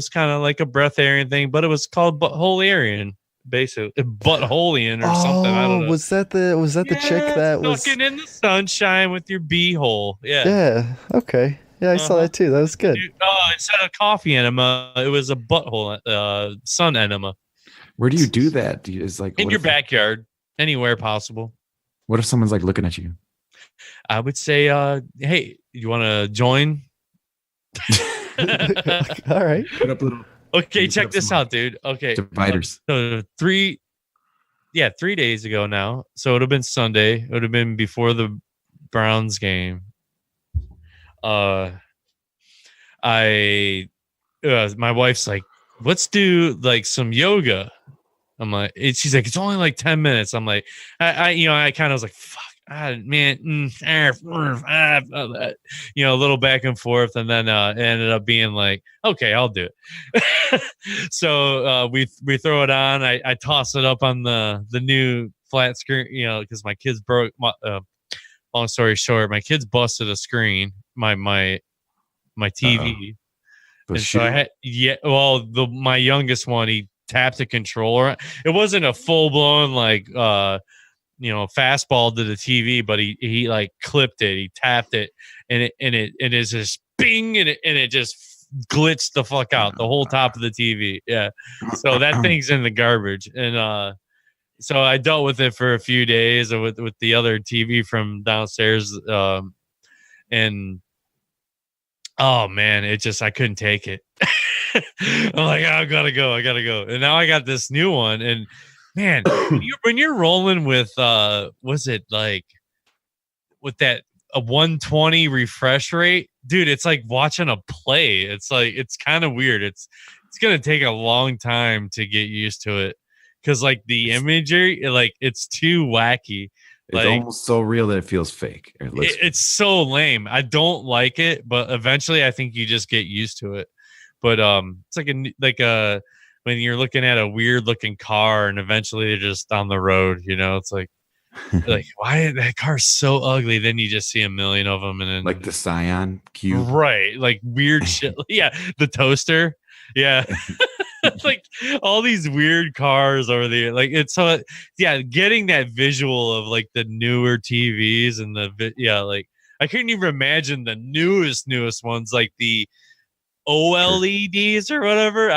kind of like a breatharian thing, but it was called Buttholearian, basically Buttholean or something. I don't know. Was that the chick that was looking in the sunshine with your beehole? Yeah. Yeah. Okay. Yeah, I saw that too. That was good. Instead of coffee enema, it was a butthole sun enema. Where do you do that? Is like in your backyard, anywhere possible. What if someone's like looking at you? I would say, hey, you want to join? All right. Okay, check this out, dude. Okay. Dividers. So 3 days ago now. So it would have been Sunday. It would have been before the Browns game. My wife's like, let's do like some yoga. I'm like, she's like, it's only like 10 minutes. I'm like, I kind of was like, fuck, man, a little back and forth, and then it ended up being like, okay, I'll do it. So we throw it on. I toss it up on the new flat screen, because my kids broke. Long story short, my kids busted a screen, my TV. And so I had, my youngest one, he tapped the controller. It wasn't a full blown fastball to the TV, but he like clipped it. He tapped it, and it is just bing, and it just glitched the fuck out the whole top of the TV. Yeah, so that thing's in the garbage, and so I dealt with it for a few days with the other TV from downstairs, and. Oh man, I couldn't take it. I'm like, I gotta go. And now I got this new one. And man, when you're rolling with, was it like with that a 120 refresh rate, dude, it's like watching a play. It's like, it's kind of weird. It's going to take a long time to get used to it. Cause like the imagery, it's too wacky. It's almost so real that it feels fake. It's so lame. I don't like it, but eventually I think you just get used to it. But it's like when you're looking at a weird looking car and eventually they're just on the road, it's like why that car's so ugly? Then you just see a million of them, and then like the Scion cube, right? Like weird shit. Yeah, the toaster. Yeah. Like all these weird cars over there, like it's so getting that visual of like the newer TVs and like I couldn't even imagine the newest ones, like the OLEDs or whatever.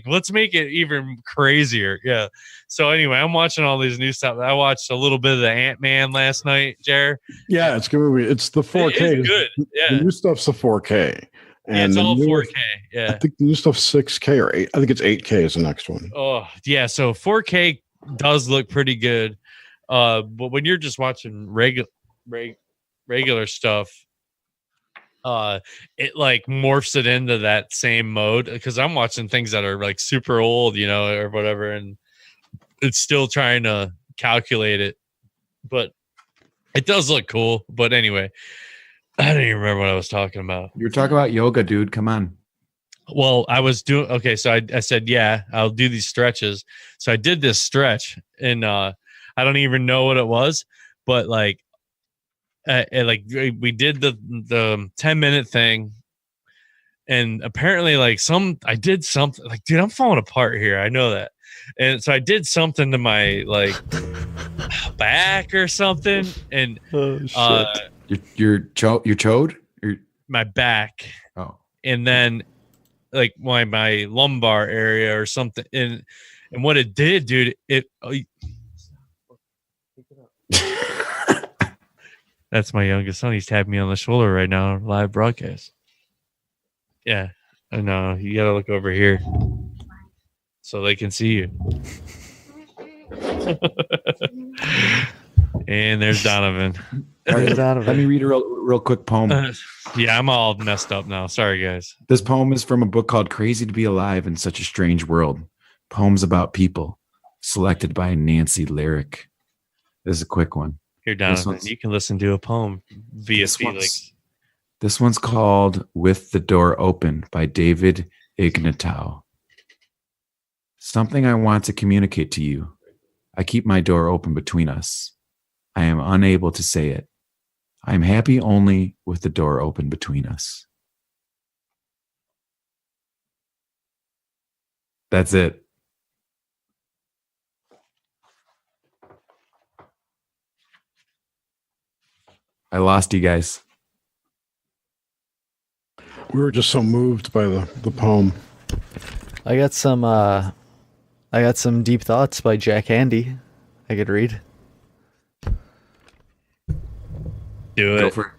Let's make it even crazier. Yeah. So anyway, I'm watching all these new stuff. I watched a little bit of the Ant-Man last night, Jer. Yeah, it's a good movie. It's the 4K. It's good. Yeah. The new stuff's the 4K. And it's all 4K. Yeah. I think the new stuff's 6K or 8. I think it's 8K is the next one. Oh, yeah. So 4K does look pretty good. But when you're just watching regular stuff, it like morphs it into that same mode, because I'm watching things that are like super old, or whatever, and it's still trying to calculate it. But it does look cool. But anyway, I don't even remember what I was talking about. You were talking about yoga, dude. Come on. Well, I was doing okay. So I said, yeah, I'll do these stretches. So I did this stretch, and I don't even know what it was, but like we did the 10-minute thing, and apparently like I did something like, dude, I'm falling apart here. I know that, and so I did something to my like back or something, and Oh shit! You're chode. My back, Oh, and then like my lumbar area or something, and what it did, dude, that's my youngest son. He's tapping me on the shoulder right now, live broadcast. Yeah, I know. You gotta look over here so they can see you. And there's Donovan. Let me read a real quick poem. Yeah, I'm all messed up now. Sorry, guys. This poem is from a book called Crazy to Be Alive in Such a Strange World. Poems about people, selected by Nancy Lyric. This is a quick one. Here, Donovan, you can listen to a poem via Felix. This one's called With the Door Open by David Ignatow. Something I want to communicate to you. I keep my door open between us. I am unable to say it. I am happy only with the door open between us. That's it. I lost you guys. We were just so moved by the poem. I got some deep thoughts by Jack Handy. I could read. Do it. Go for it.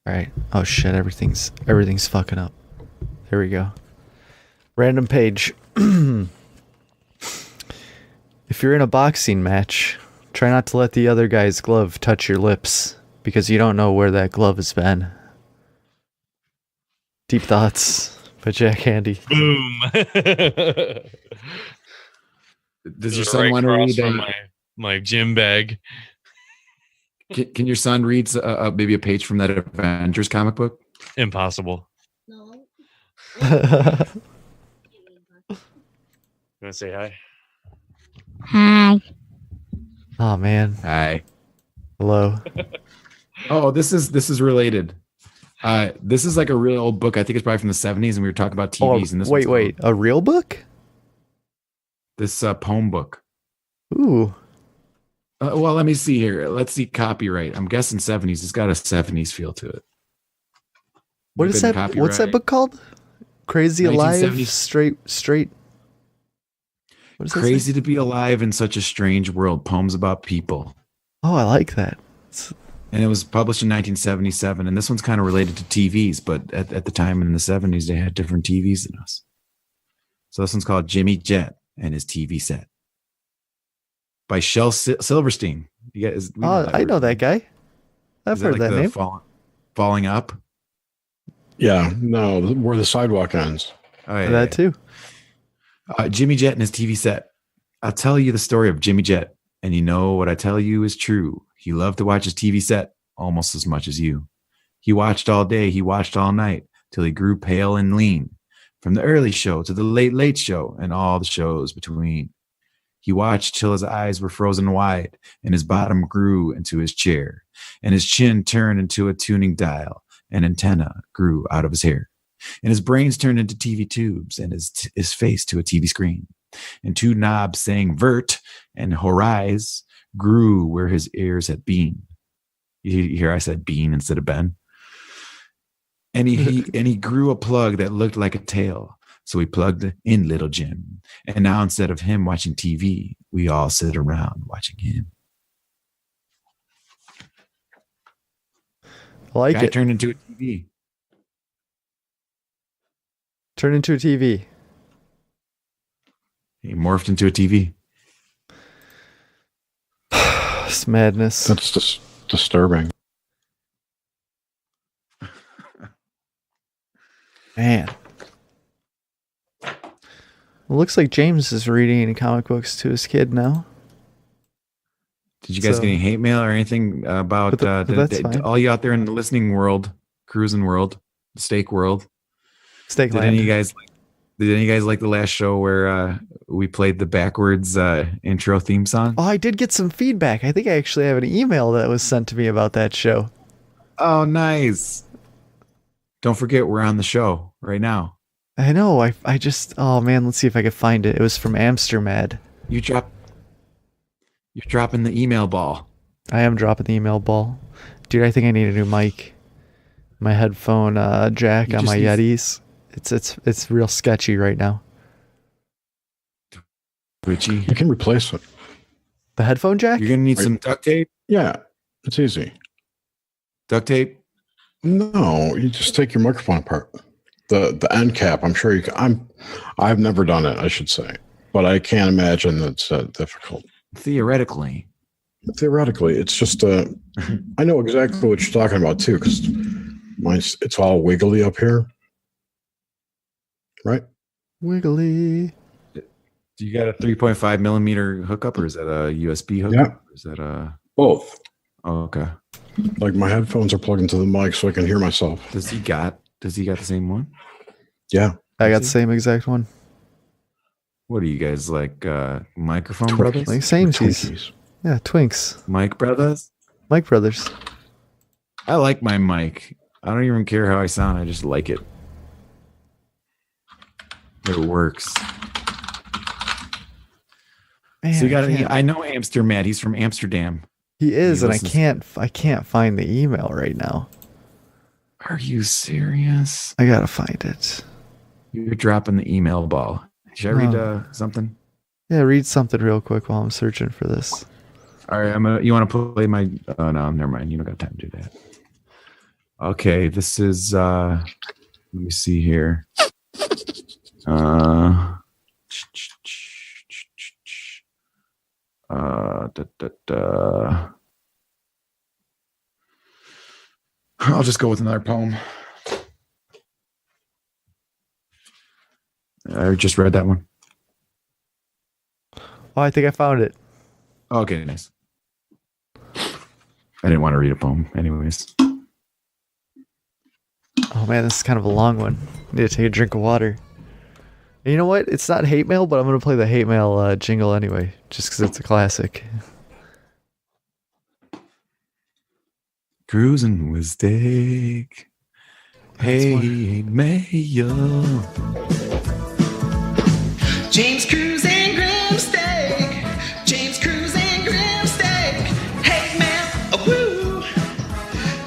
All right. Oh shit! Everything's fucking up. There we go. Random page. If you're in a boxing match, try not to let the other guy's glove touch your lips because you don't know where that glove has been. Deep thoughts by Jack Handy. Boom. Does your son want to read my gym bag? Can your son read maybe a page from that Avengers comic book? Impossible. No. You want to say hi? Hi. Oh man. Hi. Hello. Oh, this is related. This is like a real old book. I think it's probably from the 70s, and we were talking about TVs. And this wait, a real book? This poem book. Ooh. Well, let me see here. Let's see copyright. I'm guessing 70s. It's got a 70s feel to it. What is that? Copyright. What's that book called? Crazy Alive? Straight. What is that? Crazy to Be Alive in Such a Strange World. Poems about people. Oh, I like that. And it was published in 1977. And this one's kind of related to TVs, but at the time in the 70s, they had different TVs than us. So this one's called Jimmy Jet and His TV Set by Shel Silverstein. I know that guy. I've heard that name. Falling Up. Yeah, no, where the sidewalk ends. Oh, yeah, that too. Jimmy Jet and His TV Set. I'll tell you the story of Jimmy Jet, and you know what I tell you is true. He loved to watch his TV set almost as much as you. He watched all day, he watched all night, till he grew pale and lean. From the early show to the late show and all the shows between. He watched till his eyes were frozen wide, and his bottom grew into his chair, and his chin turned into a tuning dial, and antenna grew out of his hair, and his brains turned into TV tubes, and his face to a TV screen, and two knobs saying Vert and Horis grew where his ears had been. You hear I said bean instead of Ben. And he grew a plug that looked like a tail. So we plugged in little Jim. And now instead of him watching TV, we all sit around watching him. I like it. Turned into a TV. Turned into a TV. He morphed into a TV. It's madness. That's just disturbing. Man. It looks like James is reading comic books to his kid now. Did you guys get any hate mail or anything about that's fine. all you out there in the listening world, cruising world, the steak world? Steak Did land. any of you guys like the last show where we played the backwards intro theme song? Oh, I did get some feedback. I think I actually have an email that was sent to me about that show. Oh, nice. Don't forget, we're on the show right now. I know. I just. Oh man, let's see if I can find it. It was from Amstermad. You're dropping the email ball. I am dropping the email ball, dude. I think I need a new mic. My headphone jack on my Yetis. It's real sketchy right now. Twitchy. You can replace it. The headphone jack? You're gonna need some duct tape. Yeah, it's easy. Duct tape. No, you just take your microphone apart. The end cap. I'm sure you can. I've never done it, I should say, but I can't imagine that's difficult. Theoretically, it's just I know exactly what you're talking about too, because it's all wiggly up here, right? Wiggly. do you got a 3.5 millimeter hookup, or is that a USB hookup? Yeah. Or is that a Both. Oh, okay. Like my headphones are plugged into the mic so I can hear myself. Does he got the same one? Yeah. I got the same exact one. What are you guys like? Microphone brothers? Like same Twinkies. cheese. Yeah, Twinks. Mic brothers? Mike Brothers. I like my mic. I don't even care how I sound. I just like it. It works. Man, So you got. I can't- I know Amsterdam. He's from Amsterdam. He is, he and listens- I can't find the email right now. Are you serious? I gotta find it. You're dropping the email ball. Should I read something? Yeah, read something real quick while I'm searching for this. All right, you want to play my? Oh no, never mind. You don't got time to do that. Okay, this is. Let me see here. I'll just go with another poem. I just read that one. Oh, I think I found it. Okay, nice. I didn't want to read a poem, anyways. Oh man, this is kind of a long one. Need to take a drink of water. And you know what? It's not hate mail, but I'm gonna play the hate mail jingle anyway, just because it's a classic. Cruising with steak. Hey, mayo. James Cruz and Grimsteak. James Cruz and Grimsteak. Hey man, a woo.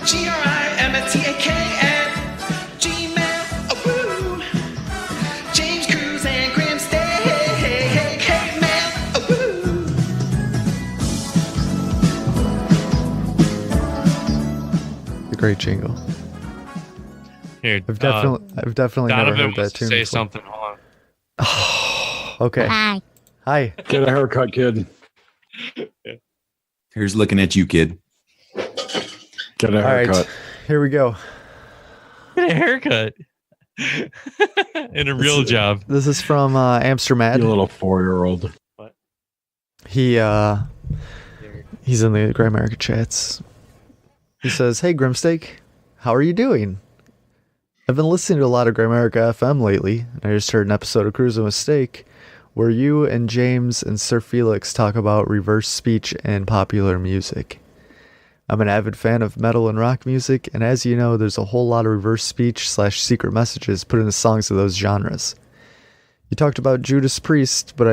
GRIMETAKN. G man, a woo. James Cruz and Grimsteak. Hey man, a woo. A great jingle. Here, I've definitely never Donovan heard that wants to tune. say before. something. Hold on. Okay. Hi. Hi. Get a haircut, kid. Here's looking at you, kid. Get a All right. haircut. Here we go. Get a haircut. And a real job. This is from You Amsterdam. little 4-year-old. He's in the Grimerica chats. He says, "Hey Grimsteak, how are you doing? I've been listening to a lot of Grimerica FM lately, and I just heard an episode of Cruising with Steak where you and James and Sir Felix talk about reverse speech and popular music. I'm an avid fan of metal and rock music, and as you know, there's a whole lot of reverse speech / secret messages put into songs of those genres. You talked about Judas Priest, but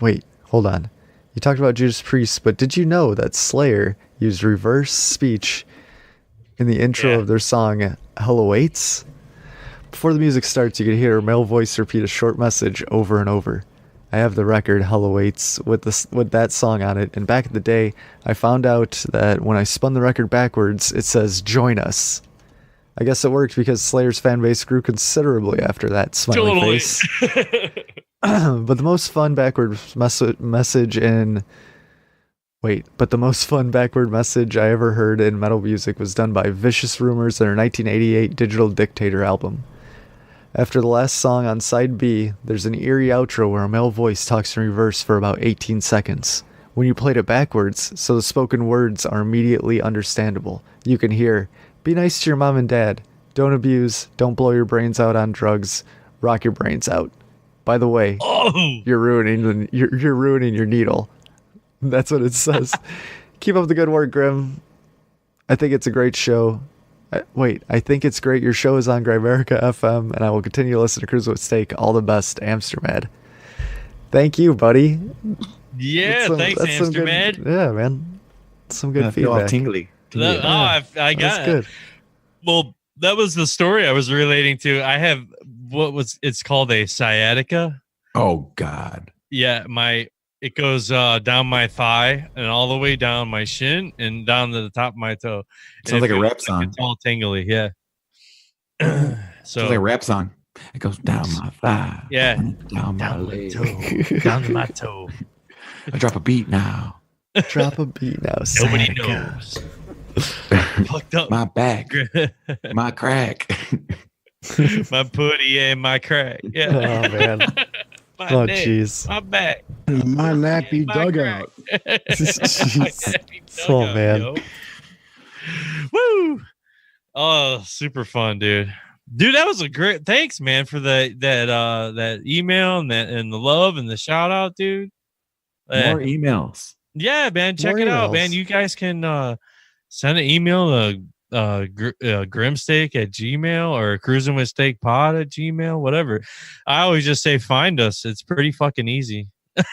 wait, hold on. You talked about Judas Priest, but did you know that Slayer used reverse speech in the intro of their song Hell Awaits? Before the music starts, you can hear a male voice repeat a short message over and over. I have the record Hell Awaits with that song on it, and back in the day, I found out that when I spun the record backwards, it says "Join Us." I guess it worked because Slayer's fan base grew considerably after that smiley Totally. face. But the most fun backward message I ever heard in metal music was done by Vicious Rumors in their 1988 Digital Dictator album. After the last song on side B, there's an eerie outro where a male voice talks in reverse for about 18 seconds. When you played it backwards, so the spoken words are immediately understandable, you can hear, "Be nice to your mom and dad. Don't abuse. Don't blow your brains out on drugs. Rock your brains out. By the way, you're ruining your needle. That's what it says. Keep up the good work, Grim. I think it's a great show. I think it's great. Your show is on Grimerica FM, and I will continue to listen to Cruise with Steak. All the best, Amsterdam. Thank you, buddy. Yeah, thanks, Amsterdam. Yeah, man. Some good I feel all feedback. tingly. I got That's it. good. Well, that was the story I was relating to. I have it's called a sciatica. Oh God. Yeah, it goes down my thigh and all the way down my shin and down to the top of my toe. Sounds like a rap song. It's all tingly, yeah. Sounds like a rap song. It goes down my thigh. Yeah. Down my leg. Down to my toe. I drop a beat now. Drop a beat now. Nobody Sciatica. knows. Fucked up. My back. My crack. My putty and my crack. Yeah. Oh, man. My Oh, neck, jeez. my back. My nappy My dugout. Jeez. Oh, man. Yo. Woo! Oh, super fun, dude. Dude, that was a great. Thanks, man, for that email and the love and the shout out, dude. More emails. Yeah, man, check More it out, emails. man. You guys can send an email to grimsteak at gmail or cruisingwithsteakpod at gmail, whatever. I always just say find us. It's pretty fucking easy.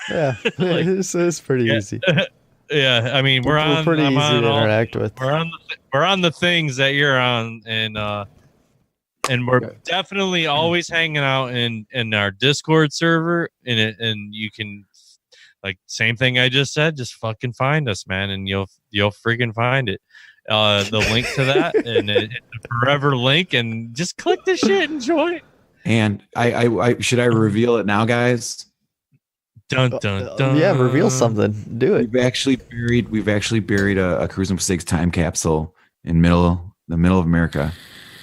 Yeah, it's pretty easy. Yeah, I mean we're pretty I'm easy on to all- interact with. we're on the things that you're on, and we're definitely always hanging out in our Discord server, and you can, like, same thing I just said, just fucking find us, man, and you'll freaking find it. The link to that, and it's a forever link, and just click the shit and join. And I should I reveal it now, guys? Dun dun dun. Yeah, reveal something. Do it. We've actually buried a Cruising with Steaks time capsule in the middle of America.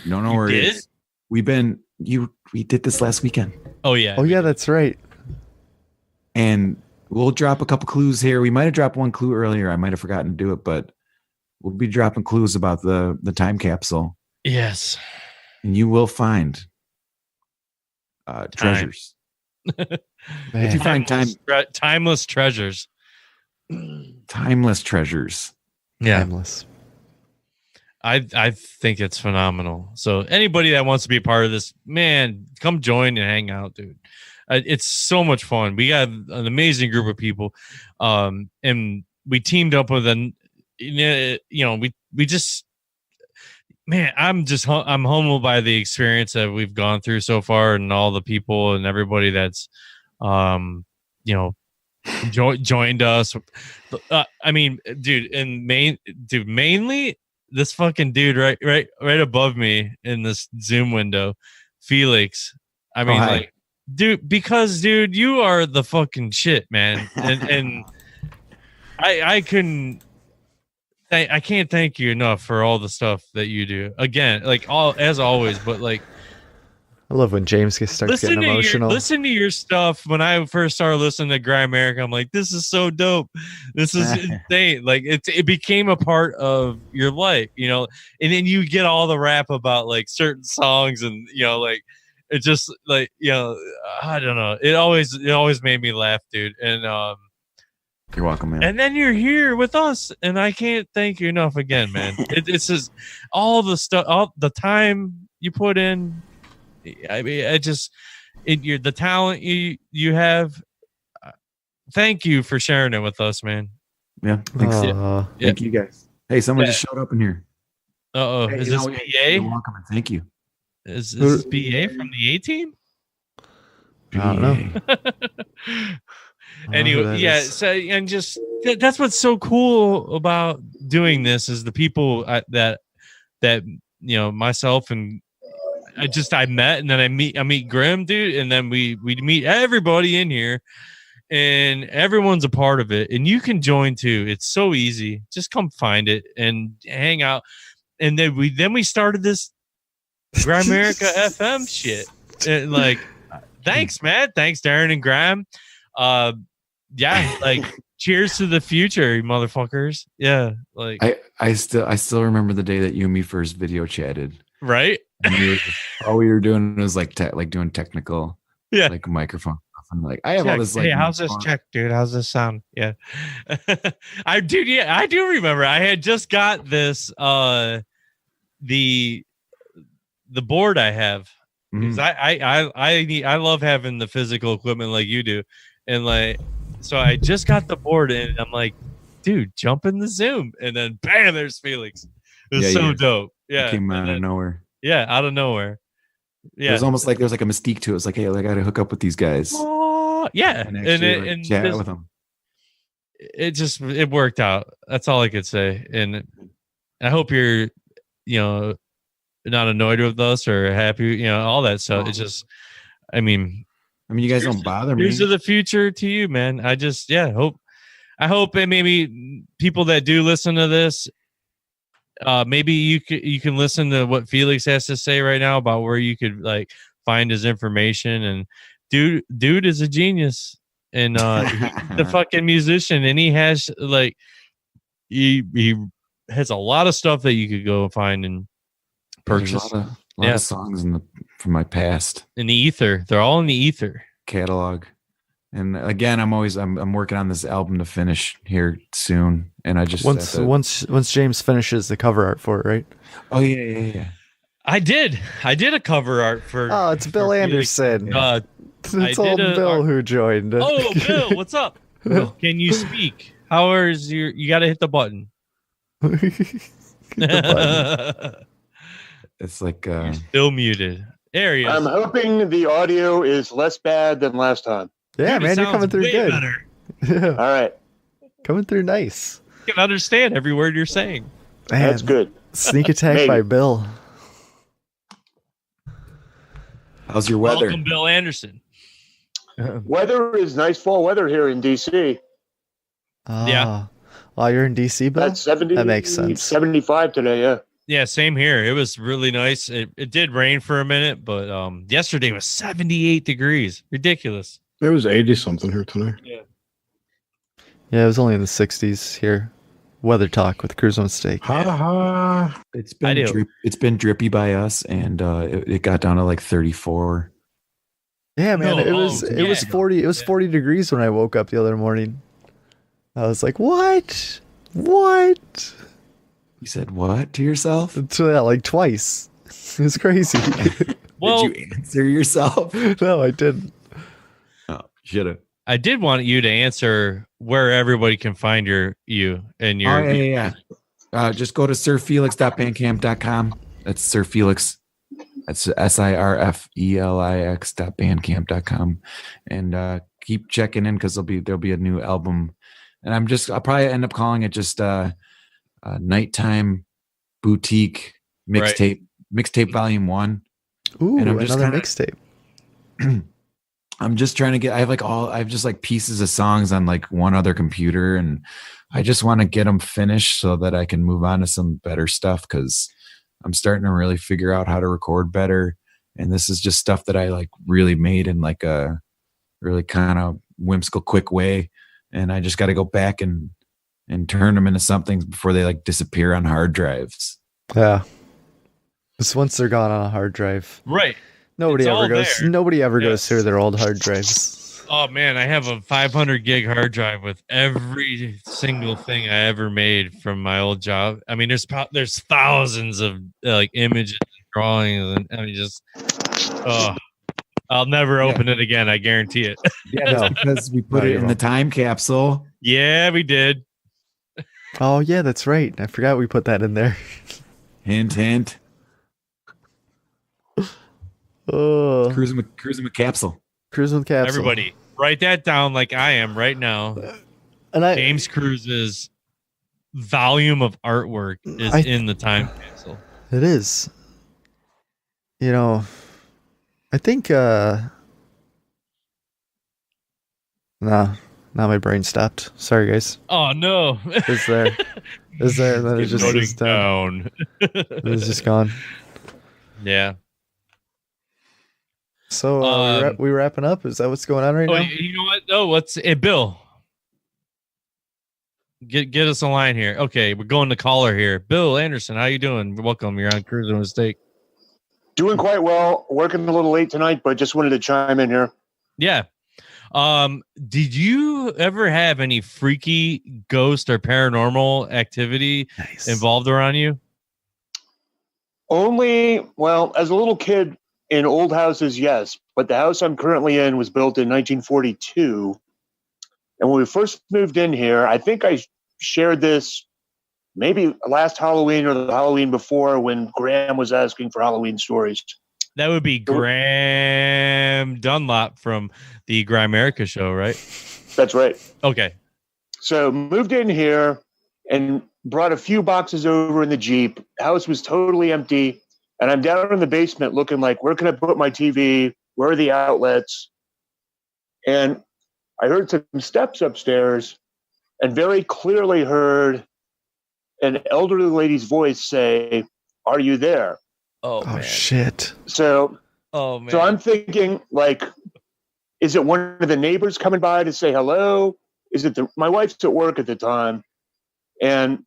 You don't know where it is. We did this last weekend. Oh yeah. Oh yeah, that's right. And we'll drop a couple clues here. We might have dropped one clue earlier. I might have forgotten to do it, but we'll be dropping clues about the time capsule. Yes. And you will find treasures. If you find timeless treasures. Timeless treasures. Yeah. Timeless. I think it's phenomenal. So anybody that wants to be a part of this, man, come join and hang out, dude. It's so much fun. We got an amazing group of people, and we teamed up with we just, man, I'm humbled by the experience that we've gone through so far, and all the people and everybody that's joined us. I mean, dude, mainly this fucking dude right above me in this Zoom window, Felix. I mean, dude, you are the fucking shit, man. And I can't thank you enough for all the stuff that you do. Again, like as always, but like, I love when James starts getting emotional. Listen to your stuff. When I first started listening to Grimerica, I'm like, this is so dope. This is insane. Like it became a part of your life, and then you get all the rap about like certain songs, and like it just like I don't know. It always made me laugh, dude. And you're welcome, man. And then you're here with us, and I can't thank you enough again, man. It's just all the stuff, all the time you put in. I mean, the talent you have. Thank you for sharing it with us, man. Yeah, thanks. Thank you guys. Hey, someone just showed up in here. Uh-oh, Hey, is this BA? You're welcome, and thank you. Is this BA from the A team? I don't know. Anyway, yeah. So, and just that's what's so cool about doing this is the people that myself and I met, and then I meet Grim, dude, and then we meet everybody in here, and everyone's a part of it, and you can join too. It's so easy. Just come find it and hang out. And then we started this Grimerica FM shit. And like, thanks, man. Thanks, Darren and Graham. Yeah, like cheers to the future, you motherfuckers. Yeah, like I still remember the day that you and me first video chatted. Right? And all we were doing was like doing technical, Yeah. like microphone stuff. I'm like, I have all Check. this like, Hey, how's this check, dude? How's this sound? Yeah. I do remember. I had just got this the board I have. Because I love having the physical equipment like you do. And like, so I just got the board and I'm like, dude, jump in the Zoom. And then bam, there's Felix. It was so dope. Yeah. It came out of nowhere. Yeah, out of nowhere. Yeah. It was almost like there was like a mystique to it. It's like, hey, I got to hook up with these guys. Oh, yeah. And chat with them. It worked out. That's all I could say. And I hope you're, not annoyed with us or happy, all that stuff. It's just, I mean, you guys don't bother me. Here's to the future to you, man. I just, I hope and maybe people that do listen to this, maybe you can listen to what Felix has to say right now about where you could like find his information. And dude is a genius, and he's the fucking musician, and he has like he has a lot of stuff that you could go find and purchase. A lot of songs from my past in the ether. They're all in the ether catalog. And again, I'm working on this album to finish here soon. And I just once James finishes the cover art for it, right? Oh yeah. I did a cover art for. Oh, it's Bill Anderson. It's old Bill who joined. Oh, Bill, what's up? Can you speak? How is you got to hit the button. It's like you're still muted. There he is. I'm hoping the audio is less bad than last time. Yeah, man, you're coming through good. Better. Yeah. All right. Coming through nice. You can understand every word you're saying. Man, that's good. Sneak attack by Bill. How's your weather? Welcome, Bill Anderson. Weather is nice fall weather here in DC. Yeah. Oh, you're in DC, Bill? That's 70. That makes sense. 75 today, yeah. Yeah, same here. It was really nice. It did rain for a minute, but yesterday was 78 degrees. Ridiculous. It was 80 something here today. Yeah, it was only in the 60s here. Weather Talk with Cruise on Steak. It's been drippy by us, and it got down to like 34. Yeah, man, it was 40. It was 40 degrees when I woke up the other morning. I was like, "What? What?" You said what to yourself? Like twice. It was crazy. Well, did you answer yourself? No, I didn't. Oh, should have. I did want you to answer where everybody can find you and your. Oh, yeah. Just go to sirfelix.bandcamp.com. That's Sir Felix. That's SIRFELIX.bandcamp.com. And keep checking in because there'll be a new album. And I'll probably end up calling it just Nighttime Boutique Mixtape Volume 1. Ooh, and another mixtape. I'm just trying to get, I have just like pieces of songs on like one other computer, and I just want to get them finished so that I can move on to some better stuff, because I'm starting to really figure out how to record better. And this is just stuff that I like really made in like a really kind of whimsical, quick way. And I just got to go back and turn them into something before they like disappear on hard drives. Yeah. Just once they're gone on a hard drive. Right. Nobody ever goes through their old hard drives. Oh man, I have a 500 gig hard drive with every single thing I ever made from my old job. I mean, there's thousands of like images and drawings, and I mean, I'll never open it again. I guarantee it. Yeah, that's because we put it in the time capsule. Yeah, we did. Oh yeah, that's right. I forgot we put that in there. Hint, hint. Oh, cruising with capsule. Cruising with capsule. Everybody, write that down like I am right now. And James Cruz's volume of artwork is in the time capsule. It is. You know, I think. Nah, my brain stopped. Sorry, guys. Oh no! It's there. And then it just is down. It's just gone. Yeah. So we wrapping up? Is that what's going on right now? You know what? Oh, Bill? Get us a line here. Okay, we're going to caller here. Bill Anderson, how you doing? Welcome. You're on Cruising with Steak. Doing quite well. Working a little late tonight, but just wanted to chime in here. Yeah. Did you ever have any freaky ghost or paranormal activity involved around you? Only, well, as a little kid in old houses, yes. But the house I'm currently in was built in 1942. And when we first moved in here, I think I shared this maybe last Halloween or the Halloween before when Graham was asking for Halloween stories. That would be Graham Dunlop from the Grimerica show, right? That's right. Okay. So moved in here and brought a few boxes over in the Jeep. House was totally empty. And I'm down in the basement looking like, where can I put my TV? Where are the outlets? And I heard some steps upstairs and very clearly heard an elderly lady's voice say, "Are you there?" Oh shit. So, man. So I'm thinking, like, is it one of the neighbors coming by to say hello? Is it my wife's at work at the time? And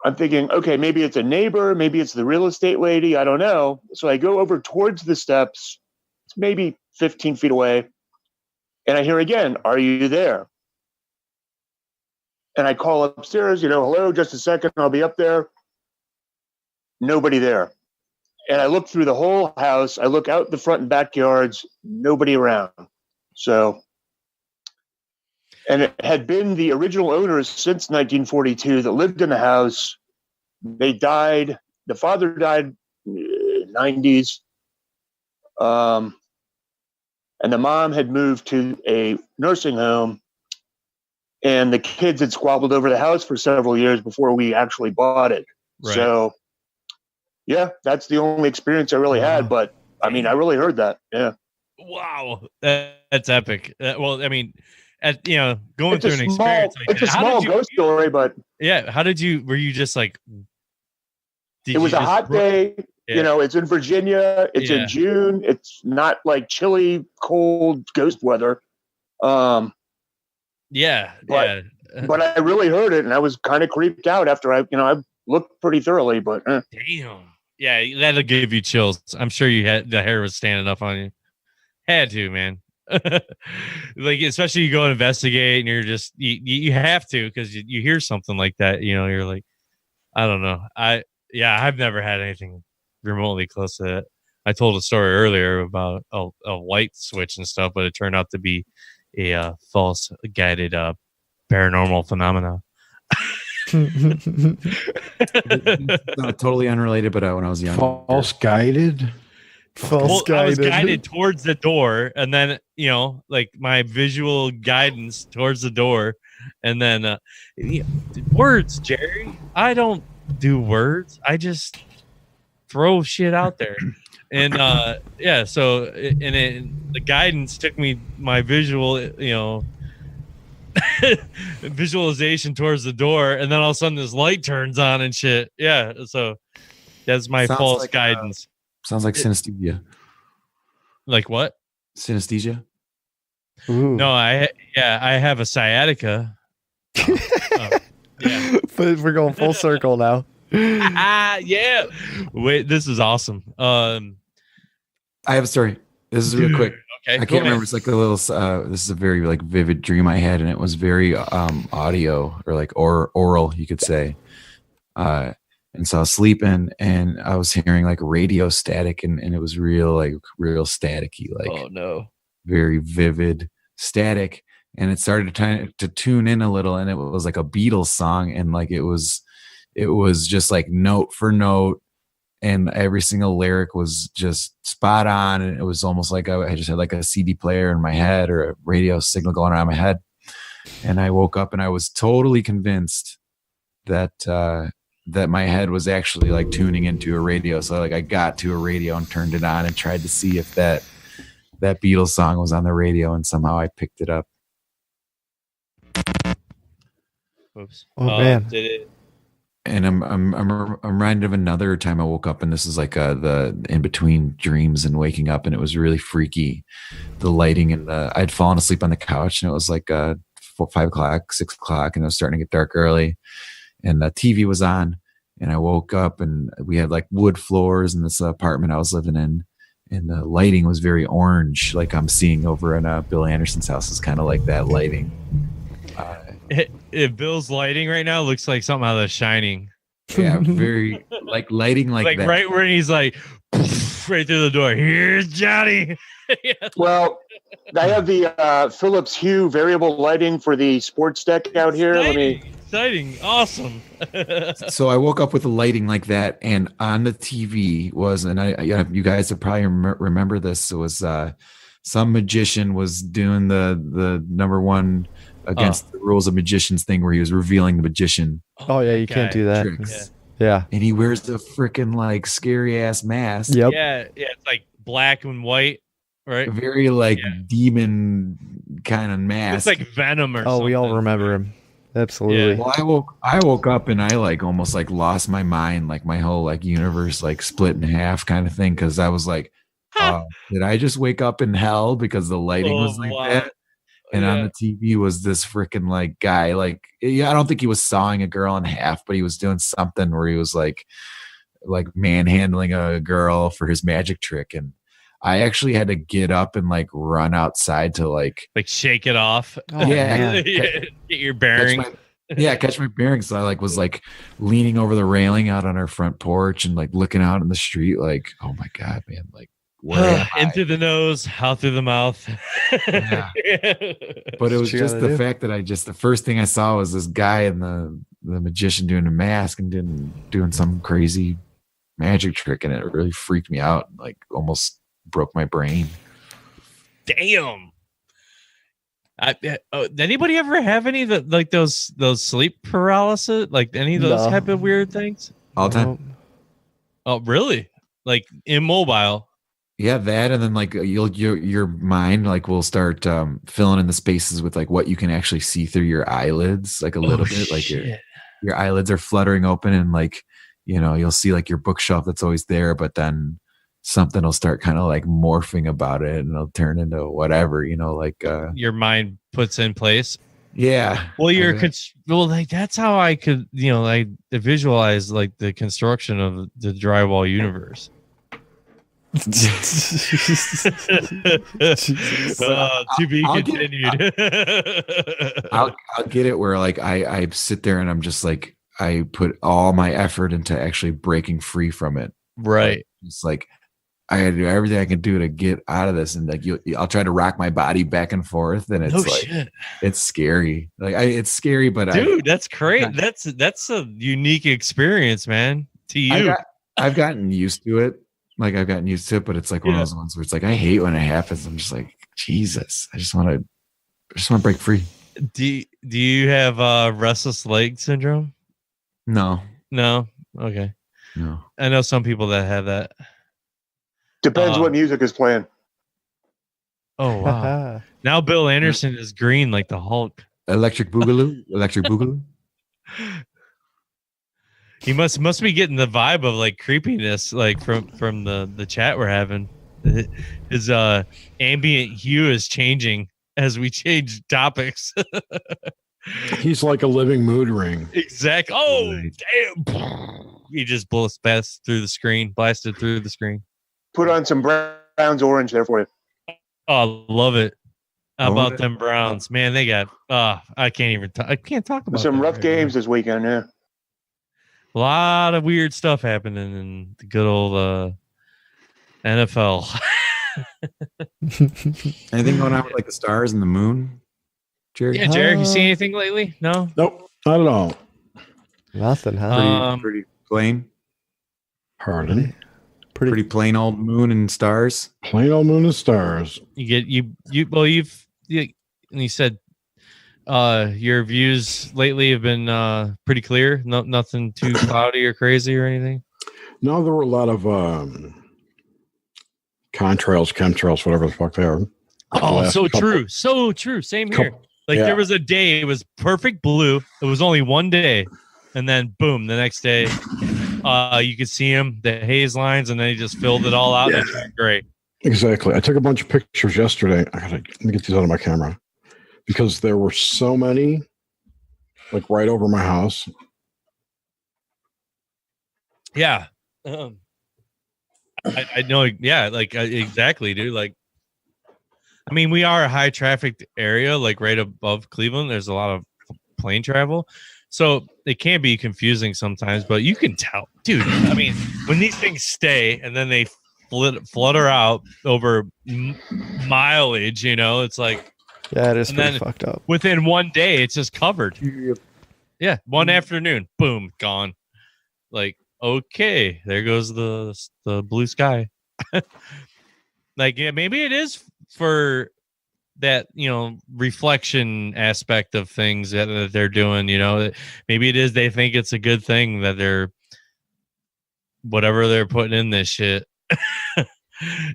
I'm thinking, okay, maybe it's a neighbor, maybe it's the real estate lady, I don't know. So I go over towards the steps, it's maybe 15 feet away, and I hear again, "Are you there?" And I call upstairs, hello, just a second, I'll be up there. Nobody there. And I look through the whole house. I look out the front and backyards, nobody around. So, and it had been the original owners since 1942 that lived in the house. They died. The father died in the 90s. And the mom had moved to a nursing home. And the kids had squabbled over the house for several years before we actually bought it. Right. So, yeah, that's the only experience I really had. But, I mean, I really heard that. Yeah. Wow. That's epic. Well, I mean, going It's through an experience like it's a small ghost story, but... Yeah, were you just like... It was a hot day. Yeah. It's in Virginia. It's in June. It's not like chilly, cold ghost weather. But I really heard it, and I was kind of creeped out after I looked pretty thoroughly. But damn, yeah, that'll give you chills. I'm sure you had the hair was standing up on you. Had to, man. Like especially you go investigate, and you're just you have to because you hear something like that. You're like, I don't know. I've never had anything remotely close to that. I told a story earlier about a light switch and stuff, but it turned out to be a false guided paranormal phenomena. Totally unrelated, but when I was young, false guided. I was guided towards the door, and then like my visual guidance towards the door, and then words, Jerry. I don't do words. I just throw shit out there. And so the guidance took me my visual, visualization towards the door, and then all of a sudden this light turns on and shit. Yeah, so that's my false guidance. Sounds like synesthesia. Like what? Synesthesia. Ooh. No, I have a sciatica. Yeah, but we're going full circle now. Yeah. Wait, this is awesome. I have a story. This is real quick. Okay, I can't remember. It's like a little. This is a very like vivid dream I had, and it was very audio or like oral, you could say. And so I was sleeping, and I was hearing like radio static, and it was real staticky, like oh no, very vivid static. And it started to tune in a little, and it was like a Beatles song, and like it was just like note for note, and every single lyric was just spot on, and it was almost like I just had like a CD player in my head or a radio signal going around my head. And I woke up, and I was totally convinced that my head was actually like tuning into a radio. So like I got to a radio and turned it on and tried to see if that Beatles song was on the radio, and somehow I picked it up. Oops. Oh man. Did it? And I'm reminded of another time I woke up, and this is like the in between dreams and waking up, and it was really freaky. The lighting and I'd fallen asleep on the couch, and it was like 5 o'clock, 6 o'clock, and it was starting to get dark early, and the TV was on, And I woke up and we had like wood floors in this apartment I was living in. And the lighting was very orange, like I'm seeing over in Bill Anderson's house is kind of like that lighting. Bill's lighting right now looks like something out of The Shining. Yeah, very like lighting like that. Right when he's like right through the door. Here's Johnny. Yeah. Well, I have the Philips Hue variable lighting for the sports deck out here. Exciting. Awesome. So I woke up with the lighting like that, and on the TV was, and you guys have probably remember this. It was some magician was doing the number one against the rules of magicians thing, where he was revealing the magician. Oh yeah, you can't do that. Yeah. And he wears the freaking like scary ass mask. Yep. Yeah, it's like black and white, right? Very like demon kind of mask. It's like Venom or something. We all remember him. Absolutely. Yeah. Well, I woke up and I like almost like lost my mind, like my whole like universe like split in half kind of thing, because I was like, did I just wake up in hell because the lighting was like that? And on the TV was this freaking like guy, like I don't think he was sawing a girl in half, but he was doing something where he was like manhandling a girl for his magic trick. And I actually had to get up and like run outside to like shake it off. Get your bearings. Catch my bearings. So I like was like leaning over the railing out on our front porch and like looking out in the street, like, oh my God, man, like into the nose, out through the mouth. Yeah. But it was just the fact that the first thing I saw was this guy and the magician doing a mask and doing some crazy magic trick, and it really freaked me out, like almost broke my brain. Damn. Anybody ever have any that like those sleep paralysis, like any of those type of weird things? All the time. Oh, really? Like immobile? Yeah, that, and then like your mind like will start filling in the spaces with like what you can actually see through your eyelids, like a little bit, like your eyelids are fluttering open, and like you'll see like your bookshelf that's always there, but then something will start kind of like morphing about it, and it'll turn into whatever, like your mind puts in place. Yeah. Well, like that's how I could, I visualize like the construction of the drywall universe. To be continued. I'll get it where like I sit there and I'm just like I put all my effort into actually breaking free from it. Right. Like, it's like I gotta do everything I can do to get out of this, and like I'll try to rock my body back and forth, and it's it's scary. Like it's scary, but dude, that's great. That's a unique experience, man. To you, I've gotten used to it. Like I've gotten used to it, but it's like one of those ones where it's like I hate when it happens. I'm just like, Jesus, I just want to break free. Do you have restless leg syndrome? No. Okay. No. I know some people that have that. Depends what music is playing. Oh wow! Now Bill Anderson is green like the Hulk. Electric Boogaloo. He must be getting the vibe of like creepiness, like from the chat we're having. His ambient hue is changing as we change topics. He's like a living mood ring. Exactly. Oh damn! He just blasted through the screen. Put on some Browns orange there for you. Oh, love it. How about them Browns? Man, they got. I can't even. I can't talk about some rough games this weekend. Yeah. A lot of weird stuff happening in the good old NFL. Anything going on with like the stars and the moon, Jared? Yeah, Jared, you seen anything lately? No. Nope, not at all. Nothing, huh? Pretty plain. Pardon? Pretty plain old moon and stars. Plain old moon and stars. You said your views lately have been pretty clear. Nothing too cloudy or crazy or anything. No, there were a lot of contrails, chemtrails, whatever the fuck they are. Oh, so true. Same here. There was a day it was perfect blue. It was only one day, and then boom, the next day, you could see the haze lines, and then he just filled it all out. Yeah. And it turned gray. Exactly. I took a bunch of pictures yesterday. Let me get these out of my camera because there were so many, like right over my house. Yeah. I know. Yeah, like exactly, dude. Like, I mean, we are a high trafficked area, like right above Cleveland. There's a lot of plane travel, so it can be confusing sometimes. But you can tell, dude. I mean, when these things stay and then they flutter out over mileage, it's like, Yeah, it is and pretty then fucked up. within one day, it's just covered. Yeah, one afternoon, boom, gone. Like, okay, there goes the blue sky. Like, yeah, maybe it is for that, reflection aspect of things that they're doing. Maybe it is they think it's a good thing that they're whatever they're putting in this shit.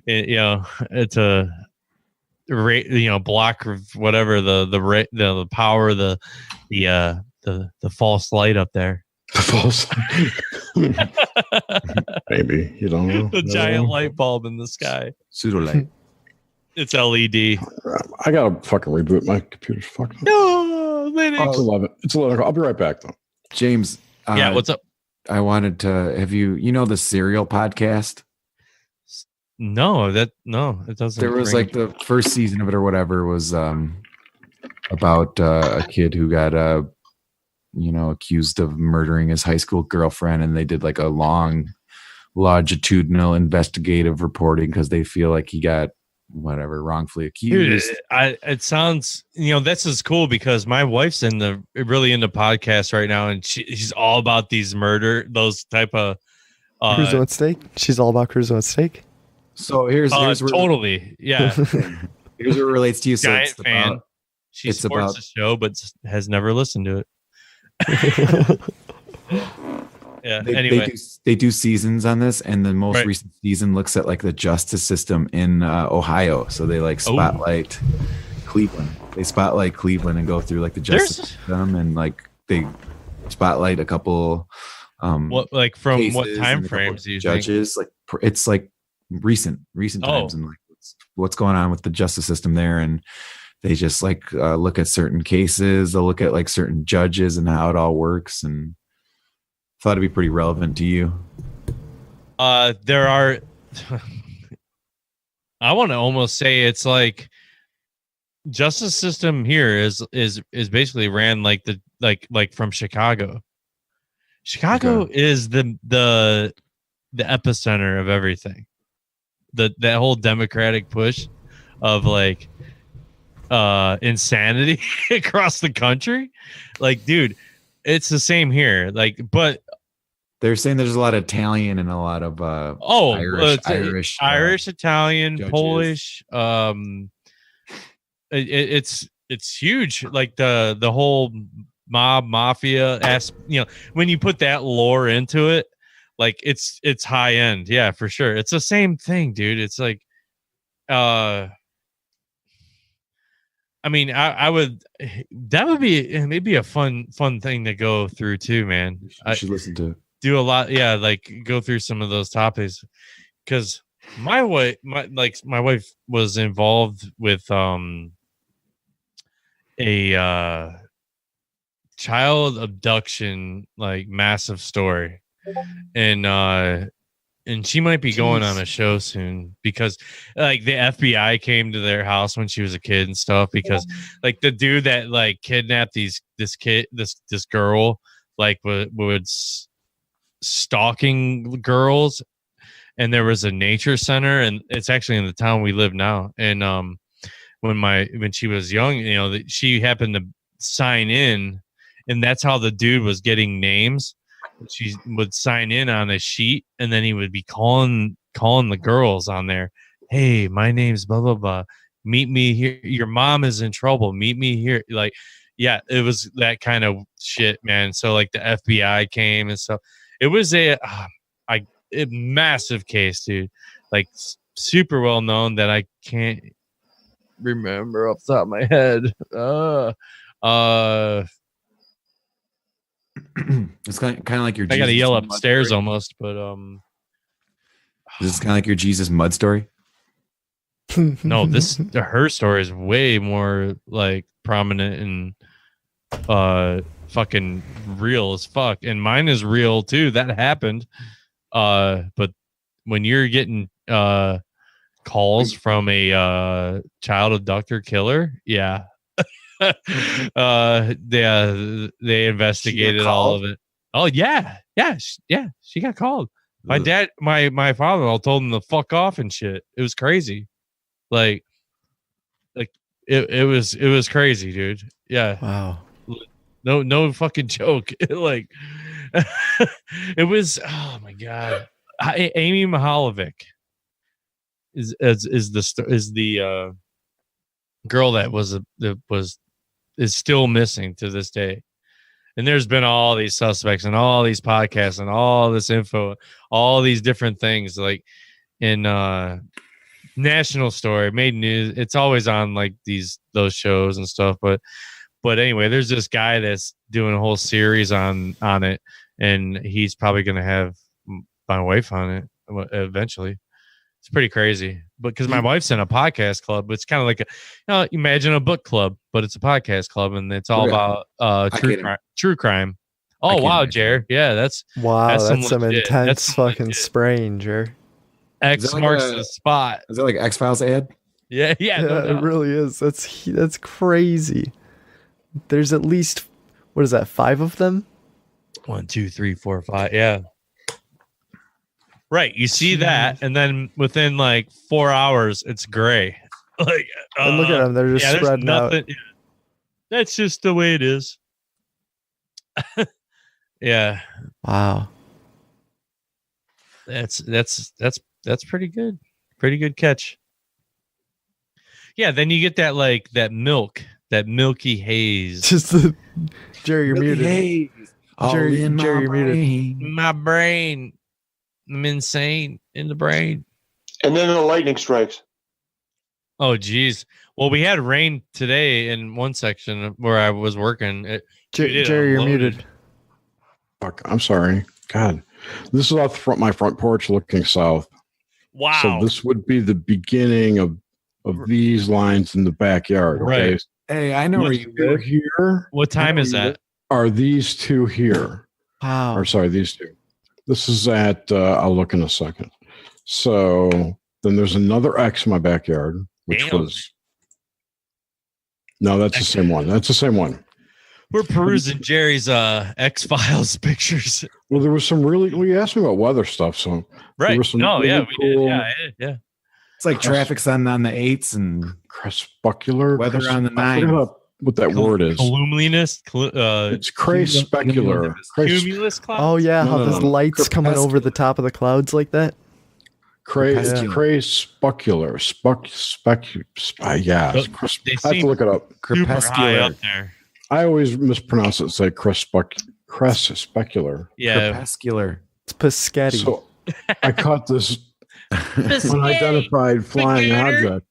It's a block whatever the power, the false light up there. The false maybe you don't know The giant light bulb in the sky. Pseudo light. It's LED. I gotta fucking reboot my computer's fucking. No, Linux. It's 11. It's 11. I'll be right back though. James. Yeah, what's up? I wanted to have you the Serial podcast. No, it doesn't. There was like the first season of it or whatever was about a kid who got accused of murdering his high school girlfriend, and they did like a long longitudinal investigative reporting because they feel like he got whatever wrongfully accused. Dude, it sounds this is cool because my wife's really into podcasts right now, and she's all about these those type of Cruzo and steak. She's all about Cruzo and steak. So here's where totally, yeah. Here's what relates to you. So Giant fan. She supports the show, but has never listened to it. Yeah. Anyway, they do seasons on this, and the most recent season looks at like the justice system in Ohio. So they like spotlight Cleveland. They spotlight Cleveland and go through like the justice system, and like they spotlight a couple. What from what time frames do you judges think? Like it's like recent times, and like what's going on with the justice system there, and they just like look at certain cases. They'll look at like certain judges and how it all works, and thought it'd be pretty relevant to you. There are. I want to almost say it's like justice system here is basically ran like from Chicago. Chicago is the epicenter of everything. That whole democratic push of like insanity across the country. Like, dude, it's the same here. Like, but they're saying there's a lot of Italian and a lot of Irish, Italian, judges. Polish. It's huge. Like the whole mafia when you put that lore into it, like it's high end. Yeah, for sure. It's the same thing, dude. It's like, I mean, that would be maybe a fun thing to go through too, man. You should listen to it. Do a lot, yeah, like go through some of those topics, because my wife was involved with a child abduction, like massive story, and she might be going on a show soon because like the FBI came to their house when she was a kid and stuff, because like the dude that like kidnapped this girl like would stalking girls, and there was a nature center, and it's actually in the town we live now. And when she was young, she happened to sign in, and that's how the dude was getting names. She would sign in on a sheet, and then he would be calling the girls on there. Hey, my name's blah blah blah. Meet me here. Your mom is in trouble. Meet me here. Like, yeah, it was that kind of shit, man. So like the FBI came and stuff. It was a massive case, dude. Like super well known that I can't remember off the top of my head. It's kind of like your. I gotta yell upstairs almost, but Is this kind of like your Jesus mud story? No, her story is way more like prominent and fucking real as fuck, and mine is real too. That happened. But when you're getting calls from a child abductor killer, yeah. They investigated all of it. Oh yeah. She got called. My dad, my father-in-law told him to fuck off and shit. It was crazy. Like it was crazy, dude. Yeah. Wow. No fucking joke. Like it was. Oh my god. Amy Mahalovic is the girl that is still missing to this day. And there's been all these suspects and all these podcasts and all this info, all these different things, like in National Story, made news. It's always on like those shows and stuff. But anyway, there's this guy that's doing a whole series on it, and he's probably going to have my wife on it eventually. It's pretty crazy, but because my wife's in a podcast club, it's kind of like imagine a book club, but it's a podcast club, and it's all about true crime. Oh wow, Jer, yeah, that's some intense fucking spraying, Jer. X marks the spot. Is that like X-Files ad? Yeah, it really is. That's crazy. There's at least, what is that, 5 of them? 1, 2, 3, 4, 5. Yeah. Right. You see that, and then within like 4 hours, it's gray. Like, and look at them. They're just spreading out. Yeah. That's just the way it is. Yeah. Wow. That's pretty good. Pretty good catch. Yeah. Then you get that milky haze. Just Jerry, you're muted. Haze. Jerry, you're muted. My brain. I'm insane in the brain. And then the lightning strikes. Oh, geez. Well, we had rain today in one section where I was working. Jerry, you're muted. Fuck, I'm sorry. God. This is off my front porch looking south. Wow. So this would be the beginning of these lines in the backyard. Okay? Right. Hey, I know where you live. Here. What time is that? Are these two here? Wow. Or sorry, these two. This is at, I'll look in a second. So then there's another X in my backyard, which was, no, that's the same one. That's the same one. We're perusing Jerry's X-Files pictures. Well, there was some really, well, you asked me about weather stuff. So right. There was some we cool, did. Yeah. It's like traffic's on the 8s and crepuscular. Weather on the 9s. What that word is. Luminous. It's crepuscular. Cumulus clouds? Oh, yeah. How there's lights coming over the top of the clouds like that? Crepuscular. Yeah. I have to look it up. Crepuscular. There. I always mispronounce it and say crepuscular. Yeah. Crepuscular. It's Piscetti. So I caught this unidentified flying object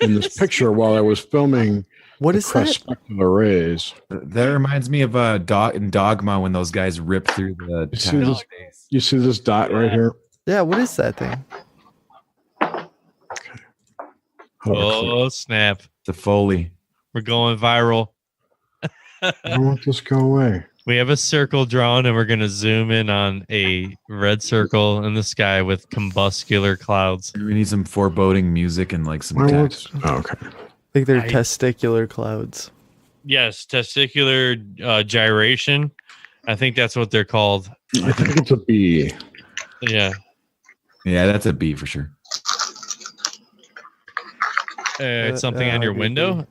in this picture while I was filming. What is that? Crepuscular rays. That reminds me of in Dogma when those guys rip through the. You see this dot right here? Yeah. What is that thing? Okay. Oh snap! The Foley. We're going viral. I don't want this to go away. We have a circle drawn, and we're going to zoom in on a red circle in the sky with combuscular clouds. We need some foreboding music and like some text. Oh, okay. I think they're testicular clouds. Yes, testicular gyration. I think that's what they're called. I think it's a B. Yeah. Yeah, that's a B for sure. It's something on your window?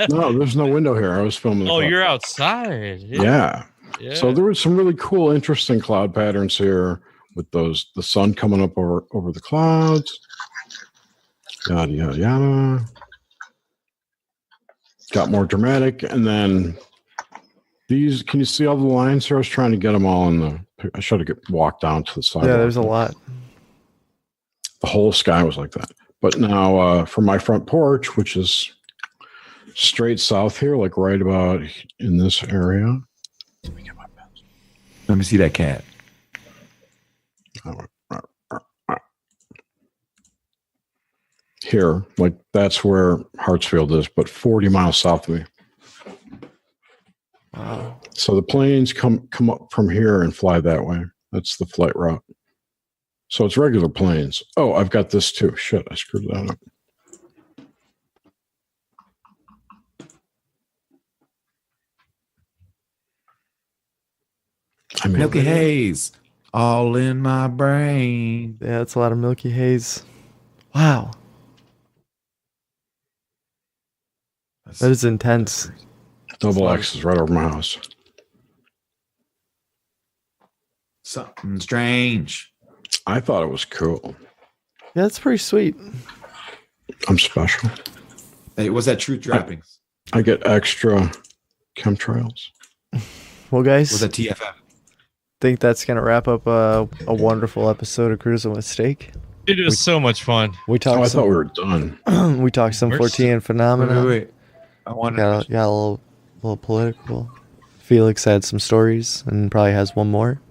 No, there's no window here. I was filming. Oh, you're outside. Yeah. So there was some really cool, interesting cloud patterns here with the sun coming up over the clouds. Yada, yada, yada. Got more dramatic. And then these, can you see all the lines here? I was trying to get them all I should have walked down to the side. Yeah, there's a lot. The whole sky was like that. But now from my front porch, which is straight south here, like right about in this area. Let me get my pencil. Let me see that cat. Here, like that's where Hartsfield is, but 40 miles south of me. Wow. So the planes come up from here and fly that way. That's the flight route. So it's regular planes. Oh, I've got this too. Shit, I screwed that up. I mean, Milky Haze, all in my brain. Yeah, it's a lot of Milky Haze. Wow. That is intense. Double X is right over my house. Something strange. I thought it was cool. Yeah, that's pretty sweet. I'm special. Hey, was that truth droppings? I get extra chemtrails. Well, guys, Was that TFM? think that's gonna wrap up a wonderful episode of Cruising with Steak. It was so much fun. We talked. Oh, I thought we were done. We talked some We're Fortean phenomena. Wait. I wanted Got a little political. Felix had some stories and probably has one more.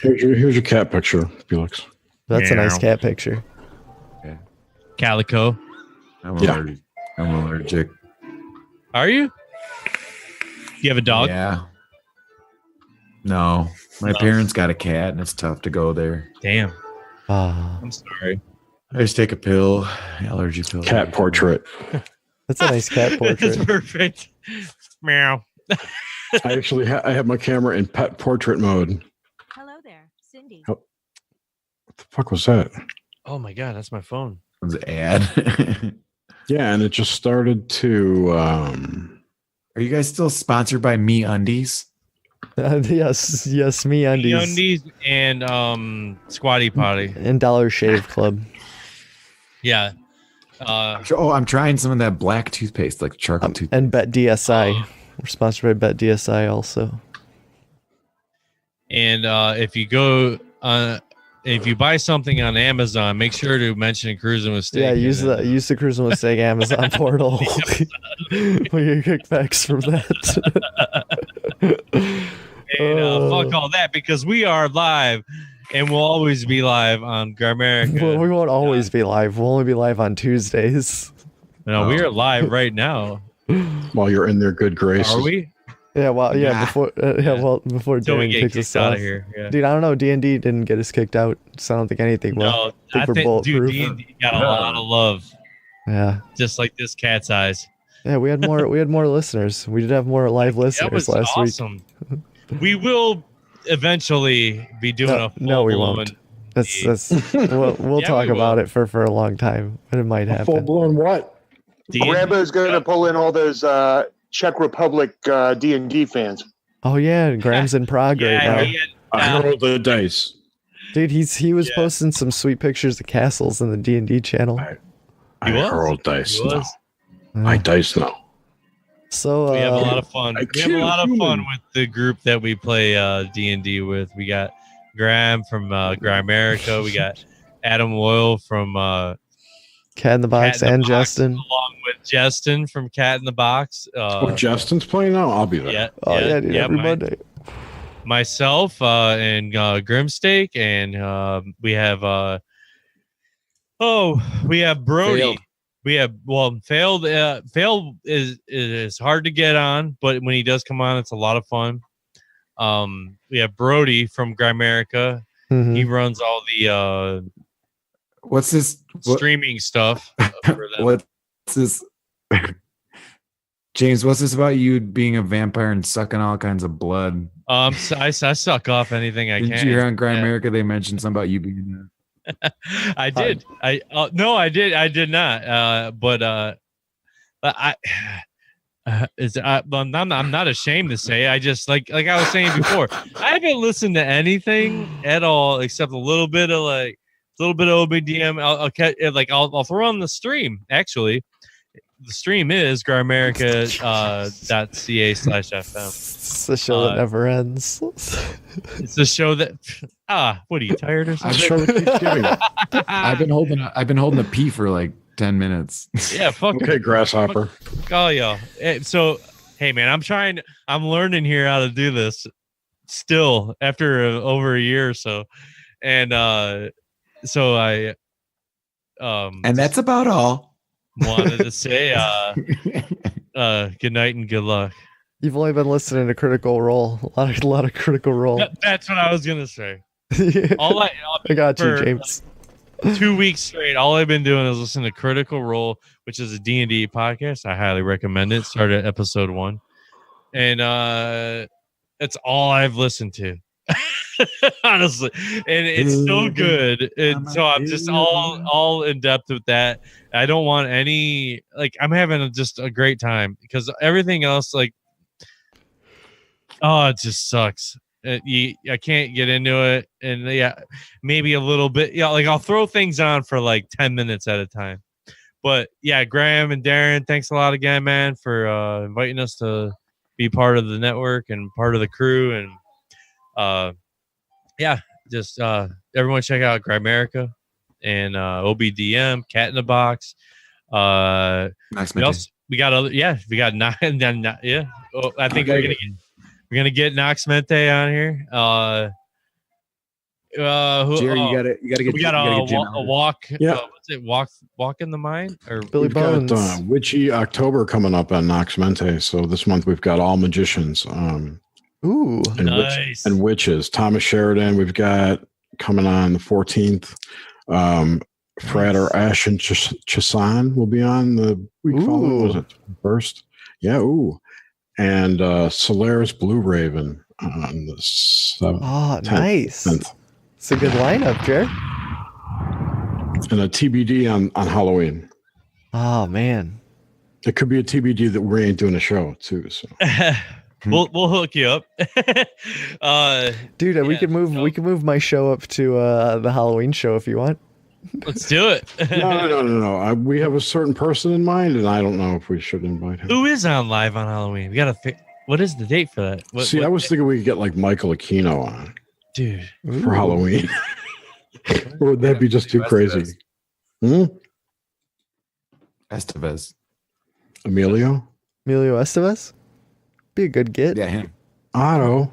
Here's your cat picture, Felix. That's a nice Meow. cat picture. Calico. I'm Yeah. allergic. I'm allergic. Are you? You have a dog? Yeah. No. My parents got a cat and it's tough to go there. Damn. Ah, I'm sorry. I just take a pill, allergy pill. Cat portrait. that's a nice cat That's portrait. perfect. Meow. I actually I have my camera in pet portrait mode. Hello there, Cindy. What the fuck was that? Oh my god, that's my phone. It was an ad. Yeah, and it just started to. Are you guys still sponsored by Me Undies? Yes, me undies Undies and Squatty Potty. and Dollar Shave Club. Yeah. Oh, I'm trying some of that black toothpaste, like charcoal toothpaste. And Bet DSI. We're sponsored by Bet DSI also. And if you go if you buy something on Amazon, make sure to mention Cruising with Steak. Yeah, use the Cruising with Steak Amazon portal. We get kickbacks from that. And fuck all that, because we are live and we'll always be live on Grimerica. Well, we won't always be live. We'll only be live on Tuesdays. No, we are live right now. While you're in their good graces. Are we? Yeah, well, yeah, Nah. before Till we Darren get kicks kicked us out off. of here. Yeah. Dude, I don't know. D&D didn't get us kicked out, so I don't think anything will. No, I think we're bulletproof. dude, D&D got a lot of love, Yeah, just like this cat's eyes. yeah. We had more listeners. We did have more live That listeners was last week. awesome. We will eventually be doing a full No, we blown- won't. That's we'll Yeah, talk we will. about it for a long time, but it might Full happen. blown what? D&D. Rambo's going to pull in all those Czech Republic D&D fans. Oh yeah, Graham's in Prague right Yeah, now. he had, I rolled the dice. Dude, he was Yeah. posting some sweet pictures of castles in the D&D channel. I was? rolled dice he now. was. I dice now. So We have a lot of fun. I We have a lot of can't fun human. with the group that we play D&D with. We got Graham from Grimerica. We got Adam Loyal from Cat in the Box Cat in the and Box, Justin. along with Justin from Cat in the Box. Oh, Justin's playing now? I'll be there. Yeah, Oh yeah, dude, every Monday. myself and Grimsteak, and we have we have Brody. Failed. We have failed. Failed is hard to get on, but when he does come on, it's a lot of fun. We have Brody from Grimerica. Mhm. He runs all the What's this? streaming stuff for them. What's this? James, what's this about you being a vampire and sucking all kinds of blood? I suck off anything I Did can. you hear on Yeah. Grimerica they mentioned something about you being I did. No, I did. I did not. But I'm not ashamed to say. I just like I was saying before. I haven't listened to anything at all except a little bit of OBDM. I'll throw on the stream. Actually, the stream is grimerca.ca/fm. It's the show that never ends. It's the show that what are you tired or The something? show that keeps giving. I've been holding a pee for like 10 minutes. Yeah, fuck. Okay, grasshopper. Oh yeah. So hey man, I'm learning here how to do this still after over a year or so. And so I And that's about all. wanted to say good night and good luck. You've only been listening to Critical Role. A lot of Critical Role. That's what I was gonna say. I got you, James. 2 weeks straight, all I've been doing is listening to Critical Role, which is a D&D podcast. I highly recommend it. Started episode 1. And that's all I've listened to. Honestly. And it's so good. And so I'm just all in depth with that. I don't want any, like, I'm having just a great time because everything else, like, oh, it just sucks. I can't get into it, and maybe a little bit. Yeah, like I'll throw things on for like 10 minutes at a time. But yeah, Graham and Darren, thanks a lot again, man, for inviting us to be part of the network and part of the crew. And just everyone check out Grimerica and OBDM, Cat in the Box. Nice. We got other, we got nine. Oh, I think we're gonna get Nox Mente on here. Jerry, you gotta get. We got a walk. Yeah. What's it? Walk in the mind or Billy Bones. Got Witchy October coming up on Nox Mente. So this month we've got all magicians. Ooh, and nice. And witches. Thomas Sheridan. We've got coming on the 14th. Frater Ash and Chasan will be on the week following. Was it first? Yeah. Ooh. And Solaris Blue Raven on the 7th. Oh, 10th, nice. 10th. It's a good lineup, Jerry. And a TBD on Halloween. Oh, man. It could be a TBD that we ain't doing a show, too. So. We'll hook you up. Dude, we could move my show up to the Halloween show if you want. Let's do it. No. We have a certain person in mind, and I don't know if we should invite him. Who is on live on Halloween? We got to what is the date for that? I was thinking we could get like Michael Aquino on. Dude. For Halloween. Or would that be just too crazy? Estevez. Emilio Estevez? Be a good get. Yeah, him. Otto.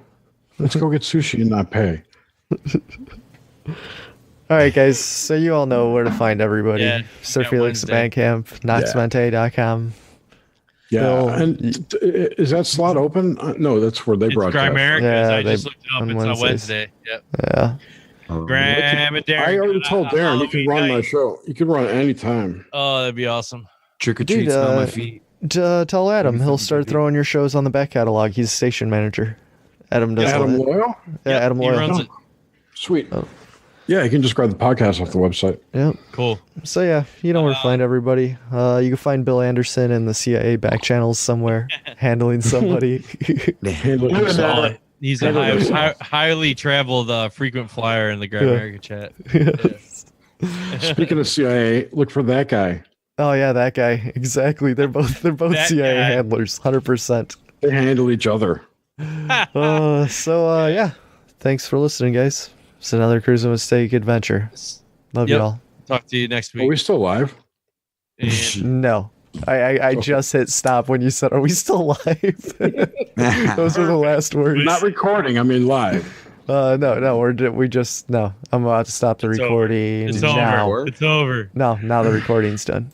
Let's go get sushi and not pay. All right, guys. So you all know where to find everybody. Yeah, Sir Felix Bandcamp, noxmente.com. Yeah. Bill, and is that slot open? No, that's where they broadcast. Grimerica. Yeah, I just looked it up. It's on Wednesday. Yep. Yeah. Graham and Darren. I already told Darren he can run my show. You can run anytime. Oh, that'd be awesome. Trick or treat, smell my feet. Tell Adam he'll start throwing your shows on the back catalog. He's station manager. Adam does Adam all that. Loyal? Yeah, Adam He Loyal. runs it. Sweet. Yeah, you can just grab the podcast off the website. Yeah. Cool. So yeah, you know where to find everybody. You can find Bill Anderson in the CIA back channels somewhere, handling somebody. He's a highly traveled frequent flyer in the Grimerica chat. Yeah. Speaking of CIA, look for that guy. Oh yeah, that guy. Exactly. They're both CIA handlers, 100%. They handle each other. Yeah. Thanks for listening, guys. It's another Cruise and Mistake adventure. Love you all. Talk to you next week. Are we still live? No. I just hit stop when you said, "Are we still live?" Those were the last words. Not recording. I mean live. No. I'm about to stop the recording. It's now. over. It's over. No, now the recording's done.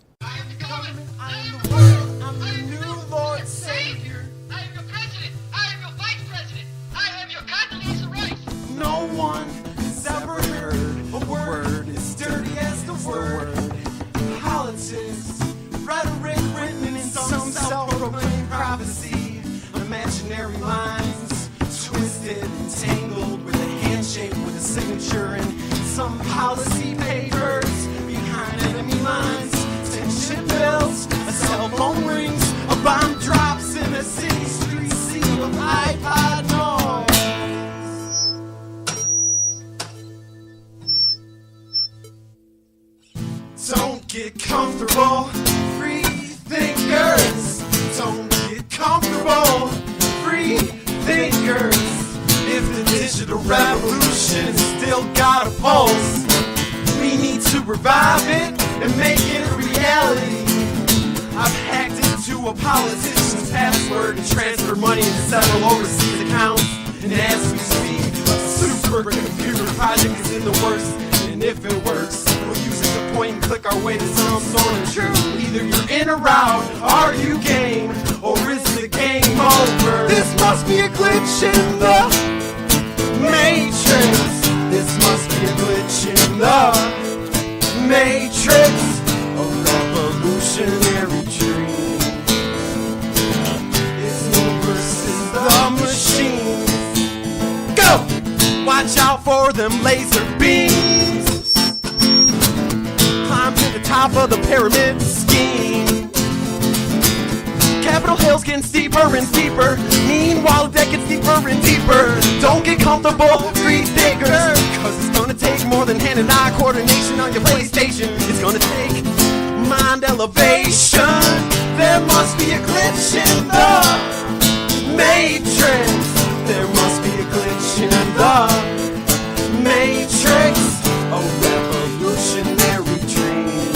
Imaginary lines, twisted and tangled with a handshake with a signature and some policy papers behind enemy lines. Tension builds, a cell phone rings, a bomb drops in a city street sea of iPod noise. Don't get comfortable, free thinkers. Don't get comfortable, free thinkers. If the digital revolution still got a pulse, we need to revive it and make it a reality. I've hacked into a politician's password to transfer money to several overseas accounts. And as we speak, a supercomputer project is in the works. And if it works, we'll use it to point and click our way to some sort of truth. Either you're in or out, are you game, or is the game over? This must be a glitch in the Matrix. This them laser beams. Climb to the top of the pyramid scheme. Capitol Hill's getting steeper and steeper. Meanwhile, the deck gets deeper and deeper. Don't get comfortable, free thinkers, cause it's gonna take more than hand and eye coordination on your PlayStation. It's gonna take mind elevation. There must be a glitch in the Matrix. There must be a glitch in the Matrix. A revolutionary dream.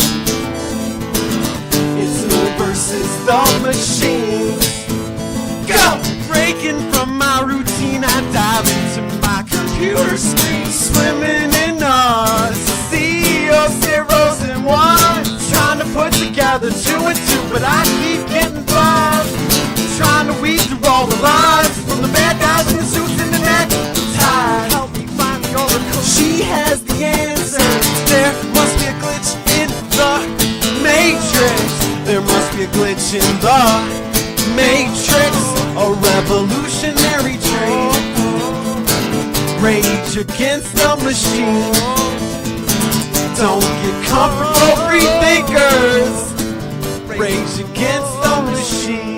It's me versus the machines. Go! Breaking from my routine, I dive into my computer screen. Swimming in a sea of zeros and ones. Trying to put together 2 and 2, but I keep getting lost. Trying to weed through all the lines from the bad guys in the suits and the necktie. Help me find the oracle. She has the answer. There must be a glitch in the Matrix. There must be a glitch in the Matrix. A revolutionary dream. Rage against the machine. Don't get comfortable, free thinkers. Rage against the machine.